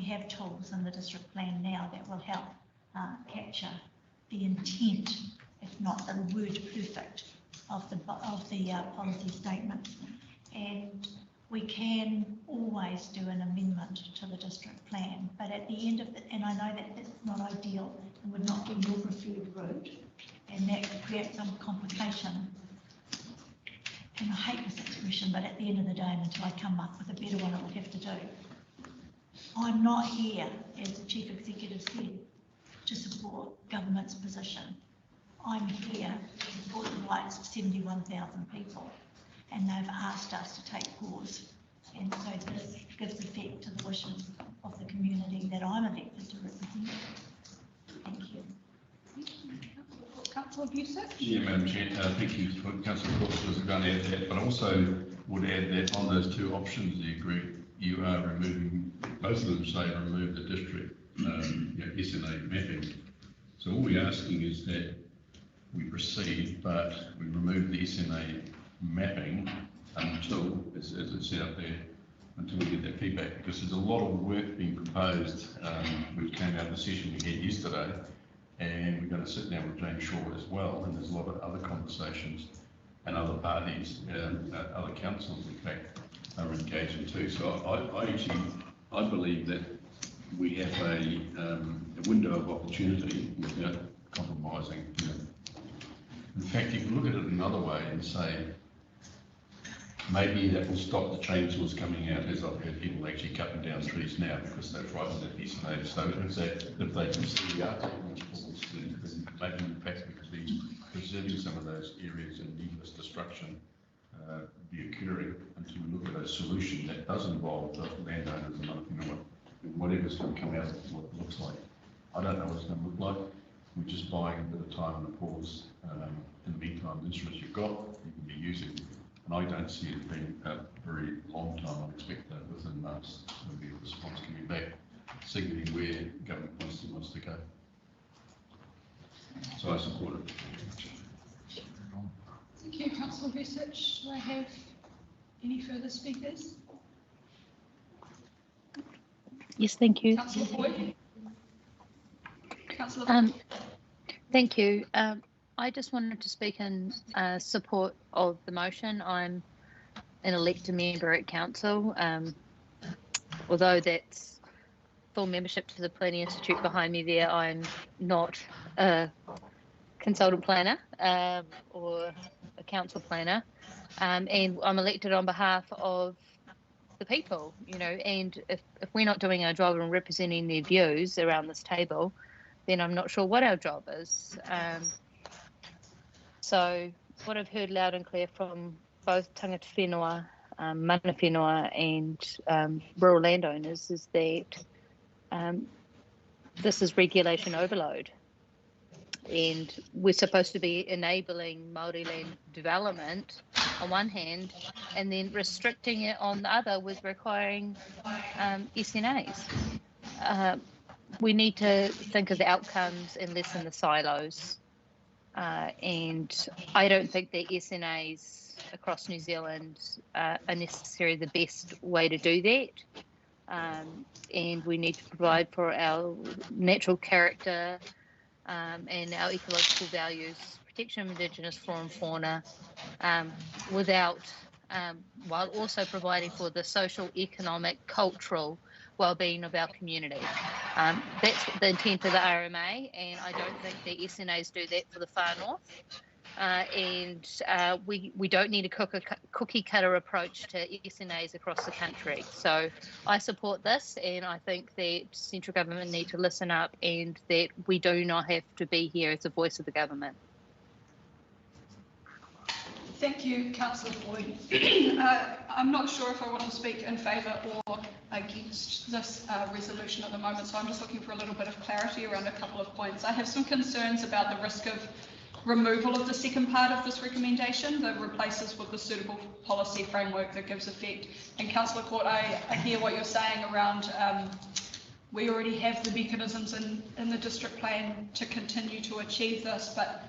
have tools in the district plan now that will help capture the intent, if not the word perfect, of the policy statement. And we can always do an amendment to the district plan, but at the end of it, and I know that that's not ideal and would not be your preferred route, and that could create some complication. And I hate this expression, but at the end of the day, and until I come up with a better one, I would have to do. I'm not here, as the Chief Executive said, to support government's position. I'm here to support the rights of 71,000 people, and they've asked us to take pause. And so this gives effect to the wishes of the community that I'm elected to represent. Thank you. Councillor Busick? Yeah, Madam Chair, thank you for Councillor Court was going to add that, but I also would add that on those two options you agree, you are removing, both of them say remove the district SNA mapping. So all we're asking is that we proceed, but we remove the SNA mapping until, as it's set up there, until we get that feedback, because there's a lot of work being proposed, which came out of the session we had yesterday, and we're going to sit down with James Shaw as well, and there's a lot of other conversations and other parties, other councils in fact, are engaging too. So I believe that we have a window of opportunity without compromising. In fact, you can look at it another way and say, maybe that will stop the chainsaws coming out, as I've heard people actually cutting down trees now because they're frightened at SNA. So if they can see we are taking this forward, then maybe in fact we could be preserving some of those areas and needless destruction be occurring until we look at a solution that does involve the landowners and whatever's going to come out of what it looks like. I don't know what it's going to look like. We're just buying a bit of time and a pause. In the meantime, the instruments you've got, you can be using. And I don't see it being a very long time. I expect that within months there'll be a response coming back, signaling where government wants to go. So I support it. Thank you, Councillor Vucic. Do I have any further speakers? Yes, thank you. Councillor Boyd. Councillor. Thank you. I just wanted to speak in support of the motion. I'm an elected member at council, although that's full membership to the Planning Institute behind me there. I'm not a consultant planner or a council planner, and I'm elected on behalf of the people, and if we're not doing our job and representing their views around this table, then I'm not sure what our job is. So what I've heard loud and clear from both tangata whenua, mana whenua and rural landowners is that this is regulation overload. And we're supposed to be enabling Māori land development on one hand, and then restricting it on the other with requiring SNAs. We need to think of the outcomes and lessen the silos. And I don't think that SNAs across New Zealand are necessarily the best way to do that. And we need to provide for our natural character and our ecological values, protection of Indigenous flora and fauna, while also providing for the social, economic, cultural well-being of our community. That's the intent of the RMA, and I don't think the SNAs do that for the far north. We don't need a cookie cutter approach to SNAs across the country. So I support this, and I think that central government need to listen up, and that we do not have to be here as the voice of the government. Thank you, Councillor Boyd. I'm not sure if I want to speak in favour or against this resolution at the moment, so I'm just looking for a little bit of clarity around a couple of points. I have some concerns about the risk of removal of the second part of this recommendation that replaces with the suitable policy framework that gives effect. And Councillor Court, I hear what you're saying around we already have the mechanisms in the district plan to continue to achieve this, but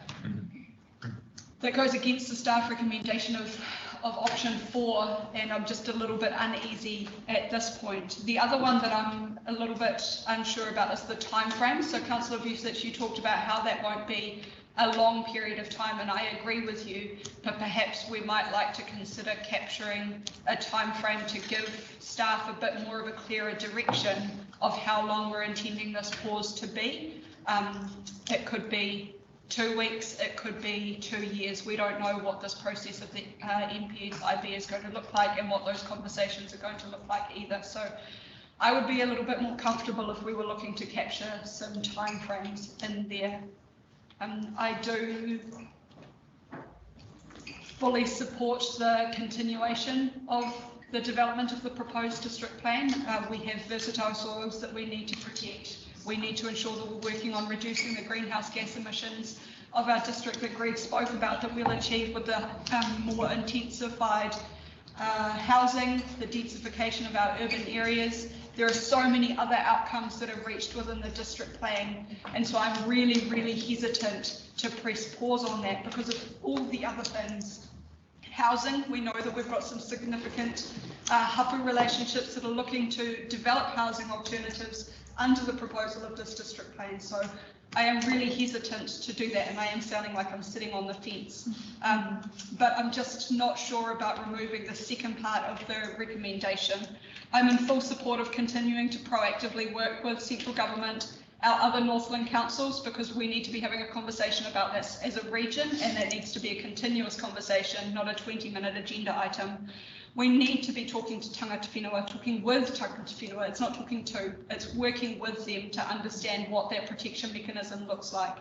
that goes against the staff recommendation of option 4, and I'm just a little bit uneasy at this point. The other one that I'm a little bit unsure about is the time frame. So Councillor Vucic, you talked about how that won't be a long period of time, and I agree with you, but perhaps we might like to consider capturing a time frame to give staff a bit more of a clearer direction of how long we're intending this pause to be. It could be 2 weeks, it could be 2 years. We don't know what this process of the NPSIB is going to look like and what those conversations are going to look like either. So I would be a little bit more comfortable if we were looking to capture some timeframes in there. I do fully support the continuation of the development of the proposed district plan. We have versatile soils that we need to protect. We need to ensure that we're working on reducing the greenhouse gas emissions of our district that Greg spoke about, that we'll achieve with the more intensified housing, the densification of our urban areas, There are so many other outcomes that are reached within the district plan, and so I'm really, really hesitant to press pause on that because of all the other things. Housing, we know that we've got some significant hapu relationships that are looking to develop housing alternatives under the proposal of this district plan. So I am really hesitant to do that, and I am sounding like I'm sitting on the fence. But I'm just not sure about removing the second part of the recommendation. I'm in full support of continuing to proactively work with central government, our other Northland councils, because we need to be having a conversation about this as a region, and that needs to be a continuous conversation, not a 20-minute agenda item. We need to be talking to tangata whenua, talking with tangata whenua. It's not talking to, it's working with them to understand what that protection mechanism looks like.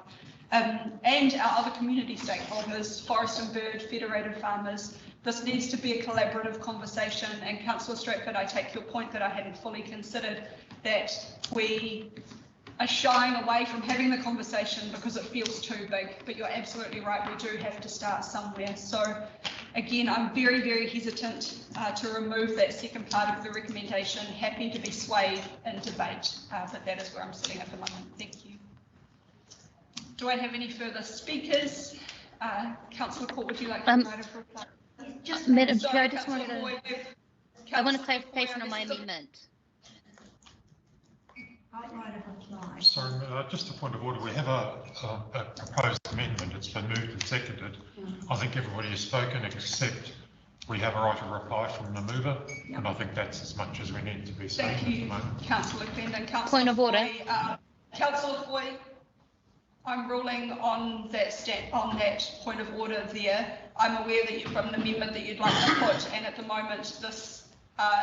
And our other community stakeholders, forest and bird, federated farmers. This needs to be a collaborative conversation, and Councillor Stratford, I take your point that I hadn't fully considered, that we are shying away from having the conversation because it feels too big, but you're absolutely right, we do have to start somewhere. So again, I'm very, very hesitant to remove that second part of the recommendation, happy to be swayed in debate, but that is where I'm sitting at the moment. Thank you. Do I have any further speakers? Councillor Court, would you like to provide a reply? Madam Chair, I just wanted to, I want a clarification on my amendment. Sorry, just a point of order. We have a proposed amendment. It's been moved and seconded. I think everybody has spoken except we have a right of reply from the mover, and I think that's as much as we need to be saying. Thank you, Councillor Clendon. Point of order. Councillor Foy, I'm ruling on that point of order there. I'm aware that you've got an amendment that you'd like to put, and at the moment this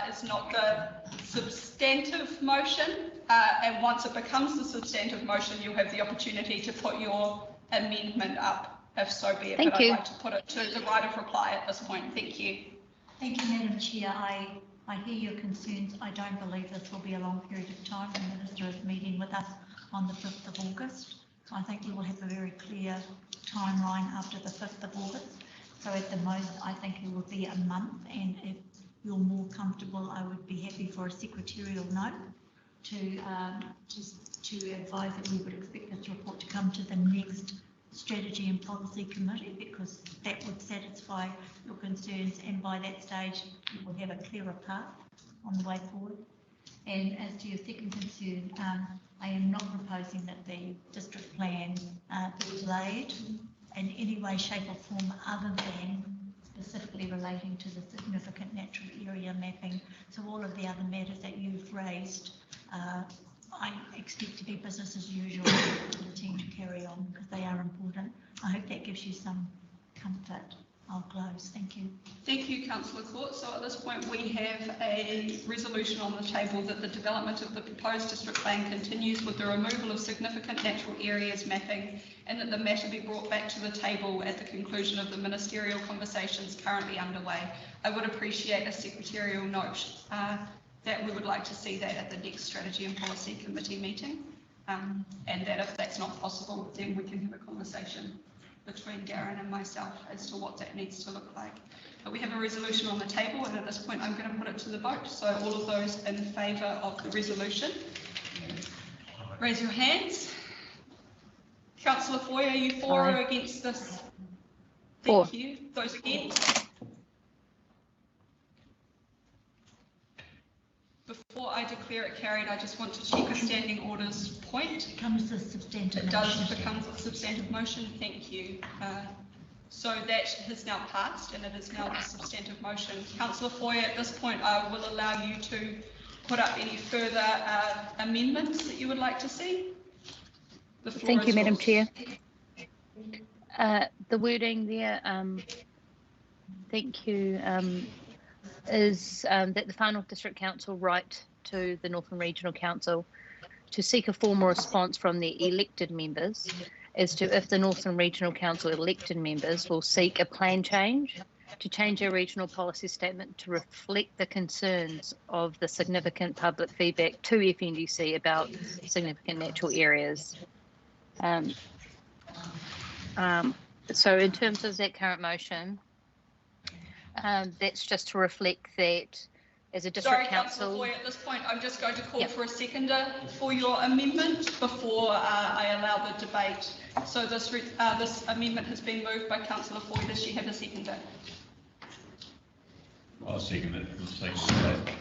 is not the substantive motion, and once it becomes the substantive motion, you'll have the opportunity to put your amendment up, if so be it. Thank but you. I'd like to put it to the right of reply at this point. Thank you. Thank you, Madam Chair. I hear your concerns. I don't believe this will be a long period of time. The Minister is meeting with us on the 5th of August. So I think we will have a very clear timeline after the 5th of August. So at the most, I think it will be a month, and if you're more comfortable, I would be happy for a secretarial note to advise that we would expect this report to come to the next Strategy and Policy Committee, because that would satisfy your concerns, and by that stage you will have a clearer path on the way forward. And as to your second concern, I am not proposing that the district plan be delayed in any way, shape or form other than specifically relating to the significant natural area mapping. So all of the other matters that you've raised, I expect to be business as usual for the team to carry on because they are important. I hope that gives you some comfort. I'll close. Thank you. Thank you, Councillor Court. So at this point, we have a resolution on the table that the development of the proposed district plan continues with the removal of significant natural areas mapping, and that the matter be brought back to the table at the conclusion of the ministerial conversations currently underway. I would appreciate a secretarial note that we would like to see that at the next Strategy and Policy Committee meeting, and that if that's not possible, then we can have a conversation between Darren and myself as to what that needs to look like. But we have a resolution on the table, and at this point I'm going to put it to the vote. So all of those in favour of the resolution, raise your hands. Councillor Foy, are you for or against this? Thank you. Those against? Before I declare it carried, I just want to check a standing orders point. It becomes a substantive motion. It does become a substantive motion. Thank you. So that has now passed, and it is now a substantive motion. Councillor Foy, at this point, I will allow you to put up any further amendments that you would like to see. Thank you, Madam Chair. The wording there, thank you, is that the Far North District Council write to the Northern Regional Council to seek a formal response from their elected members as to if the Northern Regional Council elected members will seek a plan change to change our regional policy statement to reflect the concerns of the significant public feedback to FNDC about significant natural areas. So in terms of that current motion, that's just to reflect that As a district Sorry, council. Councillor Foy, at this point, I'm just going to call Yep. for a seconder for your amendment before I allow the debate. So this amendment has been moved by Councillor Foy. Does she have a seconder? I'll second it. For the sake of that.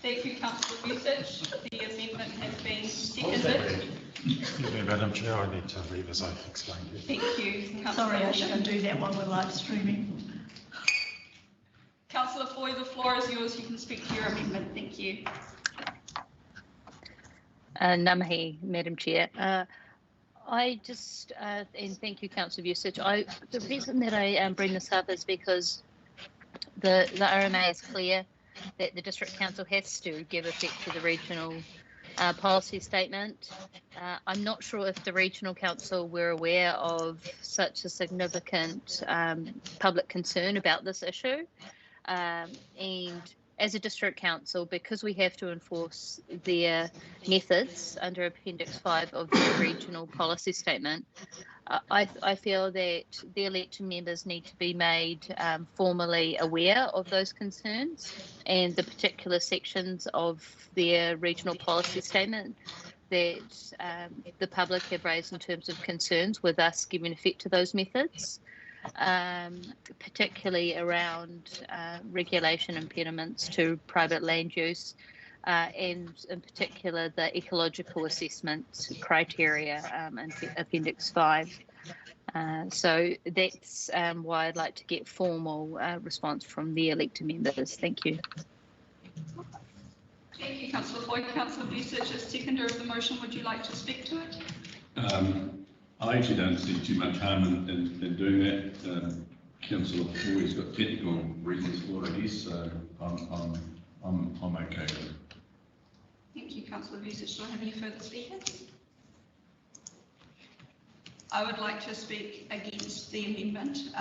Thank you, Councillor Vucic. The amendment has been seconded. Excuse me, Madam Chair, I need to leave as I explained. Thank you, Councillor. Sorry, I shouldn't do that while we're live streaming. Councillor Foy, the floor is yours. You can speak to your amendment. Thank you. Namahi, Madam Chair. I just, and thank you, Councillor Vucic. The reason that I bring this up is because the RMA is clear that the District Council has to give effect to the regional policy statement. I'm not sure if the Regional Council were aware of such a significant public concern about this issue. And as a District Council, because we have to enforce their methods under Appendix 5 of the regional policy statement, I feel that the elected members need to be made formally aware of those concerns and the particular sections of their regional policy statement that the public have raised in terms of concerns with us giving effect to those methods. Particularly around regulation impediments to private land use, and in particular the ecological assessment criteria in Appendix 5. So that's why I'd like to get formal response from the elected members. Thank you. Thank you, Councillor Foy. Councillor Vucic, as seconder of the motion, would you like to speak to it? I actually don't see too much harm in doing that. Councillor Foy's got technical reasons for it, I guess, so I'm okay with it. Thank you, Councillor Vucic. Do I have any further speakers? I would like to speak against the amendment.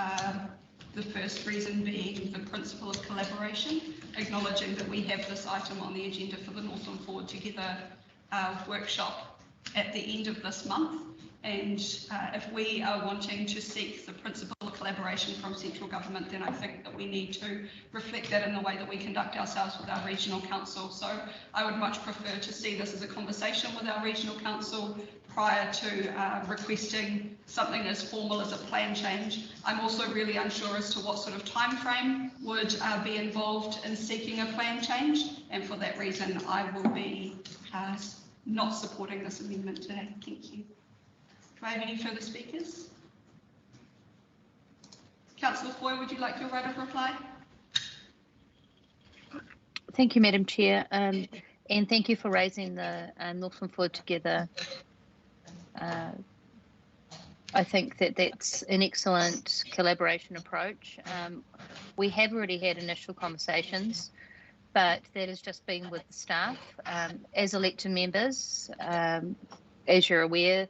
The first reason being the principle of collaboration, acknowledging that we have this item on the agenda for the Northland Forward Together workshop at the end of this month. And if we are wanting to seek the principle of collaboration from central government, then I think that we need to reflect that in the way that we conduct ourselves with our regional council. So I would much prefer to see this as a conversation with our regional council prior to requesting something as formal as a plan change. I'm also really unsure as to what sort of time frame would be involved in seeking a plan change, and for that reason I will be not supporting this amendment today. Thank you. Do I have any further speakers? Councillor Foy, would you like your right of reply? Thank you, Madam Chair, and thank you for raising the Northland Forward Together. I think that that's an excellent collaboration approach. We have already had initial conversations, but that has just been with the staff. As elected members, as you're aware,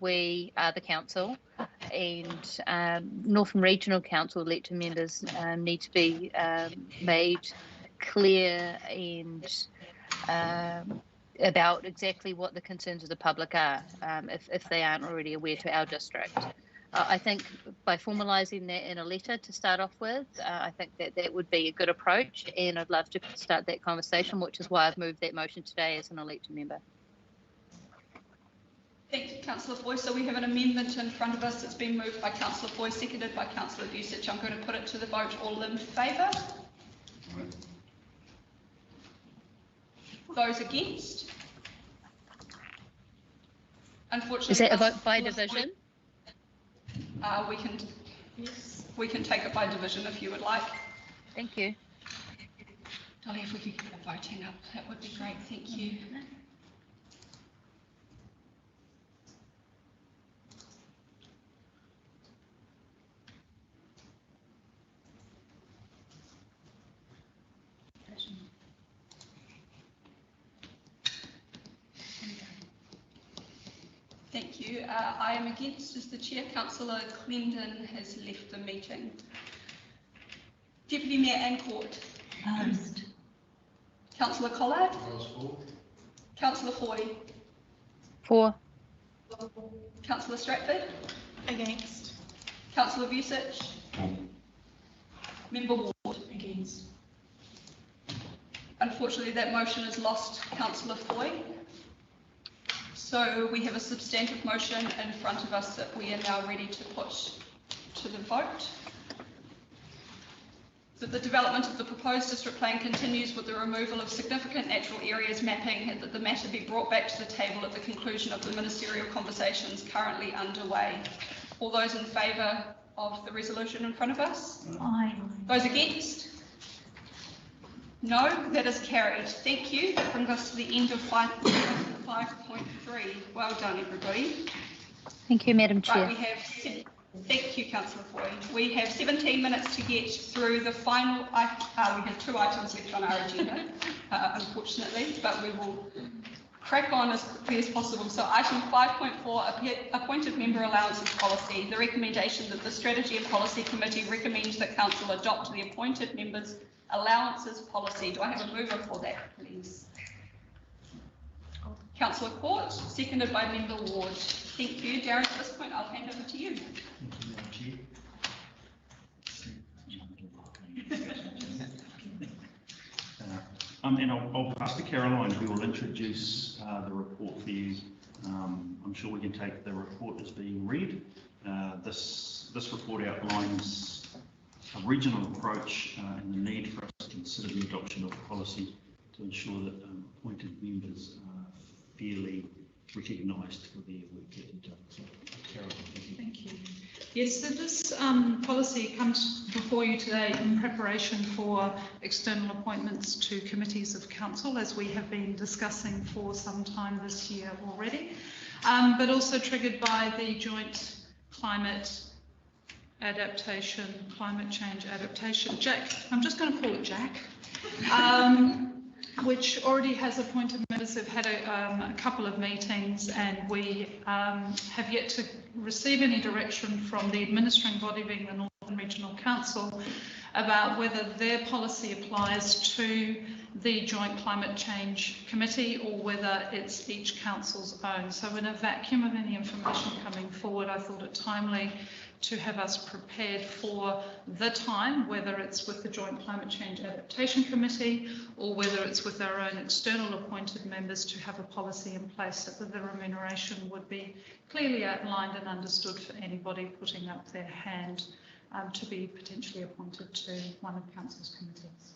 we are the council, and Northern Regional Council elected members need to be made clear and about exactly what the concerns of the public are, if they aren't already aware to our district. I think by formalising that in a letter to start off with, I think that that would be a good approach, and I'd love to start that conversation, which is why I've moved that motion today as an elected member. Thank you, Councillor Foy. So we have an amendment in front of us that's been moved by Councillor Foy, seconded by Councillor Vucic. I'm going to put it to the vote. All in favour? Those against? Unfortunately, is that a vote by division? We can take it by division if you would like. Thank you. Dolly, if we could get the voting up, that would be great. Thank you. Thank you. I am against as the chair. Councillor Clendon has left the meeting. Deputy Mayor Ancourt. Opposed. Councillor Collard. Councillor Foy. For. Councillor Stratford. Against. Councillor Vucic. For. Member Ward. Against. Unfortunately, that motion has lost Councillor Foy. So we have a substantive motion in front of us that we are now ready to put to the vote. That the development of the proposed district plan continues with the removal of significant natural areas mapping, and that the matter be brought back to the table at the conclusion of the ministerial conversations currently underway. All those in favour of the resolution in front of us? Aye. Those against? No, that is carried. Thank you. That brings us to the end of 5.3. Well done, everybody. Thank you, Madam Chair. Right, we have, thank you, Councillor Foy. We have 17 minutes to get through the final, we have 2 items left on our agenda, unfortunately, but we will crack on as quickly as possible. So item 5.4, appointed member allowances policy. The recommendation that the Strategy and Policy Committee recommends that Council adopt the appointed members allowances policy. Do I have a mover for that, please? Councillor Court, seconded by Member Ward. Thank you. Darren, at this point, I'll hand over to you. And I'll pass to Caroline, who will introduce the report for you. I'm sure we can take the report as being read. This report outlines a regional approach and the need for us to consider the adoption of policy to ensure that appointed members are fairly recognised for their work getting done. So, Caroline, thank you. Thank you. Yes, so this policy comes before you today in preparation for external appointments to committees of council, as we have been discussing for some time this year already, but also triggered by the joint climate change adaptation, Jack, I'm just going to call it Jack, which already has appointed members. Have had a couple of meetings, and we have yet to receive any direction from the administering body, being the Northern Regional Council, about whether their policy applies to the Joint Climate Change Committee or whether it's each council's own. So in a vacuum of any information coming forward, I thought it timely to have us prepared for the time, whether it's with the Joint Climate Change Adaptation Committee or whether it's with our own external appointed members, to have a policy in place so that the remuneration would be clearly outlined and understood for anybody putting up their hand to be potentially appointed to one of Council's committees.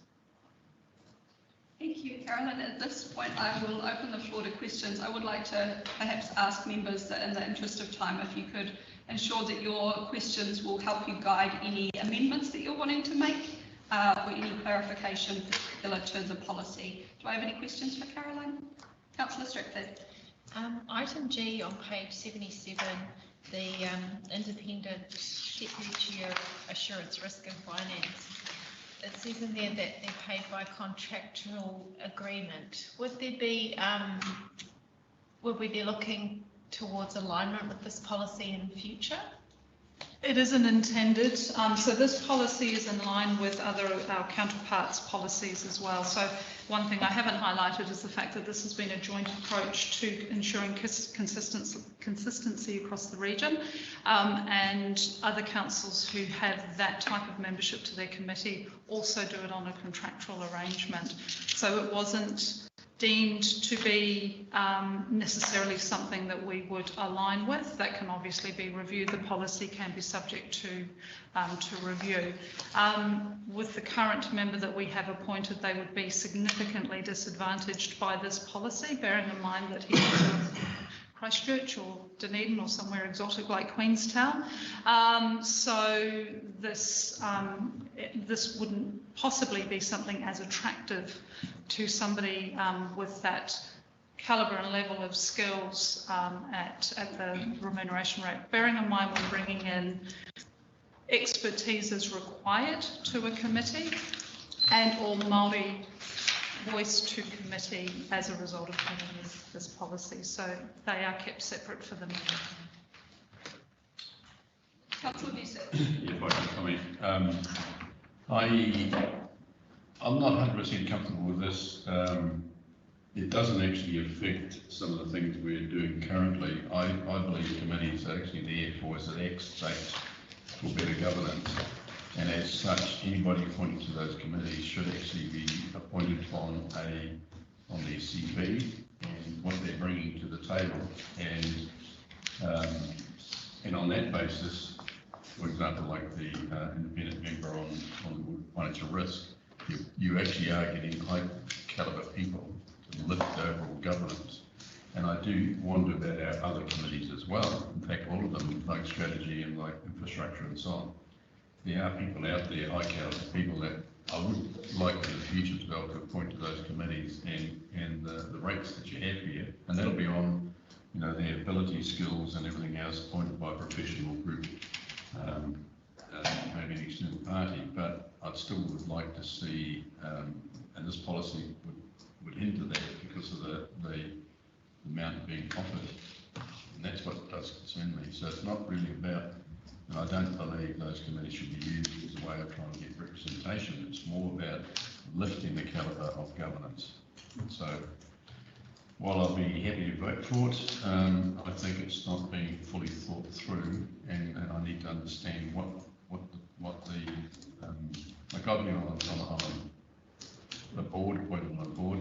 Thank you, Caroline. At this point, I will open the floor to questions. I would like to perhaps ask members that, in the interest of time, if you could ensure that your questions will help you guide any amendments that you're wanting to make or any clarification particular to the policy. Do I have any questions for Caroline? Councillor Strickland. Item G on page 77, the independent deputy chair assurance, risk and finance. It says in there that they're paid by contractual agreement. Would there be, would we be looking towards alignment with this policy in future? It isn't intended. So this policy is in line with our counterparts' policies as well. So one thing I haven't highlighted is the fact that this has been a joint approach to ensuring consistency across the region, and other councils who have that type of membership to their committee also do it on a contractual arrangement. So it wasn't deemed to be necessarily something that we would align with. That can obviously be reviewed. The policy can be subject to review. With the current member that we have appointed, they would be significantly disadvantaged by this policy, bearing in mind that he is of Christchurch or Dunedin or somewhere exotic like Queenstown. So this wouldn't possibly be something as attractive to somebody with that calibre and level of skills at the remuneration rate. Bearing in mind when bringing in expertise is required to a committee, and or Māori voice to committee as a result of having this policy. So they are kept separate for the meeting. Councillor Bissett. If I can comment. I'm not 100% comfortable with this. It doesn't actually affect some of the things we're doing currently. I believe committees are actually there for as an exercise for better governance. And as such, anybody appointed to those committees should actually be appointed on their CV and what they're bringing to the table. And on that basis, for example, like the independent member on financial risk, you actually are getting high caliber people to lift overall governance. And I do wonder about our other committees as well. In fact, all of them, like strategy and like infrastructure and so on. There are people out there, high caliber people that I would like in the future to be able to appoint to those committees and the rates that you have here. And that'll be on, you know, their ability, skills and everything else appointed by a professional group, maybe an external party. But I still would like to see, and this policy would hinder that because of the amount being offered. And that's what does concern me. So it's not really about, and I don't believe those committees should be used as a way of trying to get representation. It's more about lifting the calibre of governance. So while I'll be happy to vote for it, I think it's not being fully thought through, and I need to understand what the like I've been on a board, appointed on a board.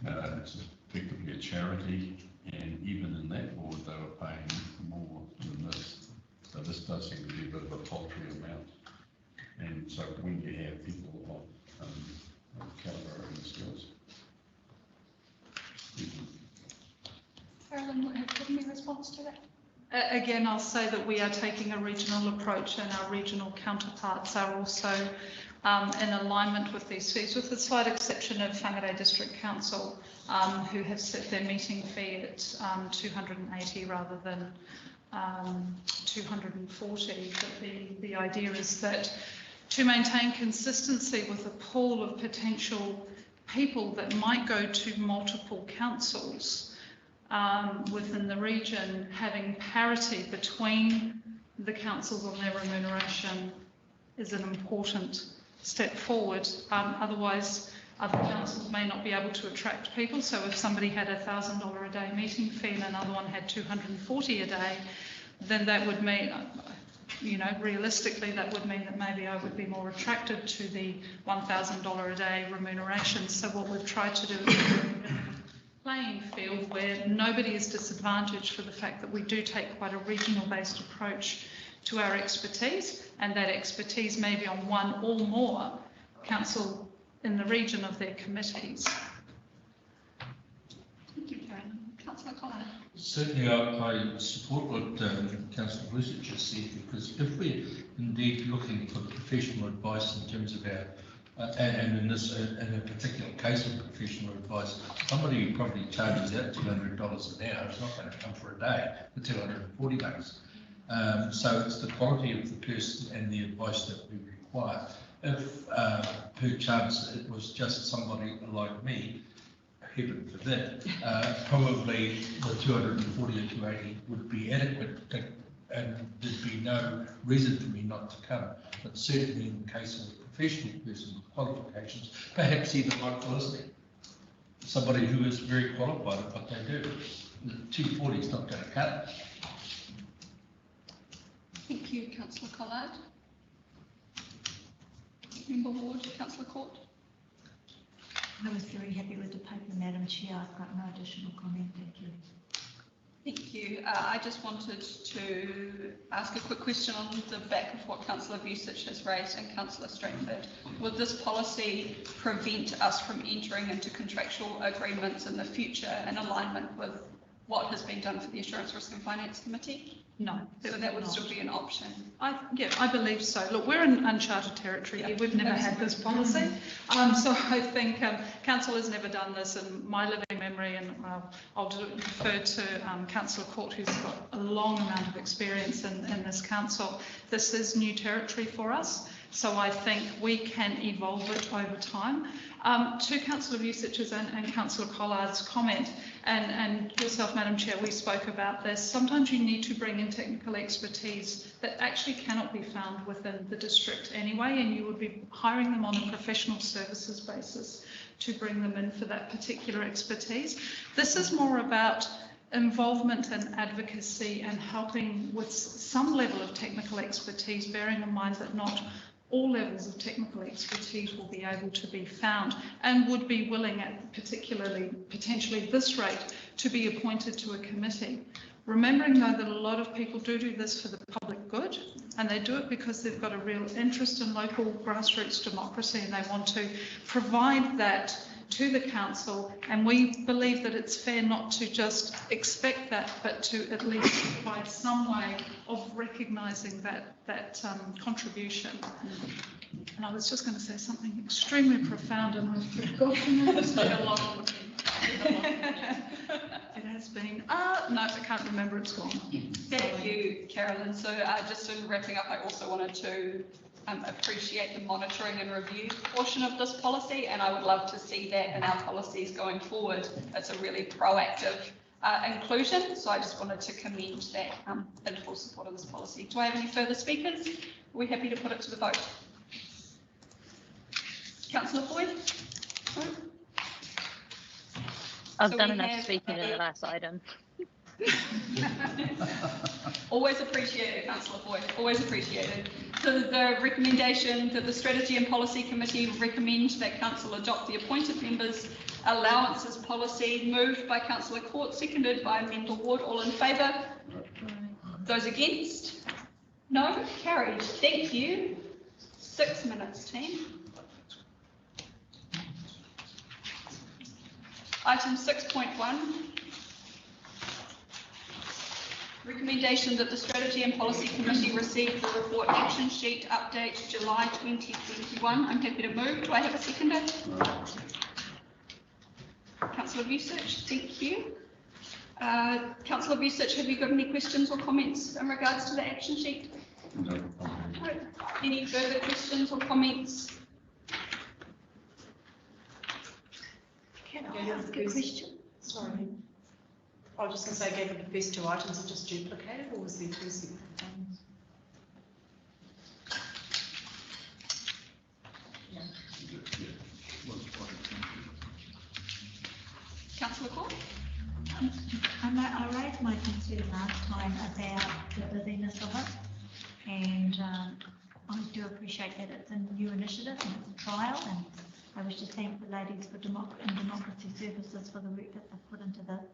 It's effectively a charity, and even in that board they were paying more than this. So this does seem to be a bit of a paltry amount. And so when you have people of calibre and skills. Carolyn, would have given me a response to that? Again, I'll say that we are taking a regional approach, and our regional counterparts are also in alignment with these fees, with the slight exception of Whangarei District Council, who have set their meeting fee at 280 rather than 240. But the idea is that to maintain consistency with a pool of potential people that might go to multiple councils within the region, having parity between the councils on their remuneration is an important step forward. Otherwise, other councils may not be able to attract people. So if somebody had $1,000 a day meeting fee and another one had 240 a day, then that would mean, you know, realistically, that would mean that maybe I would be more attracted to the $1,000 a day remuneration. So what we've tried to do is playing field where nobody is disadvantaged for the fact that we do take quite a regional based approach to our expertise, and that expertise may be on one or more council in the region of their committees. Thank you, Karen. Councillor Collard. Certainly, I support what Councillor Blusic just said, because if we're indeed looking for professional advice in terms of our and in a particular case of professional advice, somebody who probably charges out $200 an hour is not going to come for a day for $240. So it's the quality of the person and the advice that we require. If perchance it was just somebody like me, heaven forbid, probably the 240 or 280 would be adequate, and there'd be no reason for me not to come. But certainly in the case of a professional person with qualifications, perhaps even like Felicity, somebody who is very qualified at what they do, the 240 is not going to cut it. Thank you, Councillor Collard. Member Ward, Councillor Court. I was very happy with the paper, Madam Chair. I've got no additional comment. Thank you. Thank you. I just wanted to ask a quick question on the back of what Councillor Vucic has raised and Councillor Stratford. Would this policy prevent us from entering into contractual agreements in the future in alignment with what has been done for the Assurance, Risk and Finance Committee? No. So that would still be an option? I believe so. Look, we're in uncharted territory here. We've never had this policy. So I think Council has never done this in my living memory, and I'll defer to Councillor Court, who's got a long amount of experience in this council. This is new territory for us, so I think we can evolve it over time. To Councillor Vucic's and Councillor Collard's comment, and yourself, Madam Chair, we spoke about this. Sometimes you need to bring in technical expertise that actually cannot be found within the district anyway, and you would be hiring them on a professional services basis to bring them in for that particular expertise. This is more about involvement and advocacy and helping with some level of technical expertise, bearing in mind that not all levels of technical expertise will be able to be found and would be willing at potentially this rate to be appointed to a committee. Remembering though that a lot of people do this for the public good, and they do it because they've got a real interest in local grassroots democracy and they want to provide that to the council, and we believe that it's fair not to just expect that, but to at least provide some way of recognising that contribution. And I was just going to say something extremely profound and I've forgotten it. It's been a long It has been, no, I can't remember, it's gone. Thank you, Carolyn. So just in wrapping up, I also wanted to appreciate the monitoring and review portion of this policy, and I would love to see that in our policies going forward. It's a really proactive inclusion, so I just wanted to commend that in full support of this policy. Do I have any further speakers? Are we happy to put it to the vote? Councillor Boyd? No? I've done enough speaking in the last item. Always appreciated, Councillor Boyd, always appreciated. So the recommendation that the Strategy and Policy Committee recommend that Council adopt the appointed members' allowances policy, moved by Councillor Court, seconded by Member Ward. All in favour? Those against? No? Carried. Thank you. 6 minutes, team. Item 6.1. Recommendation that the Strategy and Policy Committee receive the report action sheet update July 2021. I'm happy to move. Do I have a seconder? Councillor Vucic, thank you. Councillor Vucic, have you got any questions or comments in regards to the action sheet? No. Any further questions or comments? Can I ask a question? Sorry. I was just going to say, gave the first 2 items are just duplicated, or was there 2 separate things? Yeah. Councillor Court? I raised my concern last time about the busyness of it, and I do appreciate that it's a new initiative and it's a trial, and I wish to thank the ladies for Democracy Services for the work that they've put into this.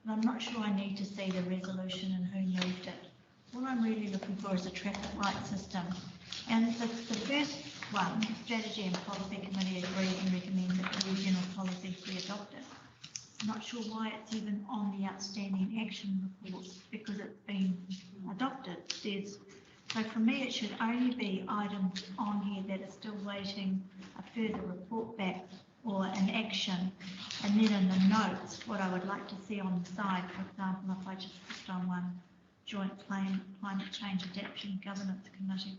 But I'm not sure I need to see the resolution and who moved it. What I'm really looking for is a traffic light system. And the first one, the Strategy and Policy Committee agrees and recommends that the regional policies be adopted. I'm not sure why it's even on the outstanding action report, because it's been adopted. So for me, it should only be items on here that are still waiting a further report back or an action. And then in the notes, what I would like to see on the side, for example, if I just clicked on one, Joint Climate Change Adaptation Governance Committee,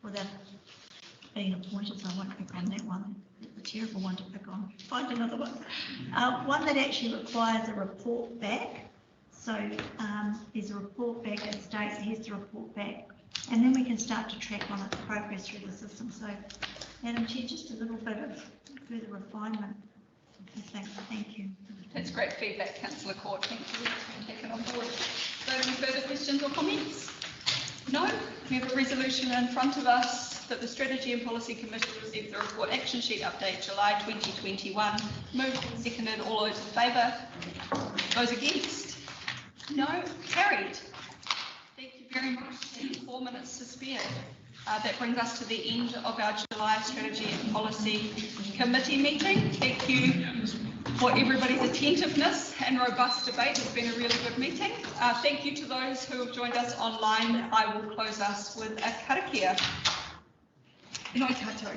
well, they've been appointed, so I won't pick on that one. It's a terrible one to pick on. Find another one. One that actually requires a report back. So there's a report back that states here's the report back, and then we can start to track on its progress through the system. So, Madam Chair, just a little bit of further refinement. Thank you. That's great feedback, Councillor Court. Thank you. Take it on board. So, any further questions or comments? No? We have a resolution in front of us that the Strategy and Policy Committee received the report action sheet update July 2021. Moved and seconded. All those in favour? Those against? No? Carried. Thank you very much. 4 minutes to spare. That brings us to the end of our July Strategy and Policy Committee meeting. Thank you for everybody's attentiveness and robust debate. It's been a really good meeting. Thank you to those who have joined us online. I will close us with a karakia. Noi tātou.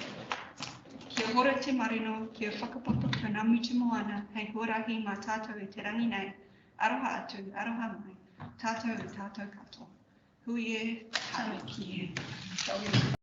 Kia hora te marino, kia whakapoto ka ngami te moana, hei horahi mā tātou e te rangi nei. Aroha atu, aroha mai. Tātou e tātou katoa. Hui e, tātou ki e.